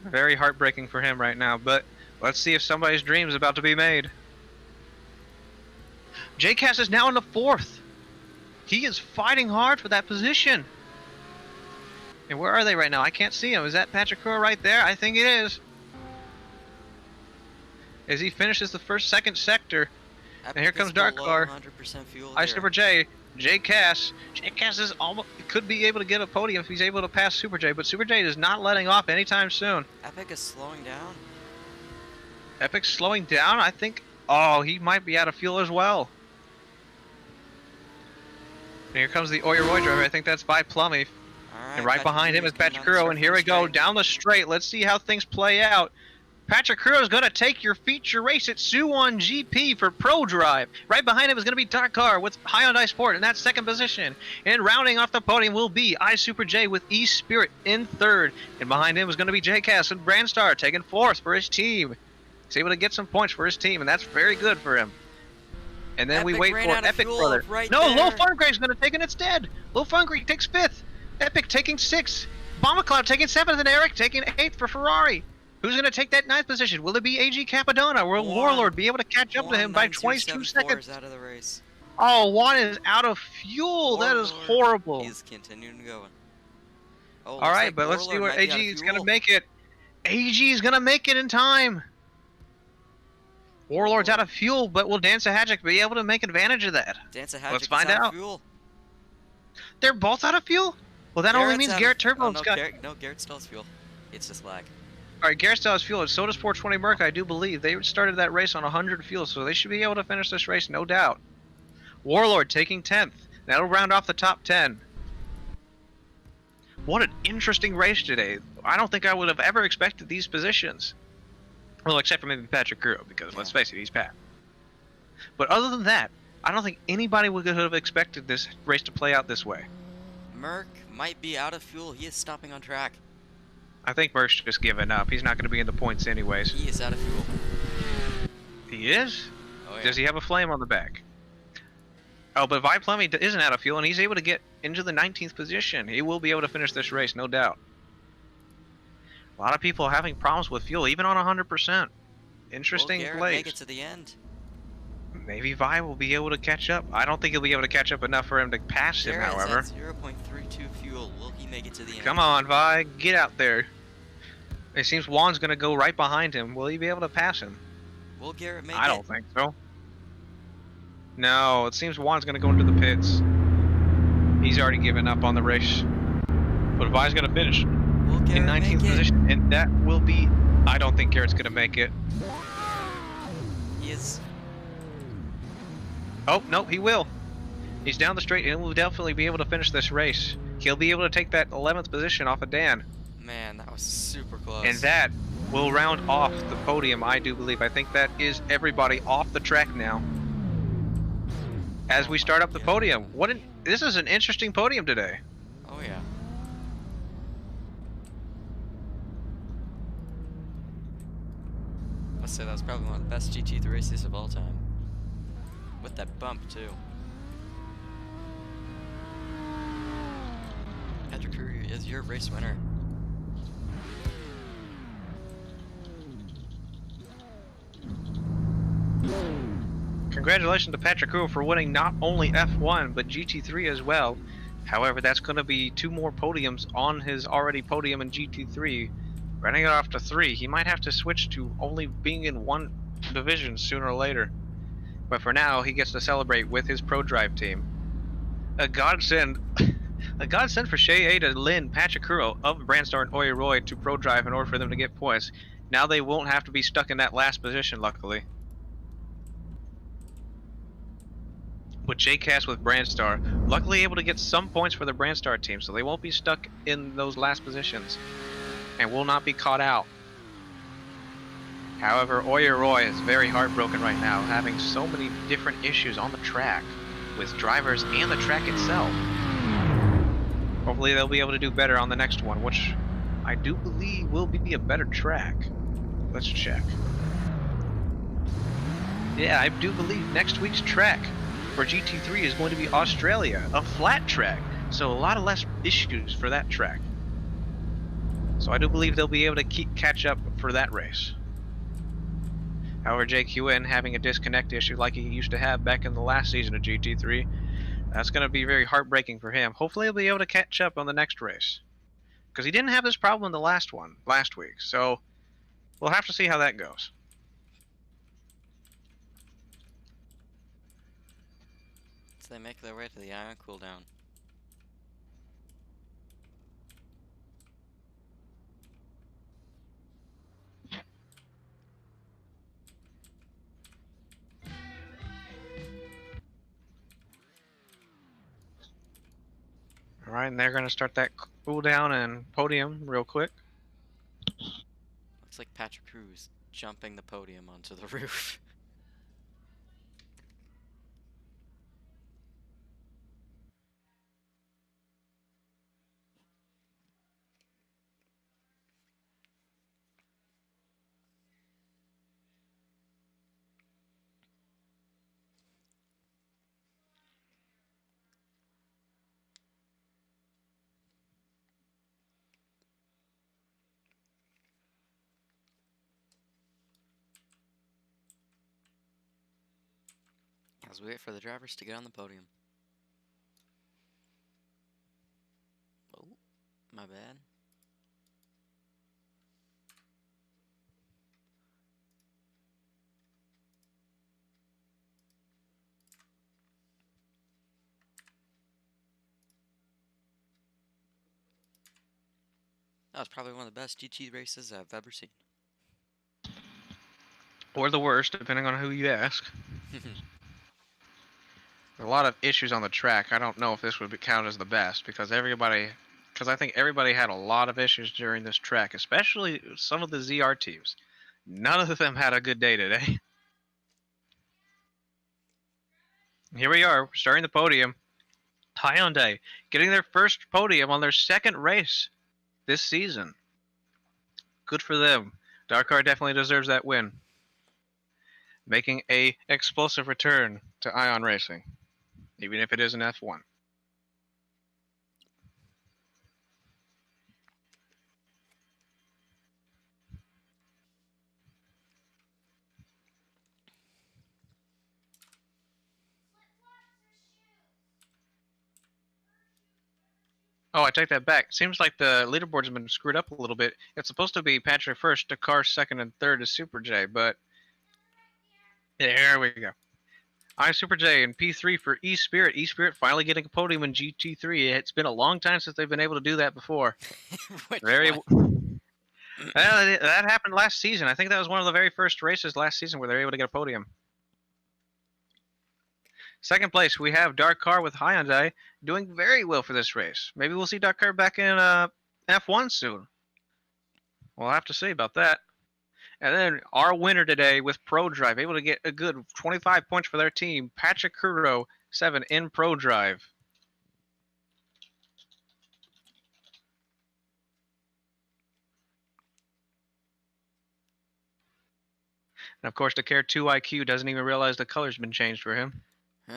Very heartbreaking for him right now, but let's see if somebody's dream is about to be made. JCast is now in the 4th. He is fighting hard for that position. And where are they right now? I can't see him. Is that Patrick Crew right there? I think it is. As he finishes the second sector. Epic and here comes Dark Car. 100% fuel I here. Super J. JCast. JCast is could be able to get a podium if he's able to pass Super J, but Super J is not letting off anytime soon. Epic is slowing down. Epic's slowing down, I think. Oh, he might be out of fuel as well. And here comes the Oyoroy driver. I think that's by Plummy. And right behind him is Patrick Crew. And here we go down the straight. Let's see how things play out. Patrick Crew is going to take your feature race at Suwon GP for Pro Drive. Right behind him is going to be Dark Car with Hyundai Sport in that 2nd position. And rounding off the podium will be Super J with E-Spirit in 3rd. And behind him is going to be JCast and Brandstar taking 4th for his team. He's able to get some points for his team, and that's very good for him. And then we wait for Epic Brother. No, Low Fungrave's going to take it instead. Low Fungrave takes 5th. Epic taking 6th. Bomba Cloud taking 7th, and Eric taking 8th for Ferrari. Who's going to take that 9th position? Will it be AG Capadonna? Will Warlord be able to catch up to him by 22 seconds? Out of the race. Oh, Juan is out of fuel. That is horrible. He's continuing going. Oh, all right, but let's see where AG is going to make it. AG is going to make it in time. Warlord's out of fuel, but will Dancehagic be able to make advantage of that? Dancehagic Let's find out out. of fuel. They're both out of fuel? Well, that only means Garrett Turbo's got... No, Garrett still has fuel. It's just lag. Alright, Garrett still has fuel, and so does 420 Merc, I do believe. They started that race on 100 fuel, so they should be able to finish this race, no doubt. Warlord taking 10th. That'll round off the top 10. What an interesting race today. I don't think I would have ever expected these positions. Well, except for maybe Patrick Crew, because let's face it, he's Pat. But other than that, I don't think anybody would have expected this race to play out this way. Merc might be out of fuel. He is stopping on track. I think Merc's just given up. He's not going to be in the points anyways. He is out of fuel. He is? Oh, yeah. Does he have a flame on the back? Oh, but Vi Plummy isn't out of fuel, and he's able to get into the 19th position. He will be able to finish this race, no doubt. A lot of people are having problems with fuel, even on 100%. Interesting Will place. make it to the end? Maybe Vi will be able to catch up. I don't think he'll be able to catch up enough for him to pass him, however. Is at 0.32 fuel. Will he make it to the end? Come on, Vi. Get out there. It seems Juan's going to go right behind him. Will he be able to pass him? Will Garrett make it? I don't think so. No, it seems Juan's going to go into the pits. He's already given up on the race. But Vi's going to finish Will Garrett in 19th position, and that will be... I don't think Garrett's going to make it. He is... Oh, no, he will. He's down the straight, and will definitely be able to finish this race. He'll be able to take that 11th position off of Dan. Man, that was super close. And that will round off the podium, I do believe. I think that is everybody off the track now. As we start up the podium. This is an interesting podium today. Oh, yeah. I must say that was probably one of the best GT3 races of all time. With that bump, too. Patrick Crew is your race winner. congratulations to Patrick Crew for winning not only F1 but GT3 as well. However, that's going to be 2 more podiums on his already podium in GT3. Running it off to 3, he might have to switch to only being in one division sooner or later. But for now, he gets to celebrate with his Pro Drive team. A godsend, a godsend for Shay A to Lynn Pachacuro of Brandstar and Oye Roy to Pro Drive in order for them to get points. Now they won't have to be stuck in that last position, luckily. With JCast with Brandstar, luckily able to get some points for the Brandstar team, so they won't be stuck in those last positions and will not be caught out. However, Oye Roy is very heartbroken right now, having so many different issues on the track with drivers and the track itself. Hopefully they'll be able to do better on the next one, which I do believe will be a better track. Let's check. Yeah, I do believe next week's track for GT3 is going to be Australia, a flat track, so a lot of less issues for that track. So I do believe they'll be able to catch up for that race. However, JQN having a disconnect issue like he used to have back in the last season of GT3, that's going to be very heartbreaking for him. Hopefully he'll be able to catch up on the next race, because he didn't have this problem in the last week, so we'll have to see how that goes. So they make their way to the ion cooldown. Alright, and they're going to start that cooldown and podium real quick. Looks like Patrick Cruz jumping the podium onto the roof. As we wait for the drivers to get on the podium. Oh, my bad. That was probably one of the best GT races I've ever seen. Or the worst, depending on who you ask. A lot of issues on the track. I don't know if this would count as the best, because I think everybody had a lot of issues during this track, especially some of the ZR teams. None of them had a good day today. Here we are, starting the podium. Hyundai getting their first podium on their second race this season. Good for them. Dakar definitely deserves that win. Making a explosive return to Ion Racing, even if it is an F1. Oh, I take that back. Seems like the leaderboards have been screwed up a little bit. It's supposed to be Patrick first, Dakar second, and third is Super J, but there we go. I'm Super J and P3 for E-Spirit. E-Spirit finally getting a podium in GT3. It's been a long time since they've been able to do that before. Very one? that happened last season. I think that was one of the very first races last season where they were able to get a podium. Second place, we have Dakar with Hyundai doing very well for this race. Maybe we'll see Dakar back in F1 soon. We'll have to see about that. And then our winner today with Pro Drive, able to get a good 25 points for their team, Patrick Kuro 7 in Pro Drive. And of course, the Care 2 IQ doesn't even realize the color's been changed for him. Huh?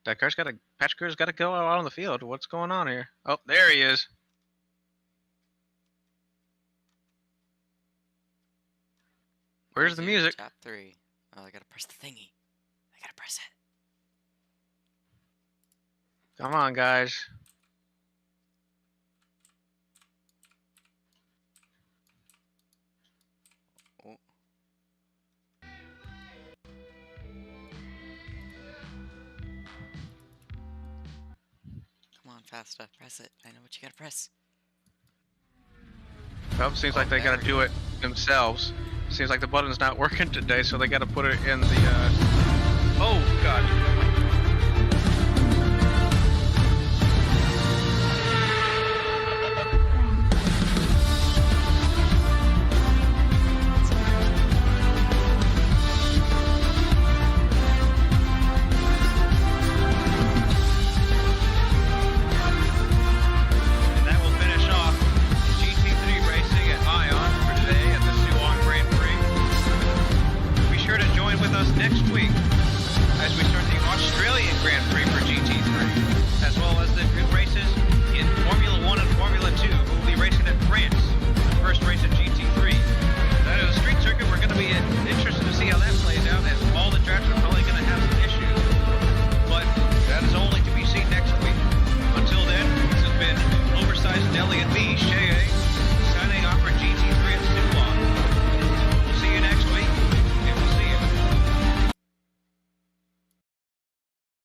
Patrick's got to go out on the field. What's going on here? Oh, there he is. Where's the Easy, music? Chap 3. Oh, I gotta press the thingy. I gotta press it. Come on, guys. Oh. Come on, faster. Press it. I know what you gotta press. Well, seems like they there gotta we do go. it themselves. Seems like the button's not working today, so they gotta put it in the. Oh God!